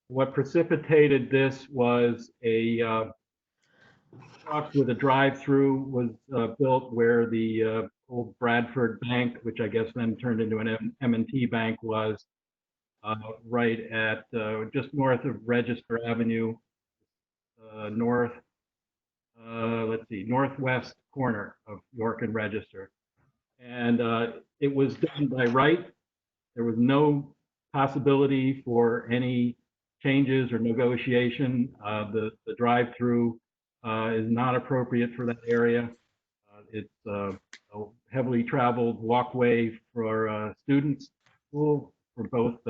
What precipitated this was a truck with a drive-through was built where the old Bradford Bank, which I guess then turned into an M&T Bank, was right at just north of Register Avenue, northwest corner of York and Register. And it was done by right. There was no possibility for any changes or negotiation. The drive-through is not appropriate for that area. It's a heavily traveled walkway for students, school, for both,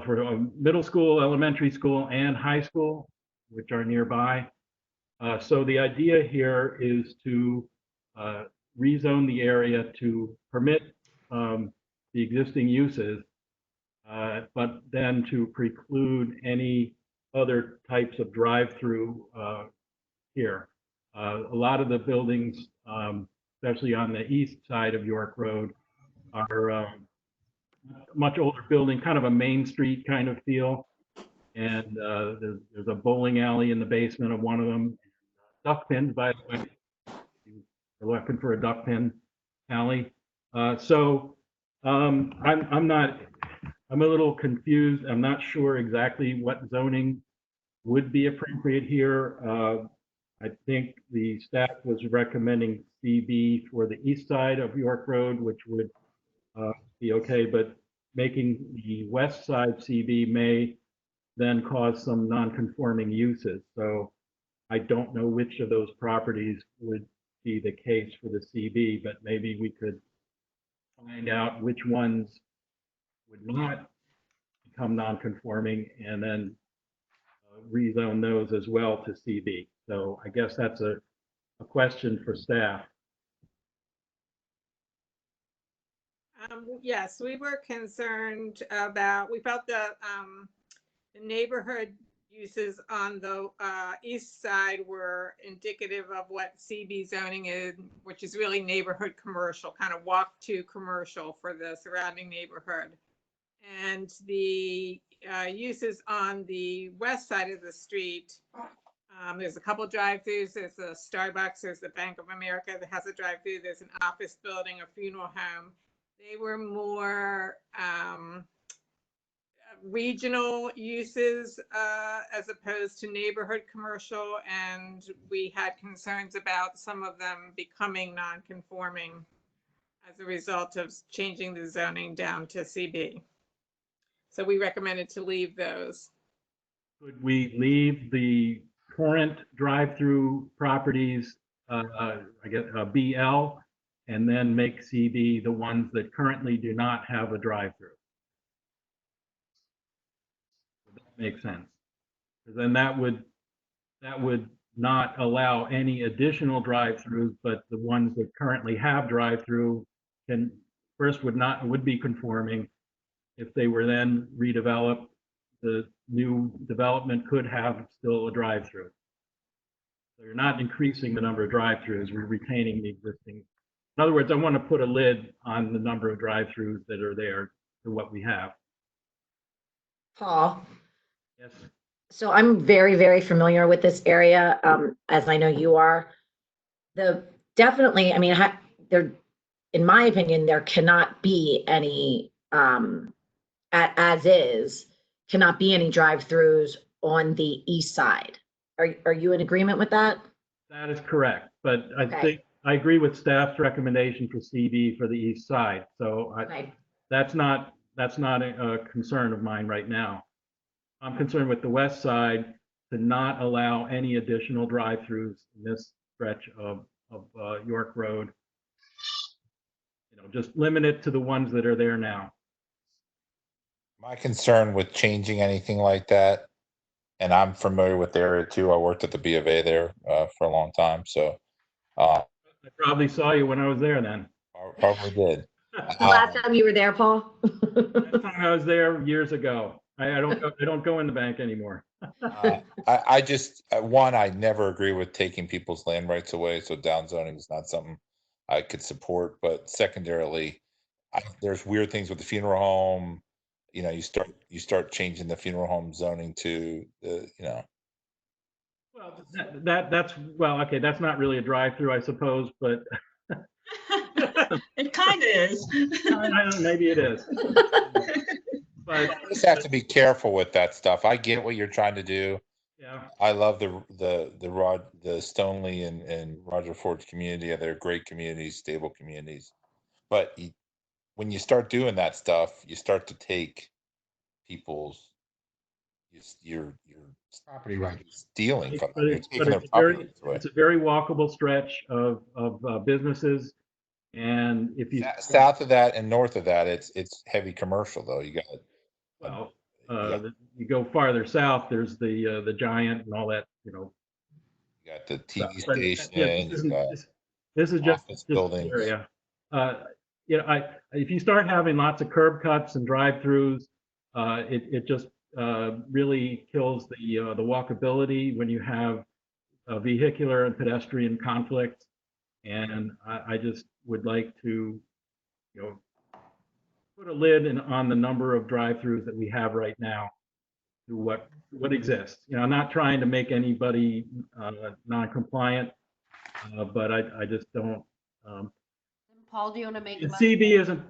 for middle school, elementary school, and high school, which are nearby. So the idea here is to rezone the area to permit the existing uses, but then to preclude any other types of drive-through here. A lot of the buildings, especially on the east side of York Road, are much older building, kind of a Main Street kind of feel. And there's a bowling alley in the basement of one of them. Duck pins, by the way. We're looking for a duck pin alley. I'm a little confused. I'm not sure exactly what zoning would be appropriate here. I think the staff was recommending CB for the east side of York Road, which would be okay, but making the west side CB may then cause some non-conforming uses. So I don't know which of those properties would be the case for the CB, but maybe we could find out which ones would not become non-conforming and then rezone those as well to CB. So I guess that's a question for staff. Yes, we were concerned about, we felt the neighborhood uses on the east side were indicative of what CB zoning is, which is really neighborhood commercial, kind of walk to commercial for the surrounding neighborhood. And the uses on the west side of the street, there's a couple drive-throughs. There's a Starbucks, there's the Bank of America that has a drive-through, there's an office building, a funeral home. They were more regional uses as opposed to neighborhood commercial, and we had concerns about some of them becoming non-conforming as a result of changing the zoning down to CB. So we recommended to leave those. Could we leave the current drive-through properties, I guess, BL, and then make CB the ones that currently do not have a drive-through? Would that make sense? Because then that would not allow any additional drive-throughs, but the ones that currently have drive-through would be conforming. If they were then redeveloped, the new development could have still a drive-through. So you're not increasing the number of drive-throughs, we're retaining the existing. In other words, I want to put a lid on the number of drive-throughs that are there to what we have. Paul, Yes. so I'm very, very familiar with this area, as I know you are. Definitely, I mean, there, in my opinion, there cannot be any, as is, cannot be any drive-throughs on the east side. Are you in agreement with that? That is correct, but I Okay. think I agree with staff's recommendation for CB for the east side. So that's not a concern of mine right now. I'm concerned with the west side to not allow any additional drive-throughs in this stretch of York Road. You know, just limit it to the ones that are there now. My concern with changing anything like that, and I'm familiar with the area too. I worked at the B of A there for a long time, so I probably saw you when I was there then. probably did. The last time you were there, Paul? Last time I was there years ago. I don't go in the bank anymore. I just I never agree with taking people's land rights away, so downzoning is not something I could support. But secondarily, there's weird things with the funeral home. You know, you start changing the funeral home zoning to the, you know. Well, that's well, okay. That's not really a drive-through, I suppose, but It kind of is. I don't know, maybe it is. But you just have to be careful with that stuff. I get what you're trying to do. Yeah. I love the Stoneleigh and Roger Ford's community. They're great communities, stable communities. But when you start doing that stuff, you start to take people's your property right, stealing from But them. You're it's, taking but their it's, property away. it's a very walkable stretch of businesses, and if you South of that and north of that, it's heavy commercial though. You got well, you go farther south, there's the Giant and all that, you know. you got the TV But, station. yeah, this is just office the buildings. area. You know, if you start having lots of curb cuts and drive-throughs, it just really kills the walkability when you have vehicular and pedestrian conflict. And I just would like to, you know, put a lid on the number of drive-throughs that we have right now what exists. You know, I'm not trying to make anybody non-compliant, but I just don't. Paul, do you want to make a If motion?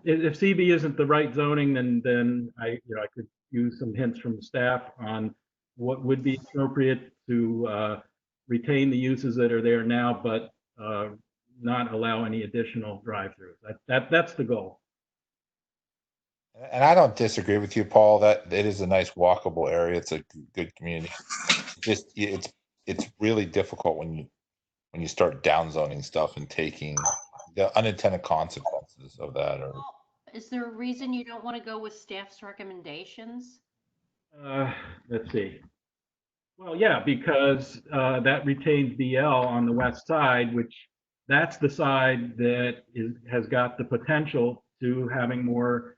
CB isn't the right zoning, then I could use some hints from the staff on what would be appropriate to retain the uses that are there now, but not allow any additional drive-throughs. That's the goal. And I don't disagree with you, Paul, that it is a nice walkable area. It's a good community. Just it's really difficult when you start downzoning stuff and taking the unintended consequences of that. Or Is there a reason you don't want to go with staff's recommendations? Let's see. Well, yeah, because that retains BL on the west side, which that's the side that has got the potential to having more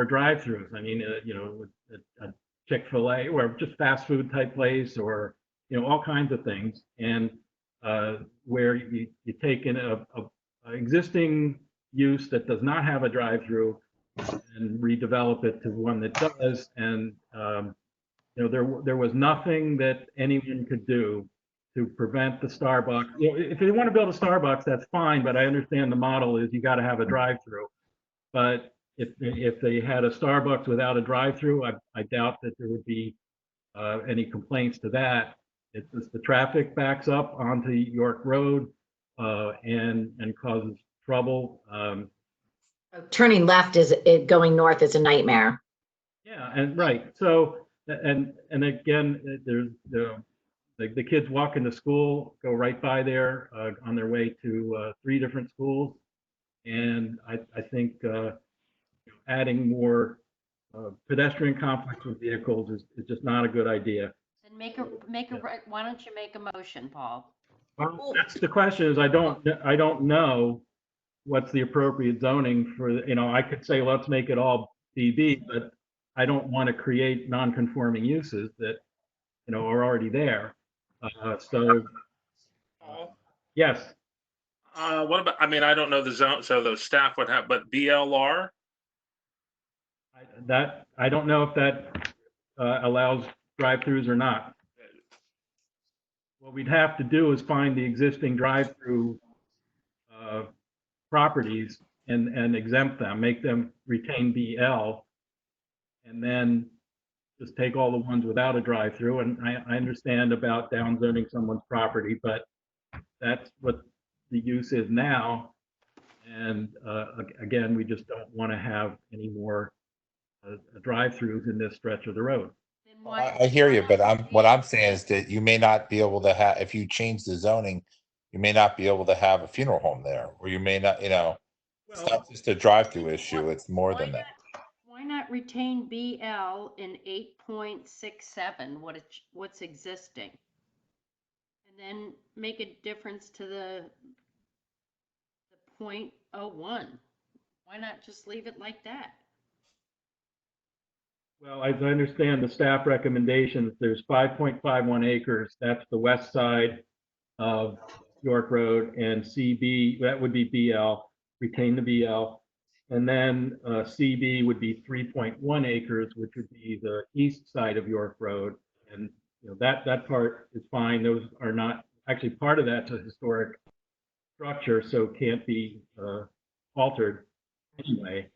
drive-throughs. I mean, a Chick-fil-A or just fast food type place, or all kinds of things. And where you take in a existing use that does not have a drive-through and redevelop it to one that does. And there was nothing that anyone could do to prevent the Starbucks. If they want to build a Starbucks, that's fine, but I understand the model is you got to have a drive-through. But if they had a Starbucks without a drive-through, I doubt that there would be any complaints to that. It's just the traffic backs up onto York Road and causes trouble. Turning left going north is a nightmare. Yeah, and right. So and again, there's the kids walking to school go right by there on their way to 3 different schools, and I think adding more pedestrian conflicts with vehicles is just not a good idea. Then why don't you make a motion, Paul? Well, that's the question. Is I don't know what's the appropriate zoning for. I could say let's make it all BB, but I don't want to create non-conforming uses that are already there. Yes. What about? I mean, I don't know the zone, so the staff would have, but BLR. I don't know if that allows drive-throughs or not. What we'd have to do is find the existing drive-through properties and exempt them, make them retain BL, and then just take all the ones without a drive-through. And I understand about downzoning someone's property, but that's what the use is now. And again, we just don't want to have any more drive-throughs in this stretch of the road. I hear you, but what I'm saying is that you may not be able to have, if you change the zoning, you may not be able to have a funeral home there, or you may not, it's not just a drive-through issue, it's more than that. Why not retain BL in 8.67, what's existing? And then make a difference to the 0.01. Why not just leave it like that? Well, as I understand the staff recommendations, there's 5.51 acres. That's the west side of York Road, and CB, that would be BL, retain the BL. And then CB would be 3.1 acres, which would be the east side of York Road. And that part is fine. Those are not, actually part of that's a historic structure, so can't be altered anyway.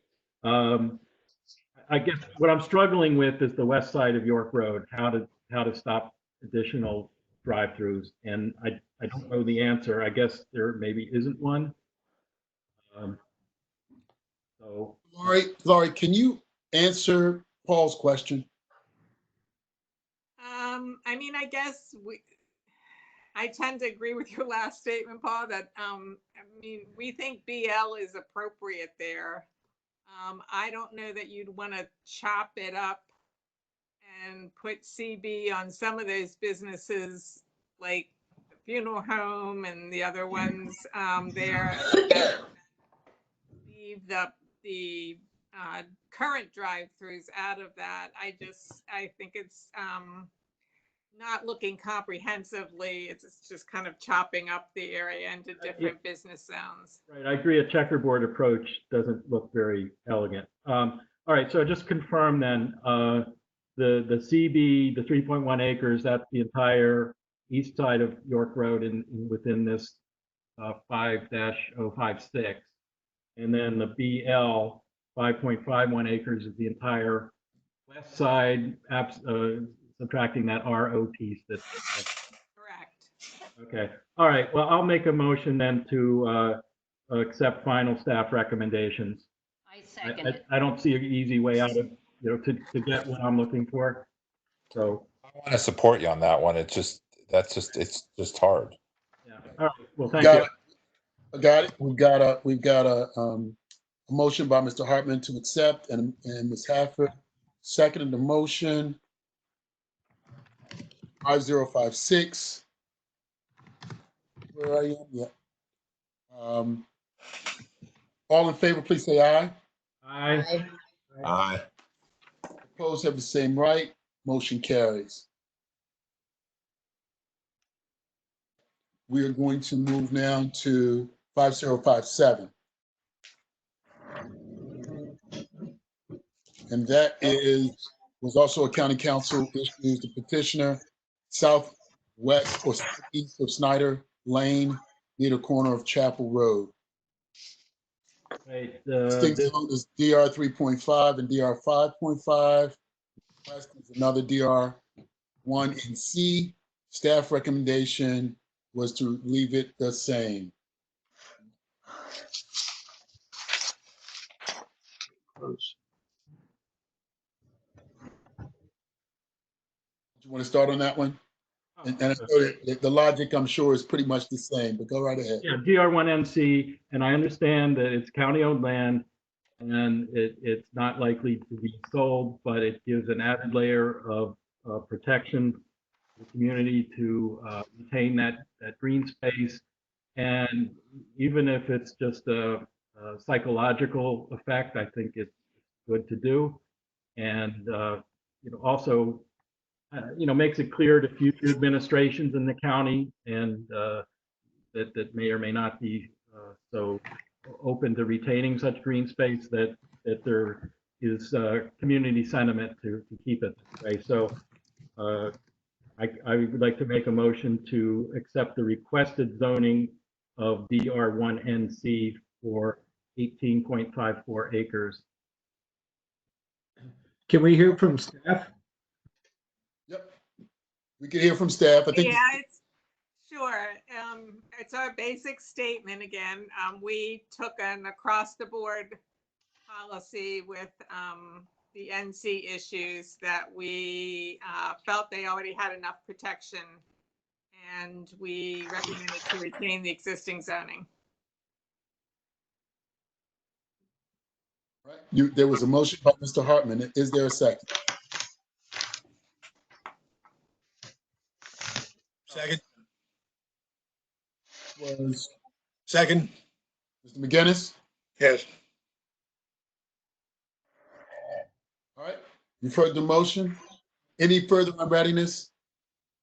I guess what I'm struggling with is the west side of York Road, how to stop additional drive-throughs. And I don't know the answer. I guess there maybe isn't one. Laurie, can you answer Paul's question? I mean, I guess I tend to agree with your last statement, Paul, that, I mean, we think BL is appropriate there. I don't know that you'd want to chop it up and put CB on some of those businesses like the funeral home and the other ones there. Leave the current drive-throughs out of that. I think it's not looking comprehensively. It's just kind of chopping up the area into different business zones. Right, I agree. A checkerboard approach doesn't look very elegant. All right, so just confirm then, the CB, the 3.1 acres, that's the entire east side of York Road within this 5-056. And then the BL 5.51 acres is the entire west side, subtracting that RO piece. Correct. Okay. All right. Well, I'll make a motion then to accept final staff recommendations. I second it. I don't see an easy way out of, to get what I'm looking for. So. I want to support you on that one. It's just hard. Yeah. All right. Well, thank Got you. it. I got it. We've got a motion by Mr. Hartman to accept and Ms. Hafford seconded the motion. 5056. Where I am? Yeah. All in favor, please say aye. Aye. Aye. Opposed have the same right. Motion carries. We are going to move now to 5057. And that was also a county council issue. The petitioner, southwest or southeast of Snyder Lane, near the corner of Chapel Road. Right. Distinct zone is DR 3.5 and DR 5.5. West is another DR 1 and C. Staff recommendation was to leave it the same. You want to start on that one? And I know that the logic, I'm sure, is pretty much the same, but go right ahead. Yeah, DR1NC, and I understand that it's county-owned land and it's not likely to be sold, but it gives an added layer of protection to the community to retain that green space. And even if it's just a psychological effect, I think it's good to do. And also makes it clear to future administrations in the county and that may or may not be so open to retaining such green space that there is community sentiment to keep it this way. So I would like to make a motion to accept the requested zoning of DR1NC for 18.54 acres. Can we hear from staff? Yep. We can hear from staff. I think. Yeah, sure. It's our basic statement again. We took an across-the-board policy with the NC issues that we felt they already had enough protection, and we recommended to retain the existing zoning. Right. There was a motion by Mr. Hartman. Is there a second? Second. Was Second. Mr. McGinnis? Yes. All right. You've heard the motion. Any further unreadiness?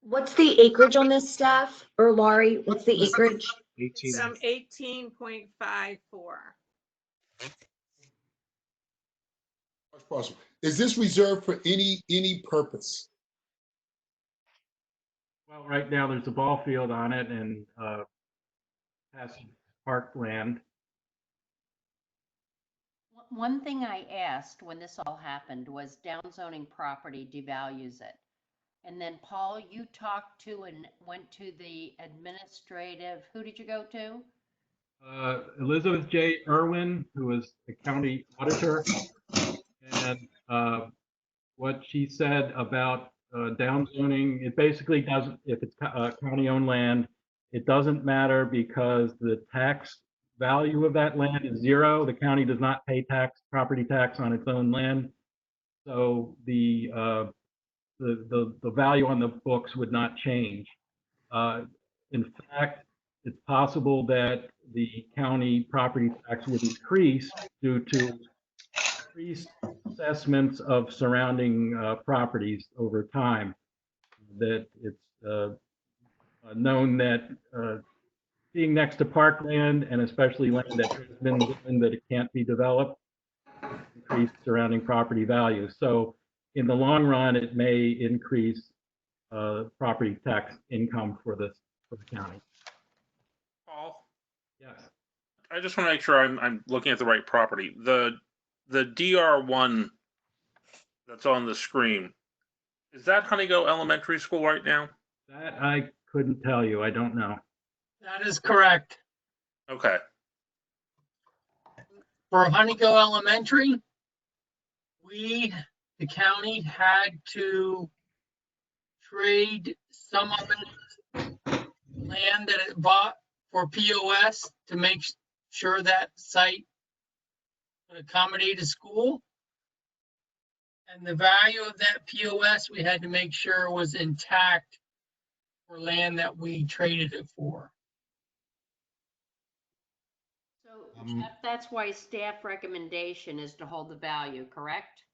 What's the acreage on this, staff? Or Laurie, what's the acreage? It's 18.54. Parcel. Is this reserved for any purpose? Well, right now there's a ball field on it and past parkland. One thing I asked when this all happened was downzoning property devalues it. And then Paul, you talked to and went to the administrative, who did you go to? Elizabeth J. Irwin, who is the county auditor, and what she said about downzoning, it basically doesn't, if it's county-owned land, it doesn't matter because the tax value of that land is zero. The county does not pay property tax on its own land. So the value on the books would not change. In fact, it's possible that the county property tax would increase due to increased assessments of surrounding properties over time. That it's known that being next to parkland and especially land that has been that it can't be developed, increased surrounding property values. So in the long run, it may increase property tax income for the county. Paul, Yes. I just want to make sure I'm looking at the right property. The DR1 that's on the screen, is that Honeygo Elementary School right now? That I couldn't tell you. I don't know. That is correct. Okay. For Honeygo Elementary, the county had to trade some of its land that it bought for POS to make sure that site would accommodate a school. And the value of that POS, we had to make sure was intact for land that we traded it for. So Jeff, that's why staff recommendation is to hold the value, correct?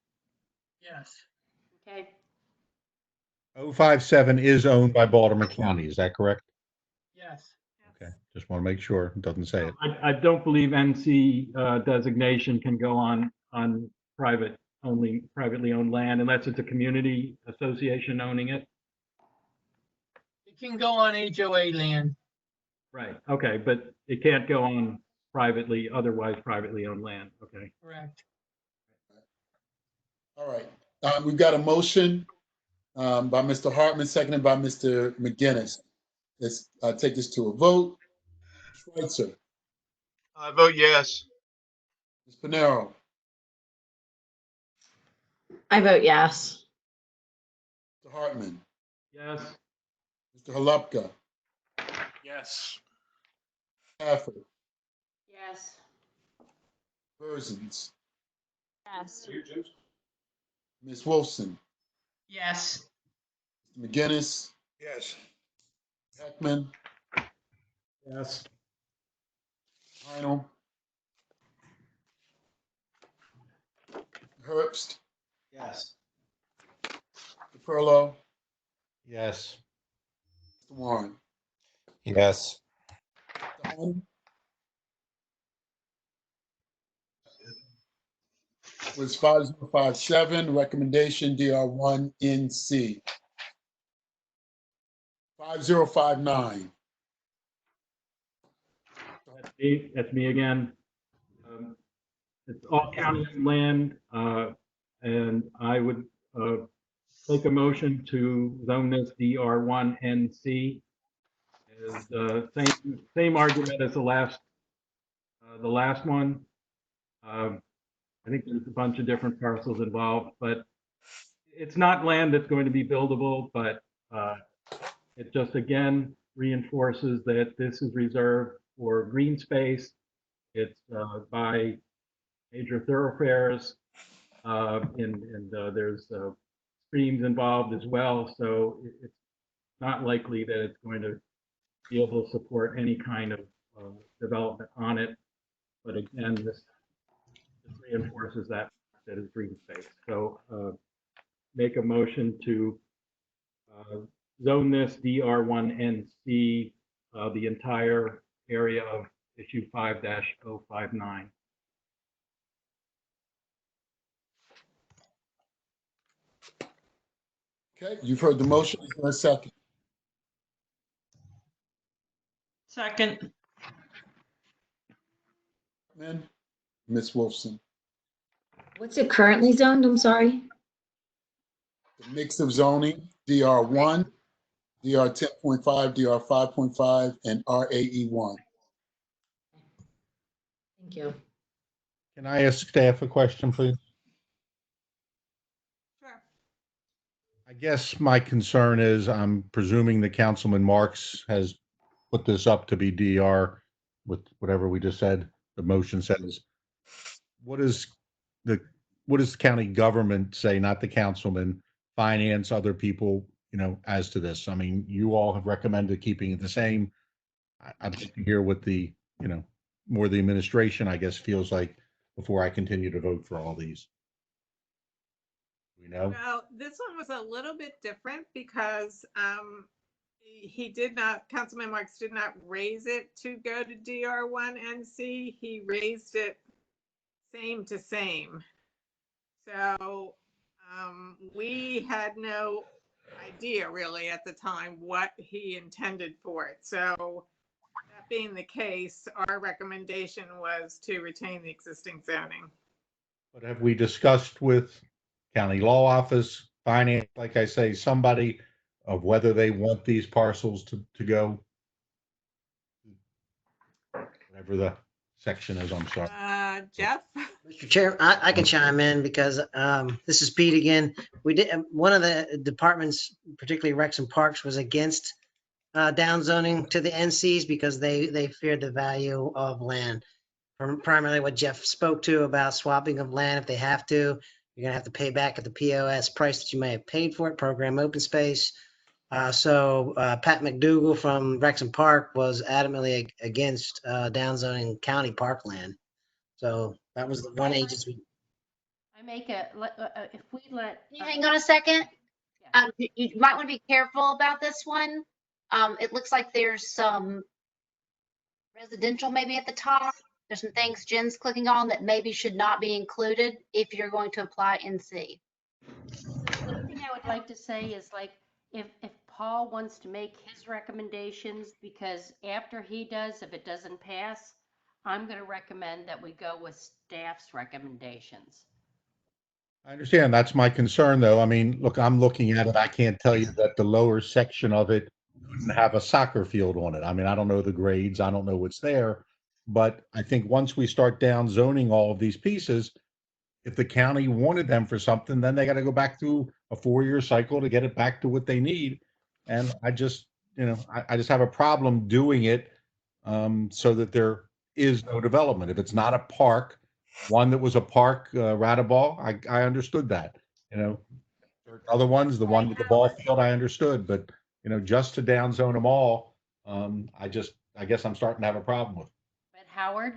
Yes. Okay. 057 is owned by Baltimore County, is that correct? Yes. Okay, just want to make sure it doesn't say it. I don't believe NC designation can go on privately owned land unless it's a community association owning it. It can go on HOA land. Right. Okay, but it can't go on otherwise privately owned land. Okay. Correct. All right. We've got a motion by Mr. Hartman, seconded by Mr. McGinnis. Let's take this to a vote. Schweitzer. I vote yes. Ms. Panero. I vote yes. Mr. Hartman. Yes. Mr. Halupka. Yes. Stafford. Yes. Berzins. Yes. Ms. Wilson. Yes. Mr. McGinnis. Yes. Heckman. Yes. Heinel. Herbst. Yes. DePerlo. Yes. Mr. Warren. Yes. Mr. Hunt. Was 5057, recommendation DR1 NC. 5059. That's me again. It's all county land, and I would make a motion to zone this DR1 NC. Is same argument as the last one. I think there's a bunch of different parcels involved, but it's not land that's going to be buildable, but it just again reinforces that this is reserved for green space. It's by major thoroughfares, and there's streams involved as well. So it's not likely that it's going to be able to support any kind of development on it. But again, this reinforces that is green space. So make a motion to zone this DR1NC, the entire area of issue 5-059. Okay, you've heard the motion. Is there a second? Second. Ms. Wolfson. What's it currently zoned? I'm sorry. The mix of zoning, DR1, DR 10.5, DR 5.5, and RAE1. Thank you. Can I ask staff a question, please? Sure. I guess my concern is I'm presuming that Councilman Marks has put this up to be DR with whatever we just said, the motion says. What does the county government say, not the councilman, finance, other people, as to this? I mean, you all have recommended keeping it the same. I'd like to hear what the, more the administration, I guess, feels like before I continue to vote for all these. Well, this one was a little bit different because Councilman Marks did not raise it to go to DR1 NC. He raised it same to same. So We had no idea really at the time what he intended for it. So that being the case, our recommendation was to retain the existing zoning. But have we discussed with county law office, finance, like I say, somebody of whether they want these parcels to go? Whatever the section is, I'm sorry. Jeff? Mr. Chair, I can chime in because this is Pete again. We did, one of the departments, particularly Recs and Parks, was against downzoning to the NCs because they feared the value of land. Primarily what Jeff spoke to about swapping of land if they have to. You're gonna have to pay back at the POS price that you may have paid for it, program open space. So Pat McDougal from Rexham Park was adamantly against downzoning county parkland. So that was the one agency. I make if we let. Can you hang on a second? You might want to be careful about this one. It looks like there's some residential maybe at the top. There's some things Jen's clicking on that maybe should not be included if you're going to apply NC. The thing I would like to say is like, if Paul wants to make his recommendations, because after he does, if it doesn't pass, I'm going to recommend that we go with staff's recommendations. I understand. That's my concern, though. I mean, look, I'm looking at it. I can't tell you that the lower section of it couldn't have a soccer field on it. I mean, I don't know the grades. I don't know what's there. But I think once we start down zoning all of these pieces, if the county wanted them for something, then they got to go back through a 4-year cycle to get it back to what they need. And I just, I just have a problem doing it so that there is no development. If it's not a park, one that was a park, Radaball, I understood that. Other ones, the one with the ball field, I understood, but just to downzone them all, I guess I'm starting to have a problem with. But Howard,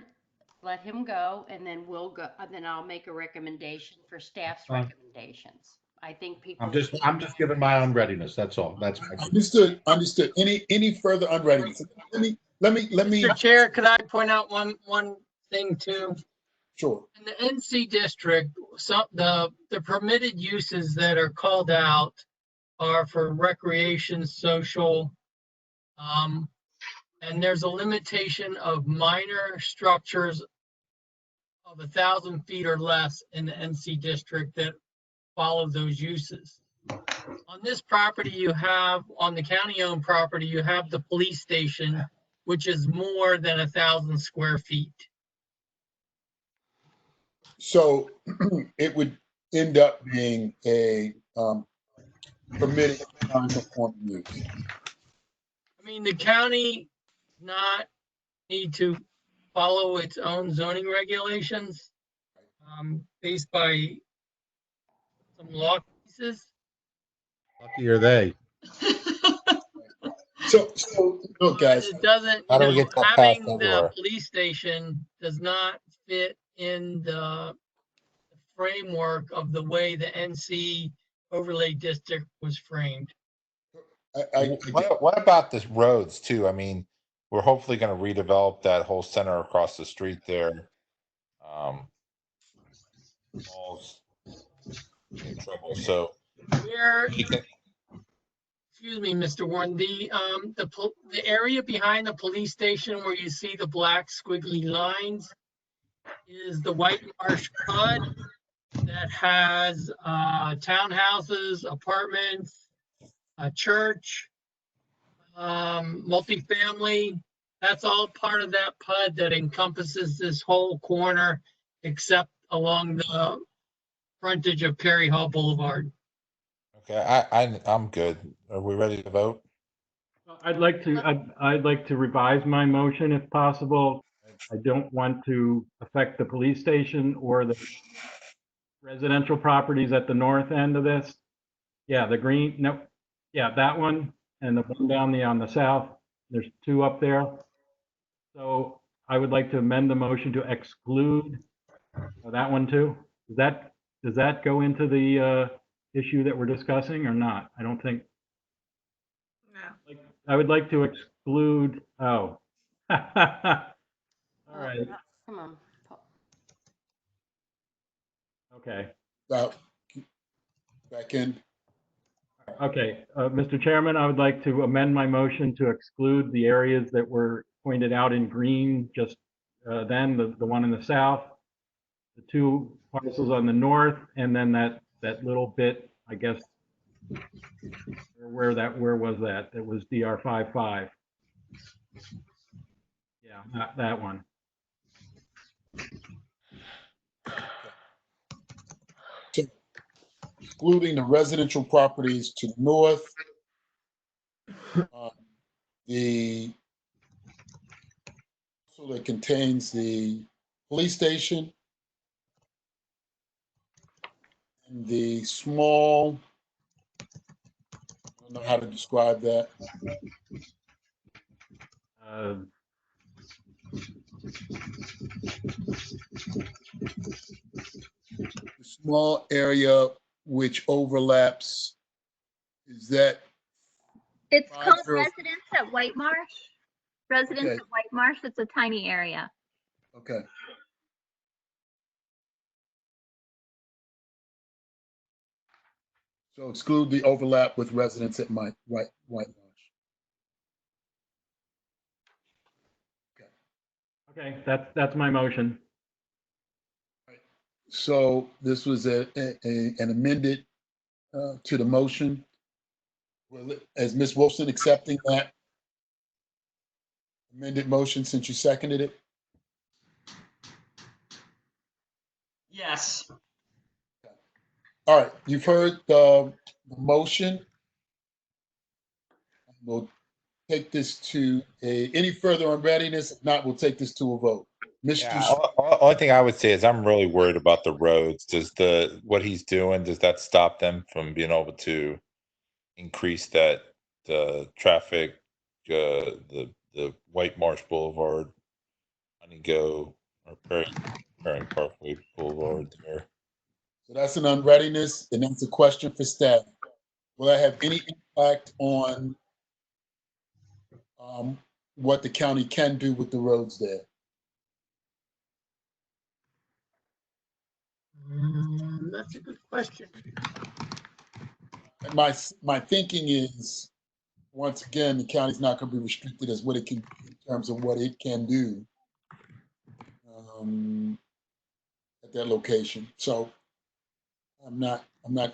let him go, and then we'll go. And then I'll make a recommendation for staff's recommendations. I think people. I'm just giving my unreadiness. That's all. That's my Understood. Any further unreadiness? Let me. Mr. Chair, could I point out one thing too? Sure. In the NC district, the permitted uses that are called out are for recreation, social, and there's a limitation of minor structures of 1,000 feet or less in the NC district that follow those uses. On this property on the county-owned property, you have the police station, which is more than 1,000 square feet. So it would end up being a permitted non-conforming use. I mean, the county not need to follow its own zoning regulations based by some law cases. Lucky are they. So look, guys. It doesn't, How do we get that past having that the door? police station does not fit in the framework of the way the NC overlay district was framed. What about the roads too? I mean, we're hopefully going to redevelop that whole center across the street there. All's in trouble. So Excuse me, Mr. Warren, the area behind the police station where you see the black squiggly lines is the White Marsh PUD that has townhouses, apartments, a church, multifamily. That's all part of that PUD that encompasses this whole corner, except along the frontage of Perry Hall Boulevard. okay, I'm good. Are we ready to vote? I'd like to revise my motion if possible. I don't want to affect the police station or the residential properties at the north end of this. Yeah, the green, no, yeah, that one and the one down on the south. There's two up there. So I would like to amend the motion to exclude that one too. Does that go into the issue that we're discussing or not? I don't think. No. I would like to exclude, oh. All right, Come on. okay. Back in. Okay, Mr. Chairman, I would like to amend my motion to exclude the areas that were pointed out in green just then, the one in the south, the two parcels on the north, and then that little bit, I guess, where was that? It was DR 55. Yeah, that one. Excluding the residential properties to the north, the parcel that contains the police station, and the small, I don't know how to describe that. The small area which overlaps, is that? It's called 50 Residence at White Marsh. Residence Okay. at White Marsh, it's a tiny area. Okay. So exclude the overlap with residents at White Marsh. Okay, that's my motion. So this was an amended to the motion. As Ms. Wilson accepting that amended motion since you seconded it? Yes. All right, you've heard the motion. We'll take this to any further on readiness. If not, we'll take this to a vote. Yeah, only thing I would say is I'm really worried about the roads. Does what he's doing, does that stop them from being able to increase the traffic, the White Marsh Boulevard, Honeygo, or Prairie Parkway Boulevard there? So that's an unreadiness, and that's a question for staff. Will that have any impact on what the county can do with the roads there? That's a good question. And my thinking is, once again, the county's not going to be restricted as what it can in terms of what it can do at that location. So I'm not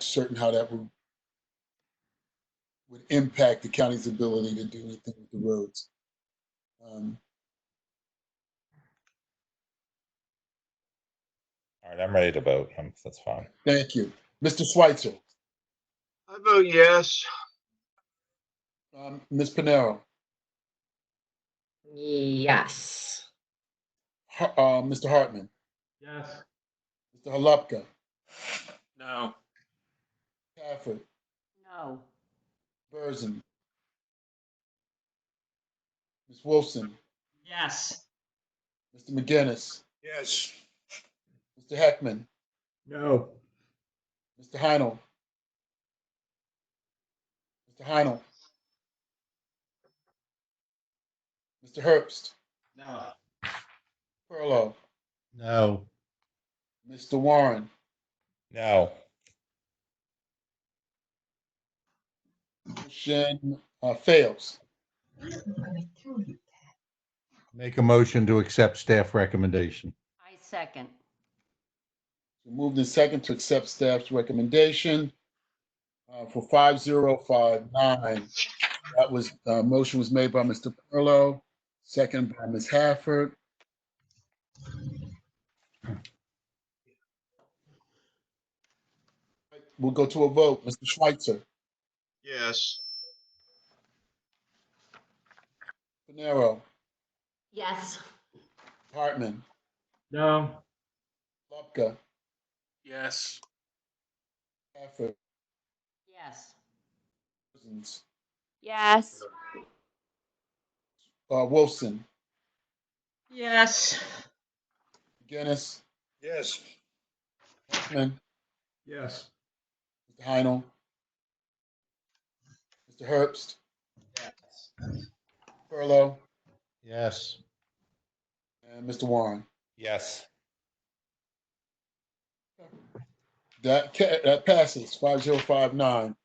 certain how that would impact the county's ability to do anything with the roads. All right, I'm ready to vote. That's fine. Thank you. Mr. Schweitzer. I vote yes. Ms. Pinero. Yes. Mr. Hartman. Yes. Mr. Halupka. No. Stafford. No. Burson. Ms. Wilson. Yes. Mr. McGinnis. Yes. Mr. Heckman. No. Mr. Heinel. Mr. Heinel. Mr. Herbst. No. Perlow. No. Mr. Warren. No. Motion fails. Make a motion to accept staff recommendation. I second. Moved in second to accept staff's recommendation for 5059. That was motion was made by Mr. Perlow, second by Ms. Hafford. We'll go to a vote. Mr. Schweitzer. Yes. Pinero. Yes. Hartman. No. Lupka. Yes. Hafford. Yes. Yes. Wilson. Yes. Guinness. Yes. Heckman. Yes. Mr. Heinel. Mr. Herbst. Yes. Perlow. Yes. And Mr. Warren. Yes. That passes 5059.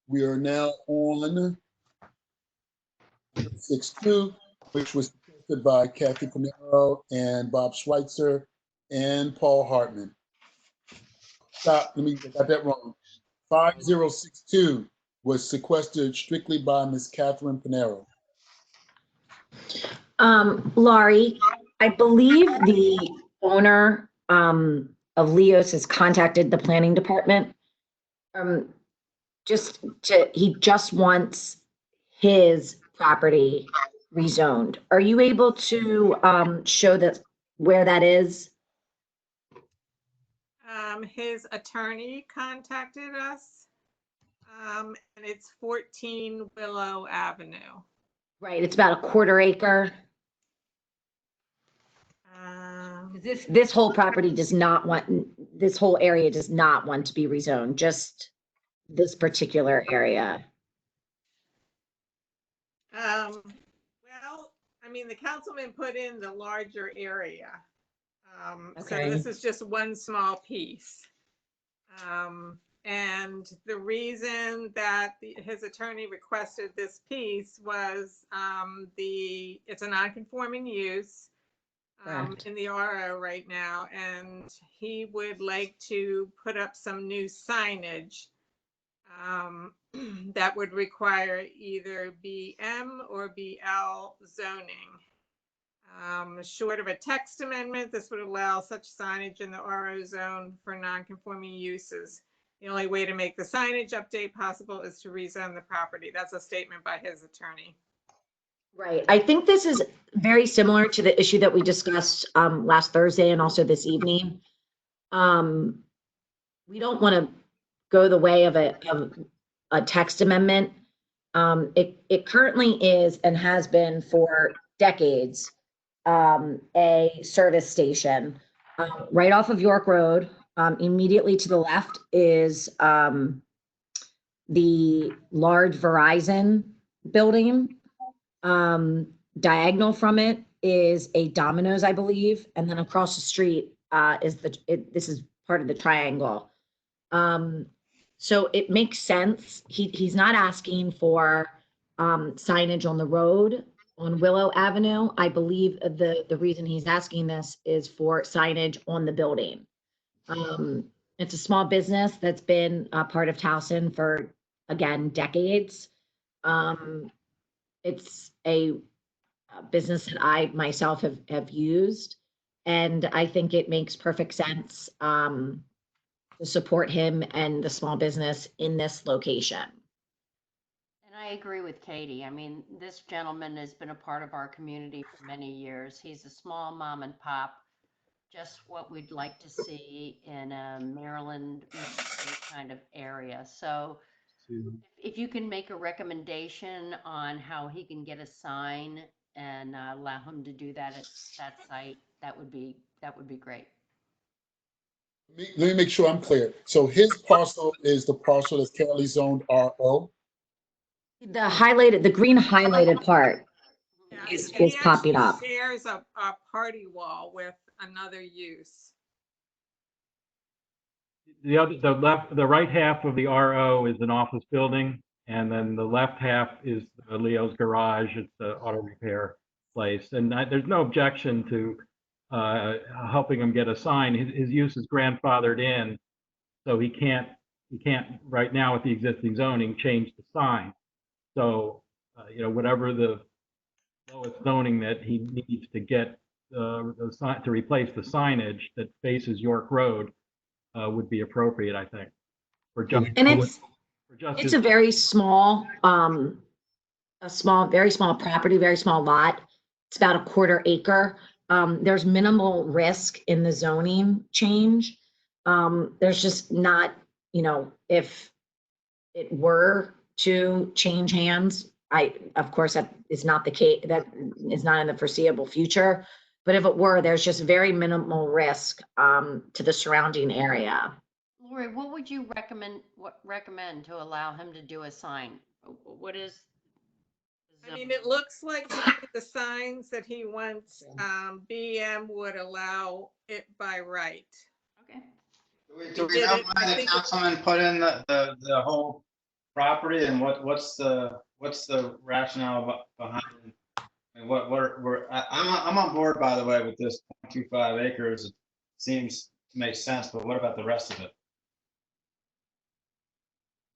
We are now on 62, which was presented by Kathy Pinero and Bob Schweitzer and Paul Hartman. Stop, I got that wrong. 5062 was sequestered strictly by Ms. Catherine Pinero. Laurie, I believe the owner of Leos has contacted the planning department. He just wants his property rezoned. Are you able to show that where that is? His attorney contacted us, and it's 14 Willow Avenue. Right, it's about a quarter acre. This whole property does not want, this whole area does not want to be rezoned, just this particular area. Well, I mean, the councilman put in the larger area. So Okay. this is just one small piece. And the reason that his attorney requested this piece was it's a non-conforming use in the RO right now, and he would like to put up some new signage that would require either BM or BL zoning. Short of a text amendment, this would allow such signage in the RO zone for non-conforming uses. The only way to make the signage update possible is to rezone the property. That's a statement by his attorney. Right. I think this is very similar to the issue that we discussed last Thursday and also this evening. We don't want to go the way of a text amendment. It currently is and has been for decades a service station right off of York Road. Immediately to the left is the large Verizon building. Diagonal from it is a Domino's, I believe, and then across the street is this is part of the triangle. So it makes sense. He's not asking for signage on the road on Willow Avenue. I believe the reason he's asking this is for signage on the building. It's a small business that's been a part of Towson for, again, decades. It's a business that I myself have used, and I think it makes perfect sense to support him and the small business in this location. And I agree with Katie. I mean, this gentleman has been a part of our community for many years. He's a small mom and pop, just what we'd like to see in a Maryland kind of area. So if you can make a recommendation on how he can get a sign and allow him to do that at that site, that would be great. Let me make sure I'm clear. So his parcel is the parcel that's currently zoned RO? The green highlighted part is popping up. He shares a party wall with another use. The right half of the RO is an office building, and then the left half is Leo's garage. It's the auto repair place, and there's no objection to helping him get a sign. His use is grandfathered in, so he can't right now with the existing zoning change the sign. So whatever the lowest zoning that he needs to get the sign to replace the signage that faces York Road would be appropriate, I think. And it's a very small, very small property, very small lot. It's about a quarter acre. There's minimal risk in the zoning change. There's just not, if it were to change hands, of course, that is not the case. That is not in the foreseeable future. But if it were, there's just very minimal risk to the surrounding area. Lori, what would you recommend to allow him to do a sign? What is? I mean, it looks like the signs that he wants, BM would allow it by right. Okay. Do we did know it. why I the think it- councilman put in the whole property and what's the rationale behind? And I'm on board, by the way, with this 0.25 acres. It seems to make sense, but what about the rest of it?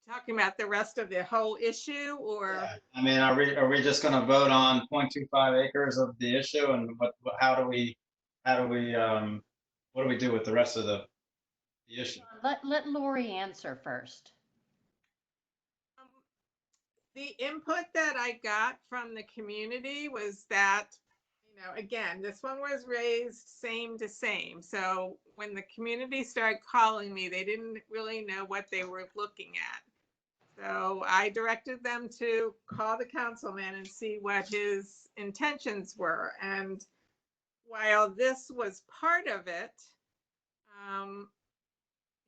Talking about the rest of the whole issue, or? I mean, are we just gonna vote on 0.25 acres of the issue, and how do we, what do we do with the rest of the issue? Let Lori answer first. The input that I got from the community was that, again, this one was raised same to same. So when the community started calling me, they didn't really know what they were looking at. So I directed them to call the councilman and see what his intentions were. And while this was part of it,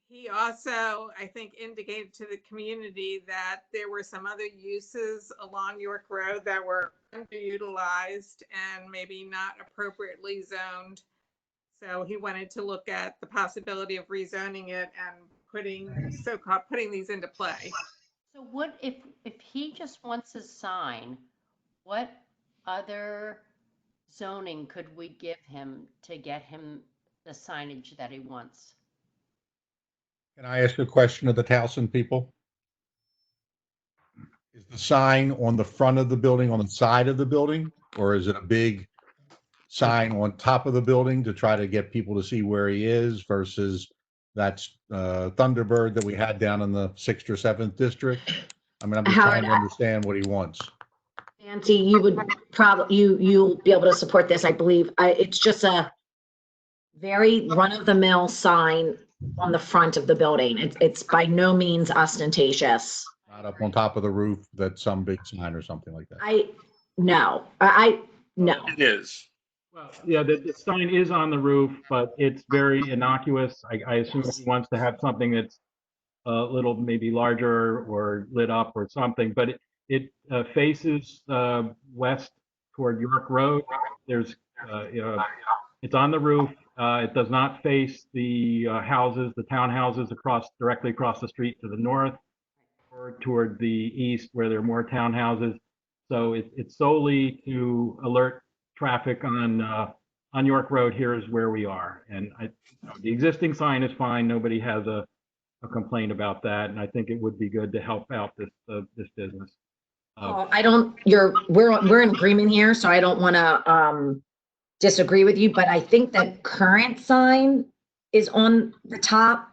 he also, I think, indicated to the community that there were some other uses along York Road that were underutilized and maybe not appropriately zoned. So he wanted to look at the possibility of rezoning it and putting these into play. So what if he just wants a sign, what other zoning could we give him to get him the signage that he wants? Can I ask a question of the Towson people? Is the sign on the front of the building, on the side of the building, or is it a big sign on top of the building to try to get people to see where he is versus that's Thunderbird that we had down in the 6th or 7th district? I mean, I'm just trying to understand what he wants. Nancy, you would probably, you'll be able to support this, I believe. It's just a very run-of-the-mill sign on the front of the building. It's by no means ostentatious. Not up on top of the roof, that's some big sign or something like that. No. It is. Well, yeah, the sign is on the roof, but it's very innocuous. I assume he wants to have something that's a little maybe larger or lit up or something, but it faces west toward York Road. There's, it's on the roof. It does not face the houses, the townhouses directly across the street to the north or toward the east where there are more townhouses. So it's solely to alert traffic on York Road. Here is where we are. And the existing sign is fine. Nobody has a complaint about that. And I think it would be good to help out this business. We're in agreement here, so I don't want to disagree with you, but I think the current sign is on the top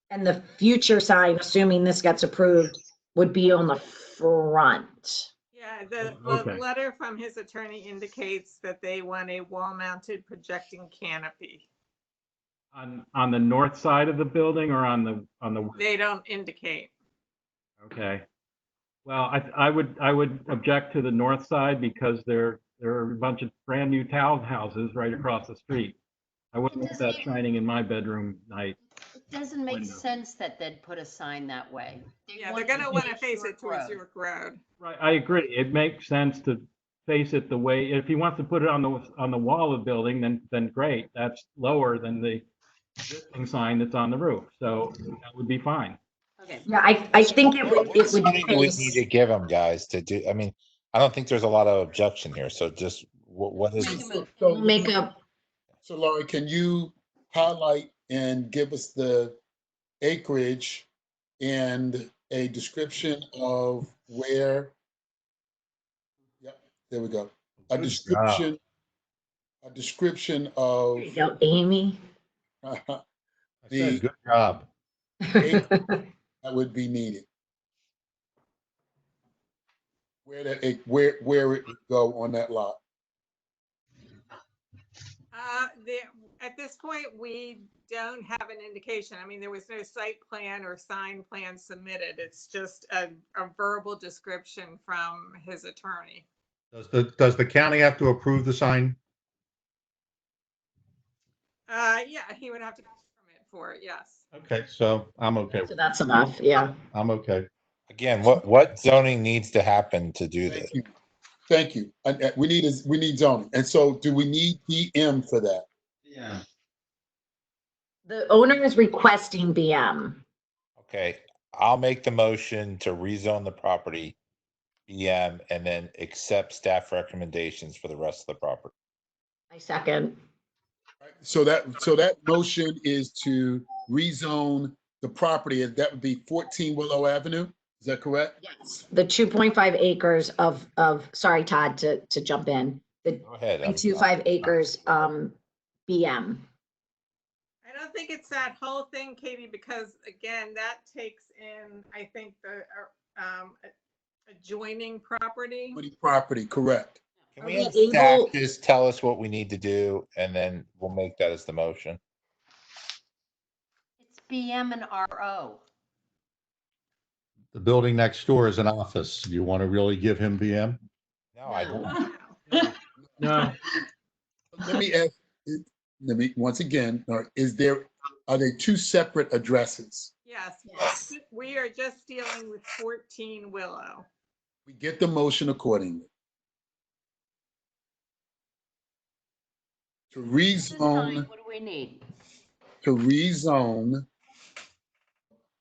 and the future sign, assuming this gets approved, would be on the front. Yeah, the Okay. letter from his attorney indicates that they want a wall-mounted projecting canopy. On the north side of the building or on the They don't indicate. Okay. Well, I would object to the north side because there are a bunch of brand new townhouses right across the street. I wouldn't want that shining in my bedroom night. It doesn't make Window. sense that they'd put a sign that way. Yeah, they're gonna want to face it towards York Road. Right, I agree. It makes sense to face it the way, if he wants to put it on the wall of the building, then great. That's lower than the existing sign that's on the roof. So that would be fine. Okay. Yeah, I think it would Something we need face. to give them, guys, to do. I mean, I don't think there's a lot of objection here. So just what is? Make a. So Laurie, can you highlight and give us the acreage and a description of where? Yep, there we go. A description of There you go, Amy. the Good job. that would be needed. Where it would go on that lot. At this point, we don't have an indication. I mean, there was no site plan or sign plan submitted. It's just a verbal description from his attorney. Does the county have to approve the sign? Yeah, he would have to get a permit for it, yes. Okay, so I'm okay. So that's enough, yeah. I'm okay. Again, what zoning needs to happen to do this? Thank you. And we need zoning. And so do we need DM for that? Yeah. The owner is requesting BM. Okay, I'll make the motion to rezone the property BM and then accept staff recommendations for the rest of the property. I second. So that motion is to rezone the property, and that would be 14 Willow Avenue. Is that correct? Yes. The 2.5 acres of, sorry, Todd, to jump in. The Go ahead. 0.25 acres, BM. I don't think it's that whole thing, Katie, because again, that takes in, I think, the adjoining property. Property, correct. Can we have staff just tell us what we need to do and then we'll make that as the motion? It's BM and RO. The building next door is an office. You want to really give him BM? No, I don't. No, Let me ask, once again, are they two separate addresses? Yes, we are just dealing with 14 Willow. We get the motion accordingly. To rezone, What do we need? to rezone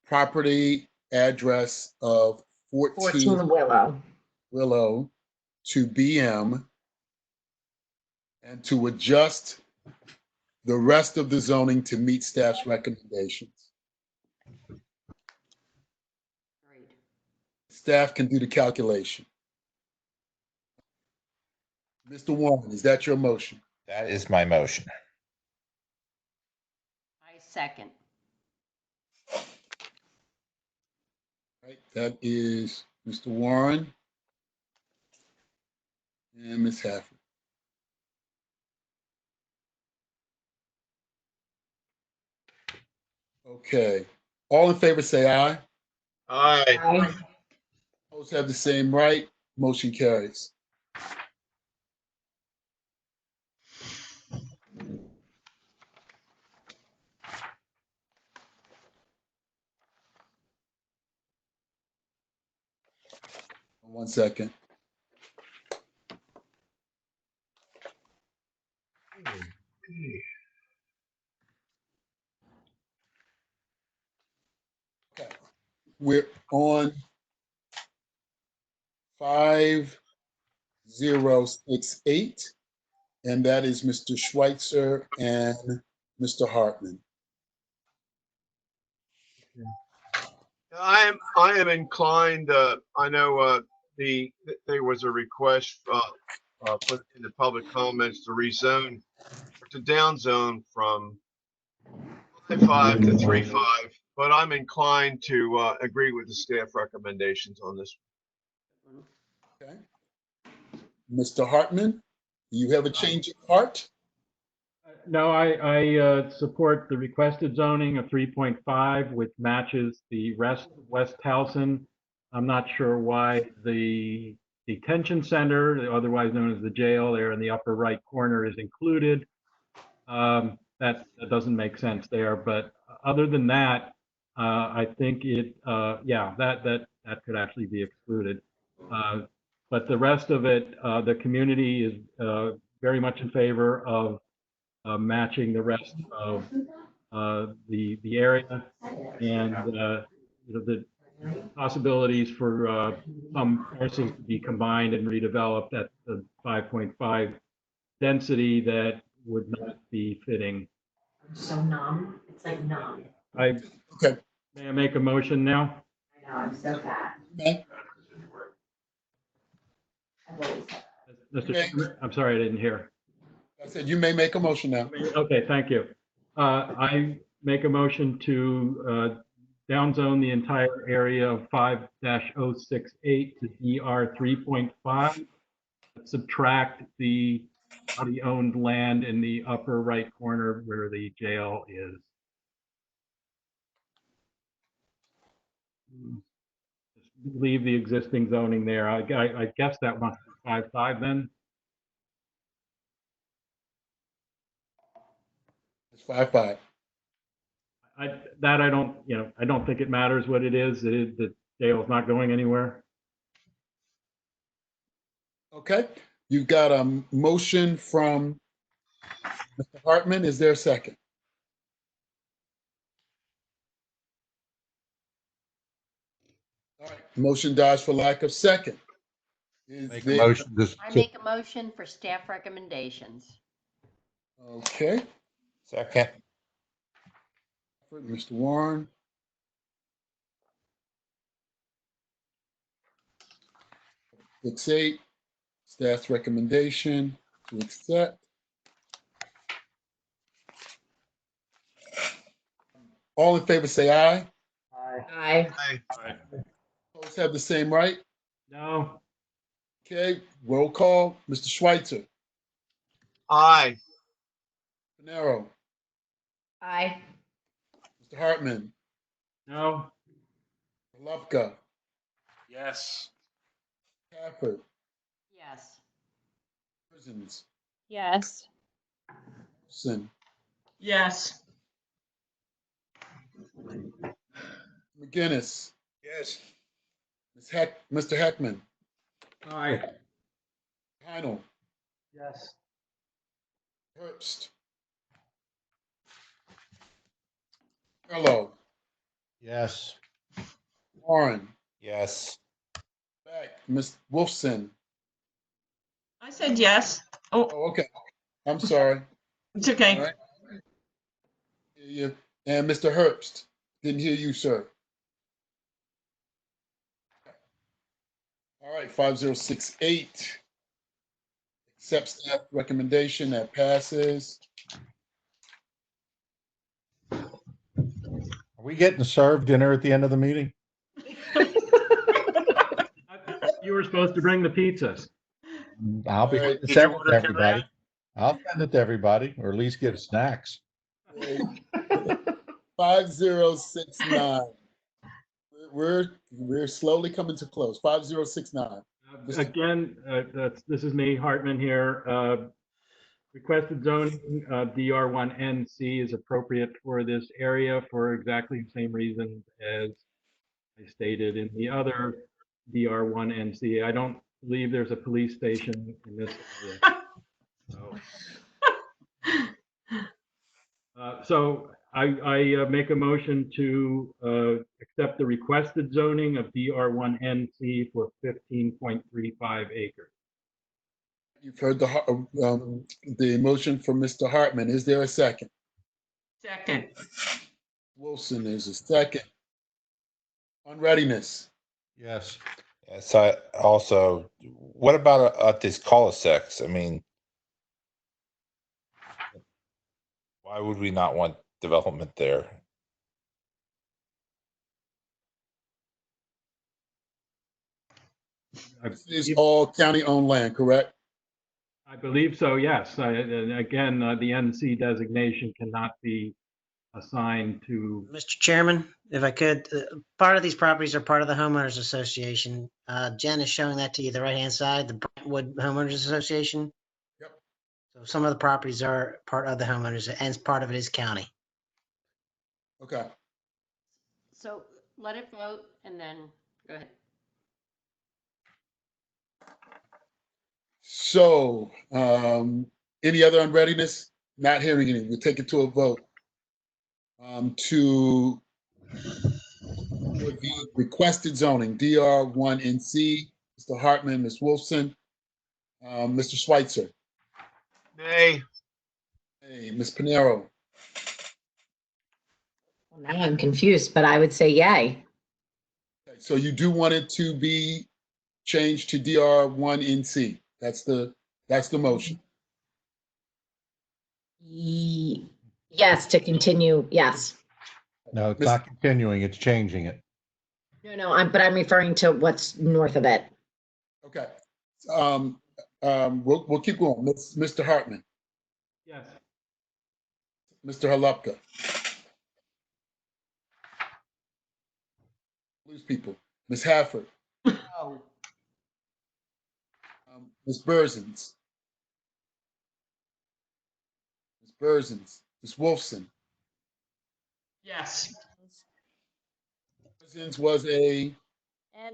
property address of 14 Willow. Willow to BM and to adjust the rest of the zoning to meet staff's recommendations. Great. Staff can do the calculation. Mr. Warren, is that your motion? That is my motion. I second. Right, that is Mr. Warren and Ms. Hafford. Okay, all in favor say aye. Aye. Opposed have the same right. Motion carries. One second. Okay, we're on 5068, and that is Mr. Schweitzer and Mr. Hartman. I am inclined, I know there was a request put in the public comments to rezone, to downzone from 5 to 3.5, but I'm inclined to agree with the staff recommendations on this. Okay. Mr. Hartman, do you have a change of heart? no, I support the requested zoning of 3.5, which matches the rest of West Towson. I'm not sure why the detention center, otherwise known as the jail, there in the upper right corner is included. That doesn't make sense there, but other than that, I think that could actually be excluded. But the rest of it, the community is very much in favor of matching the rest of the area, and the possibilities for some parcels to be combined and redeveloped at the 5.5 density that would not be fitting. So numb. It's like numb. Okay. May I make a motion now? I know, I'm so fat. Okay. Mr. Chairman, I'm sorry, I didn't hear. I said you may make a motion now. Okay, thank you. I make a motion to downzone the entire area of 5-068 to DR 3.5. Subtract the county-owned land in the upper right corner where the jail is. Just leave the existing zoning there. I guess that must be 5.5 then. It's 5.5. I don't think it matters what it is. The jail is not going anywhere. Okay, you've got a motion from Mr. Hartman. Is there a second? All right, motion dies for lack of second. Is Make a there- motion to, I make a motion for staff recommendations. Okay, Second. Mr. Warren. Six eight, staff's recommendation to accept. All in favor, say aye. Aye. Opposed have the same right. No. Okay, roll call. Mr. Schweitzer, Aye. Panero, Aye. Mr. Hartman, No. Lupka, Yes. Pafford, Yes. Cousins, Yes. Wilson, Yes. McGinnis, Yes. Mr. Heckman, Aye. Heinel, Yes. Herbst, Carlo, yes. Warren, Yes. Beck, Ms. Wolfson. I said yes. Oh, Oh, okay. I'm sorry. it's okay. All right. Hear you. And Mr. Herbst, didn't hear you, sir. All right, 5068. Accept staff recommendation, that passes. Are we getting served dinner at the end of the meeting? You were supposed to bring the pizzas. I'll be All right. sending it to order everybody. I'll send it to everybody, or at least give snacks. 5069. We're slowly coming to close. 5069. Again, this is me, Hartman here. Requested zoning, DR1NC is appropriate for this area for exactly the same reasons as I stated in the other DR1NC. I don't believe there's a police station in this area. So I make a motion to accept the requested zoning of DR1NC for 15.35 acres. You've heard the motion from Mr. Hartman. Is there a second? Second. Wilson is a second. On readiness. Yes. Yes, I also, what about at these cul-de-sacs? I mean, why would we not want development there? This is all county-owned land, correct? I believe so, yes. And again, the NC designation cannot be assigned to, Mr. Chairman, if I could, part of these properties are part of the homeowners association. Jen is showing that to you, the right-hand side, the Brentwood Homeowners Association. Yep. So some of the properties are part of the homeowners and part of it is county. Okay. So let it vote and then go ahead. So, any other unreadiness? Not hearing any. We'll take it to a vote. To for the requested zoning, DR1NC, Mr. Hartman, Ms. Wolfson, Mr. Schweitzer, Nay. hey, Ms. Panero, Well, now I'm confused, but I would say yay. Okay, so you do want it to be changed to DR1NC. That's the motion. Yes, to continue, yes. No, it's not continuing, it's changing it. No, but I'm referring to what's north of it. Okay. We'll keep going. Mr. Hartman, yes. Mr. Halupka. Lose people. Ms. Hafford, No. Ms. Berzins. Ms. Berzins, Ms. Wolfson. Yes. Berzins was a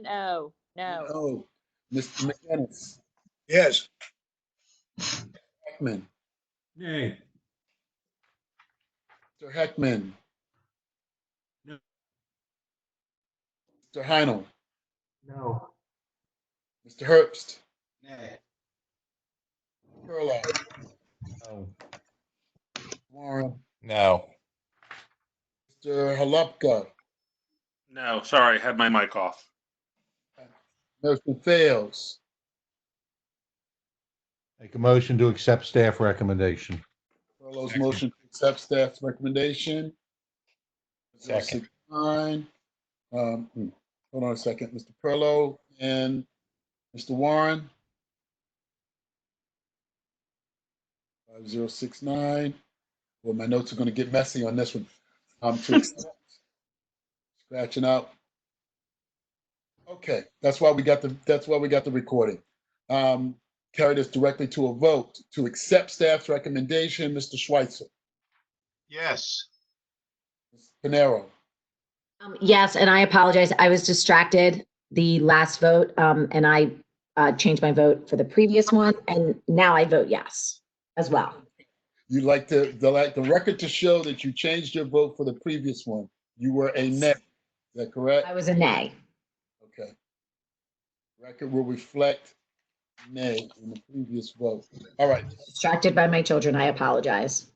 No. no. Mr. McGinnis, Yes. Heckman, Nay. Mr. Heckman. No. Mr. Heinel, No. Mr. Herbst, Nay. Perlo, No. Warren, No. Mr. Halupka, No, sorry, had my mic off. motion fails. Make a motion to accept staff recommendation. Perlo's Second. motion to accept staff's recommendation. Second. 069. Hold on a second, Mr. Perlo and Mr. Warren. 5069. Well, my notes are going to get messy on this one. To accept. Scratching out. Okay, that's why we got the recording. Carry this directly to a vote to accept staff's recommendation. Mr. Schweitzer, Yes. Ms. Panero, Yes, and I apologize. I was distracted the last vote, and I changed my vote for the previous one, and now I vote yes as well. you'd like the record to show that you changed your vote for the previous one. You were a nay. Is that correct? I was a nay. Okay. Record will reflect nay in the previous vote. All right. Distracted by my children. I apologize.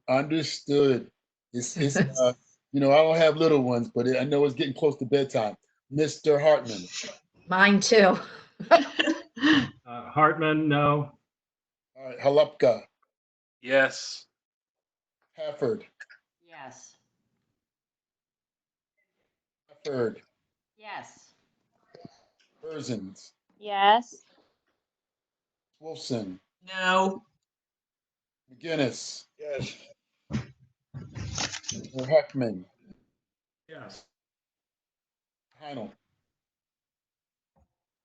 Understood. It's I don't have little ones, but I know it's getting close to bedtime. Mr. Hartman, Mine too. Hartman, no. all right, Halupka, Yes. Hafford, Yes. Hafford, Yes. Berzins, Yes. Wolfson, No. McGinnis, Yes. Mr. Heckman, Yes. Heinel,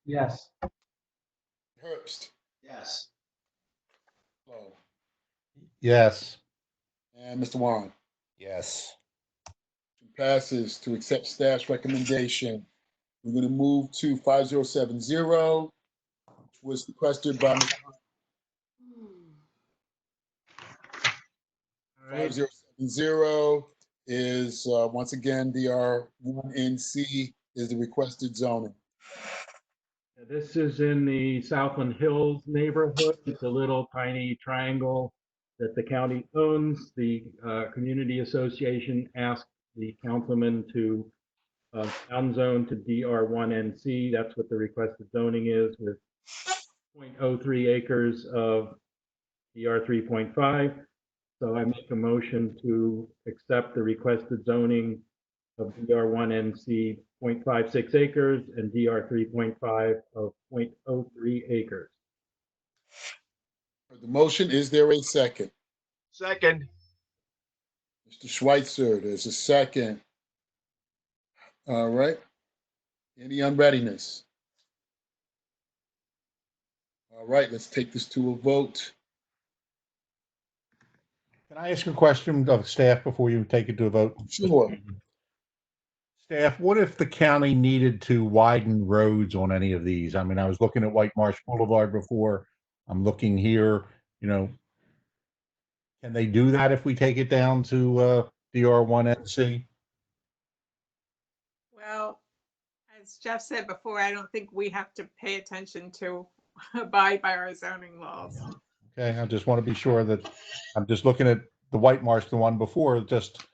Yes. Herbst, Yes. Lowe, Yes. and Mr. Warren. Yes. Passes to accept staff's recommendation. We're going to move to 5070, which was requested by Mr. 5070 is once again DR1NC is the requested zoning. This is in the Southland Hills neighborhood. It's a little tiny triangle that the county owns. The community association asked the councilman to downzone to DR1NC. That's what the requested zoning is, with 0.03 acres of DR 3.5. So I make a motion to accept the requested zoning of DR1NC 0.56 acres and DR 3.5 of 0.03 acres. The motion, is there a second? Second. Mr. Schweitzer, there's a second. All right. Any unreadiness? All right, let's take this to a vote. Can I ask a question of staff before you take it to a vote? Sure. Staff, what if the county needed to widen roads on any of these? I mean, I was looking at White Marsh Boulevard before. I'm looking here, can they do that if we take it down to DR1NC? Well, as Jeff said before, I don't think we have to pay attention to abide by our zoning laws. Okay, I just want to be sure that I'm just looking at the White Marsh, the one before, just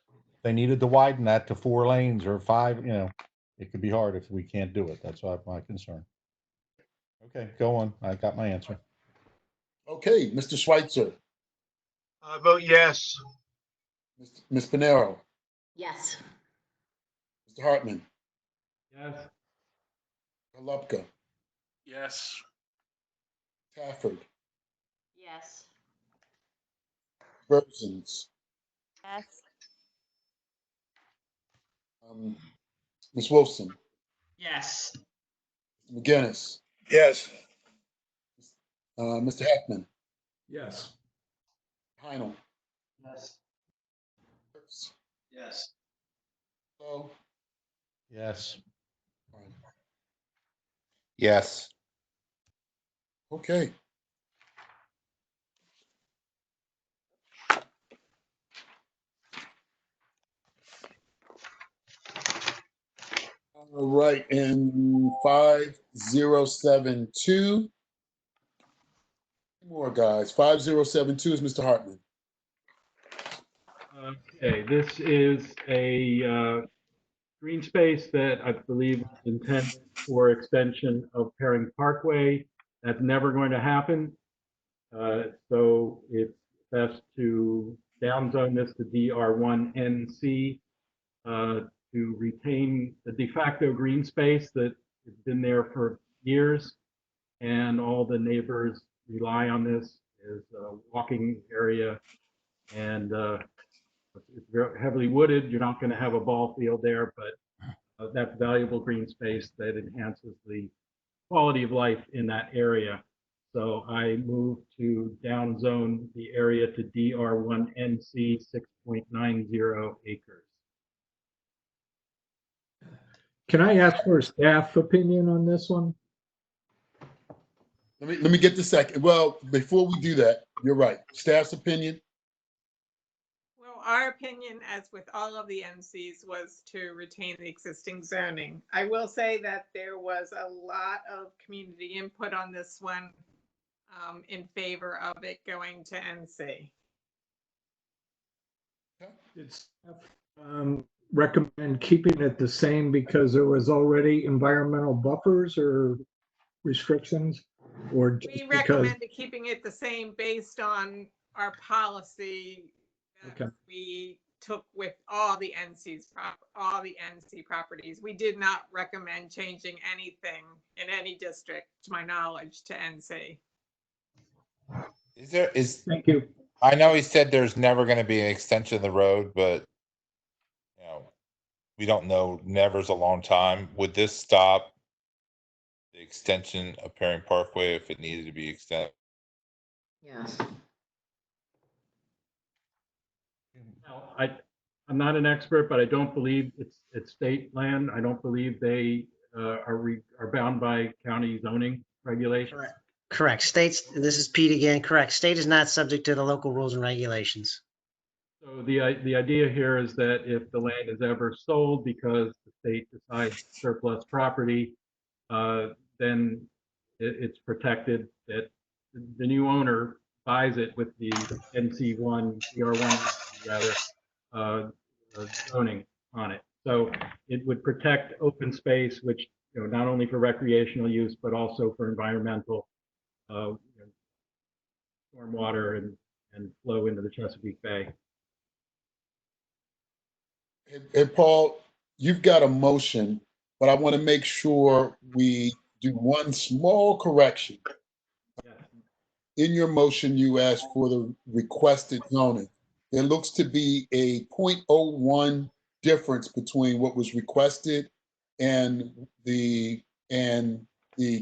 they needed to widen that to 4 lanes or 5, it could be hard if we can't do it. That's my concern. Okay, go on. I got my answer. Okay, Mr. Schweitzer, I vote yes. Ms. Panero, Yes. Mr. Hartman, Yes. Halupka, Yes. Tafford, Yes. Berzins, Yes. Ms. Wolfson, Yes. McGinnis, Yes. Mr. Heckman, Yes. Heinel, Yes. Yes. Lowe. Yes. Yes. Okay. All right, and 5072. More guys. 5072 is Mr. Hartman. Okay, this is a green space that I believe is intended for extension of Herring Parkway. That's never going to happen. So it's best to downzone this to DR1 NC to retain the de facto green space that has been there for years. And all the neighbors rely on this as a walking area, and it's very heavily wooded. You're not going to have a ball field there, but that's valuable green space that enhances the quality of life in that area. So I move to downzone the area to DR1 NC 6.90 acres. Can I ask for a staff opinion on this one? Let me get the second. Well, before we do that, you're right. Staff's opinion. Well, our opinion, as with all of the NCs, was to retain the existing zoning. I will say that there was a lot of community input on this one in favor of it going to NC. Did staff recommend keeping it the same because there was already environmental buffers or restrictions? Or just We because? recommended keeping it the same based on our policy that we took with all the NC properties. We did not recommend changing anything in any district, to my knowledge, to NC. Thank you. I know he said there's never going to be an extension of the road, but you know, we don't know. Never's a long time. Would this stop the extension of Herring Parkway if it needed to be extended? Yes. Now, I'm not an expert, but I don't believe it's state land. I don't believe they are bound by county zoning regulations. Correct. States, this is Pete again. Correct. State is not subject to the local rules and regulations. So the idea here is that if the land is ever sold because the state decides surplus property, then it's protected, that the new owner buys it with the NC1, DR1 rather, zoning on it. So it would protect open space, which, you know, not only for recreational use, but also for environmental, stormwater and flow into the Chesapeake Bay. And Paul, you've got a motion, but I want to make sure we do one small correction. In your motion, you asked for the requested zoning. There looks to be a 0.01 difference between what was requested and the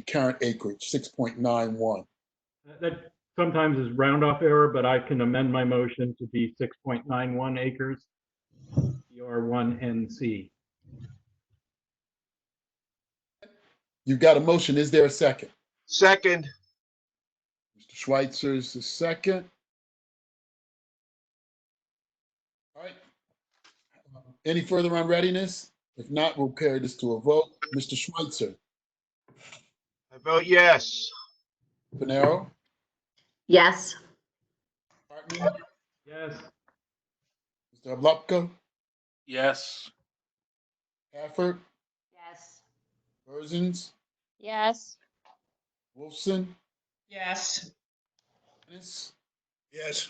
current acreage, 6.91. That sometimes is round off error, but I can amend my motion to be 6.91 acres, DR1 NC. You've got a motion. Is there a second? Second. Mr. Schweitzer is the second. All right. Any further on readiness? If not, we'll carry this to a vote. Mr. Schweitzer. I vote yes. Panero. Yes. Hartman. Yes. Mr. Ablupka. Yes. Hafford. Yes. Berzins. Yes. Wolfson. Yes. Ennis. Yes.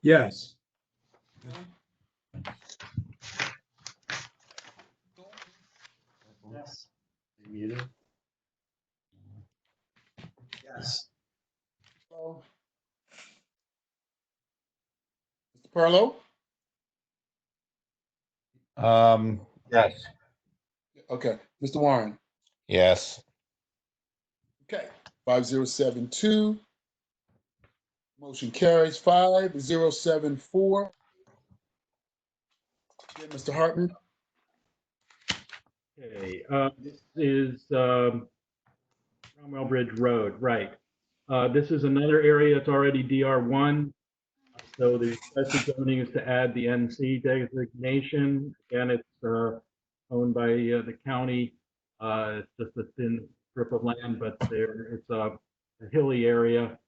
Yes. Yes. Muted. Yes. Mr. Perlow. Yes. Okay. Mr. Warren. Yes. Okay. 5072. Motion carries. 5074. Yeah, Mr. Hartman. Okay, this is Cromwell Bridge Road, right. This is another area that's already DR1. So the requested zoning is to add the NC designation. Again, it's owned by the county. It's just a thin strip of land, but it's a hilly area.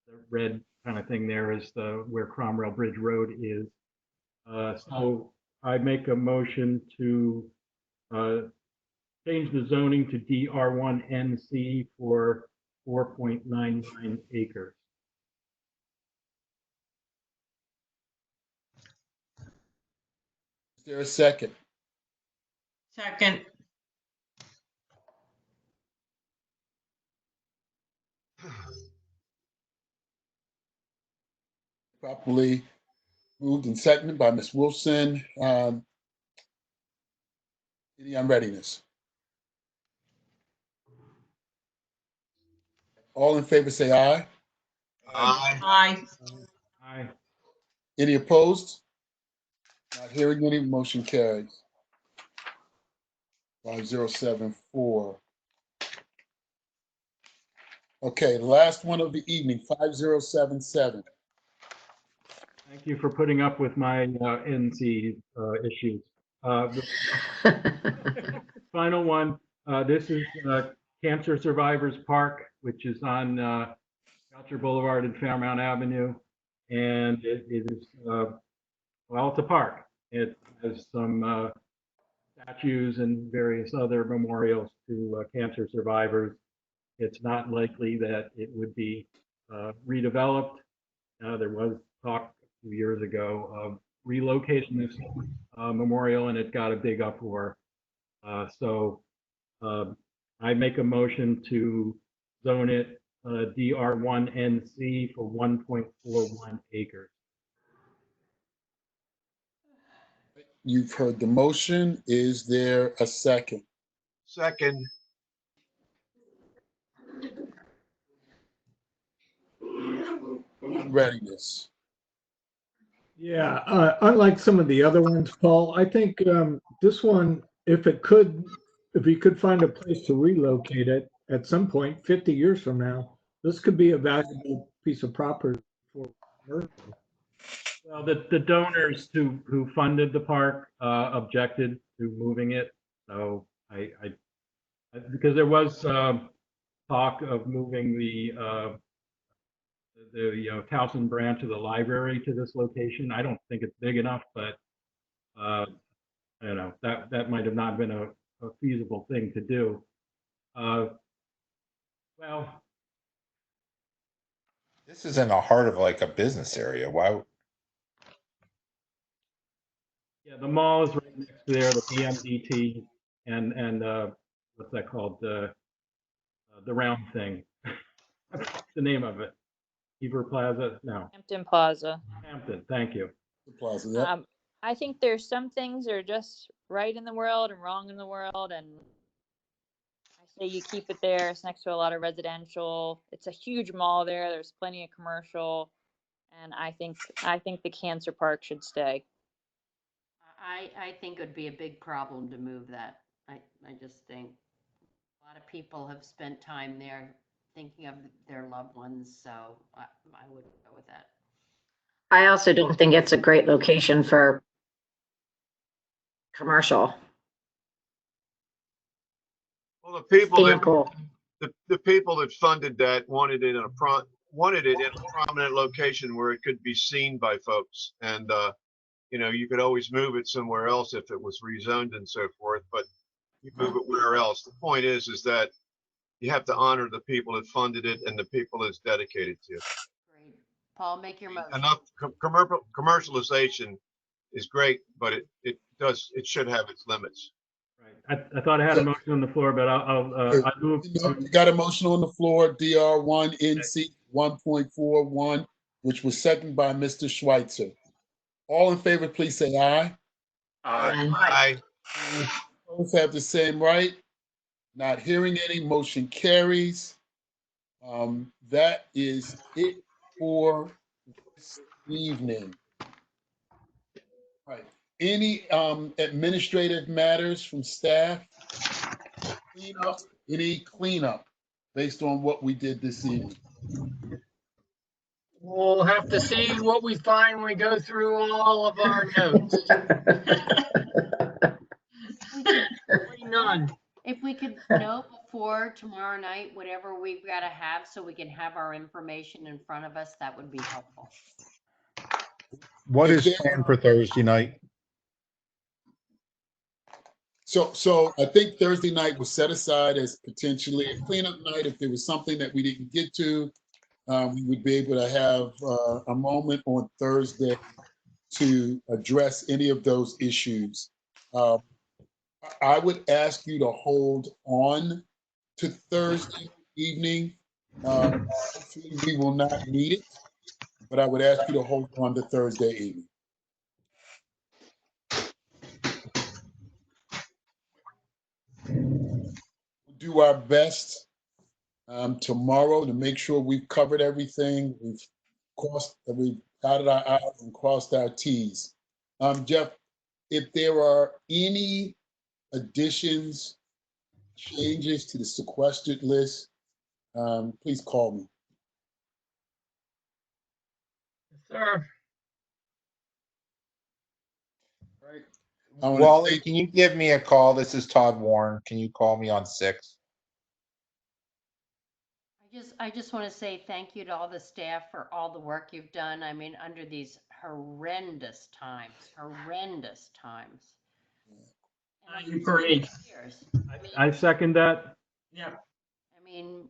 The red kind of thing there is where Cromwell Bridge Road is. So I make a motion to change the zoning to DR1 NC for 4.99 acres. Is there a second? Second. Properly moved and seconded by Ms. Wilson. Any unreadiness? All in favor say aye. Aye. Aye. Any opposed? Not hearing any, motion carries. 5074. Okay, last one of the evening, 5077. Thank you for putting up with my NC issues. The final one, this is Cancer Survivors Park, which is on Goucher Boulevard and Fairmount Avenue. And it is, well, it's a park. It has some statues and various other memorials to cancer survivors. It's not likely that it would be redeveloped. There was talk a few years ago of relocating this memorial, and it got a big uproar. So I make a motion to zone it DR1 NC for 1.41 acres. You've heard the motion. Is there a second? Second. Readiness. Yeah, unlike some of the other ones, Paul, I think this one, if he could find a place to relocate it at some point, 50 years from now, this could be a valuable piece of property for Mercy. Well, the donors who funded the park objected to moving it. So because there was talk of moving the Towson branch of the library to this location. I don't think it's big enough, but I don't know, that might have not been a feasible thing to do. Well, This is in the heart of like a business area. Why? yeah, the mall is right next to there, the BMDT, and what's that called? The round thing. What's the name of it? Heber Plaza? No. Hampton Plaza. Hampton, thank you. The plaza, yeah. I think there's some things that are just right in the world and wrong in the world, and I say you keep it there. It's next to a lot of residential. It's a huge mall there. There's plenty of commercial, and I think the cancer park should stay. I think it would be a big problem to move that. I just think a lot of people have spent time there thinking of their loved ones, so I would go with that. I also don't think it's a great location for commercial. Well, the people Example. the people that funded that wanted it in a prominent location where it could be seen by folks. And you could always move it somewhere else if it was rezoned and so forth, but you move it where else. The point is that you have to honor the people that funded it and the people it's dedicated to. Great. Paul, make your motion. Enough commercialization is great, but it should have its limits. Right. I thought I had a motion on the floor, but I move. You got a motion on the floor, DR1 NC 1.41, which was seconded by Mr. Schweitzer. All in favor, please say aye. Aye. Both have the same right. Not hearing any, motion carries. That is it for this evening. All right. Any administrative matters from staff? Any cleanup based on what we did this evening? We'll have to see what we find when we go through all of our notes. done. If we could know before tomorrow night, whatever we've got to have, so we can have our information in front of us, that would be helpful. What If is there planned for Thursday night? So I think Thursday night was set aside as potentially a cleanup night. If there was something that we didn't get to, we would be able to have a moment on Thursday to address any of those issues. I would ask you to hold on to Thursday evening. Hopefully we will not need it, but I would ask you to hold on to Thursday evening. Do our best tomorrow to make sure we've covered everything. We've dotted our I's and crossed our T's. Jeff, if there are any additions, changes to the sequestered list, please call me. Sir, I wanna Wally, say- can you give me a call? This is Todd Warren. Can you call me on 6? I just want to say thank you to all the staff for all the work you've done. I mean, under these horrendous times. And I like agree. years. I second that. Yeah. I mean,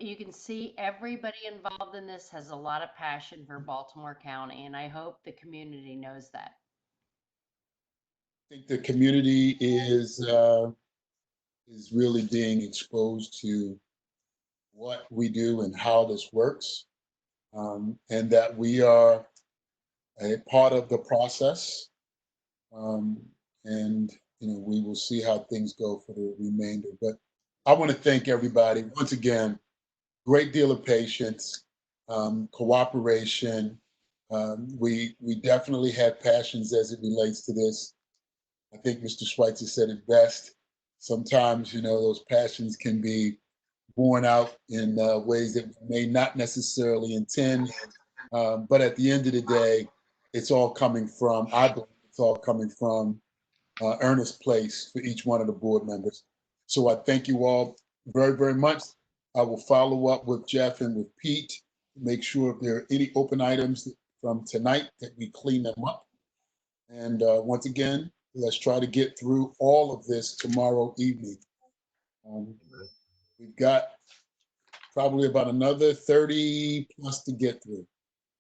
you can see everybody involved in this has a lot of passion for Baltimore County, and I hope the community knows that. I think the community is really being exposed to what we do and how this works, and that we are a part of the process. And we will see how things go for the remainder. But I want to thank everybody once again. Great deal of patience, cooperation. We definitely had passions as it relates to this. I think Mr. Schweitzer said it best. Sometimes, those passions can be borne out in ways that we may not necessarily intend. But at the end of the day, it's all coming from, I believe it's all coming from earnest place for each one of the board members. So I thank you all very, very much. I will follow up with Jeff and with Pete, make sure if there are any open items from tonight that we clean them up. And once again, let's try to get through all of this tomorrow evening. We've got probably about another 30 plus to get through.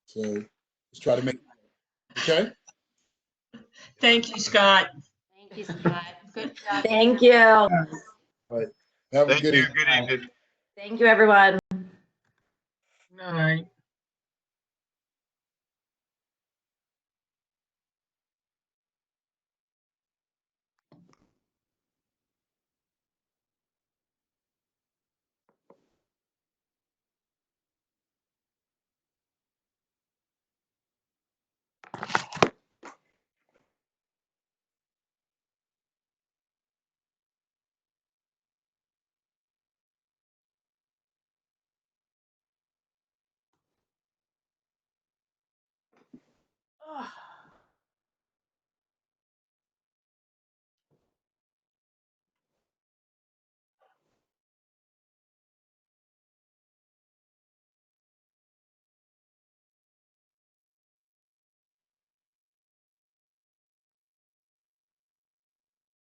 So let's try to make it. Okay? Thank you, Scott. Thank you, Scott. Good job. Thank you. All right. Have a Thank good you. evening. Good evening. Thank you, everyone. Good night. Ugh.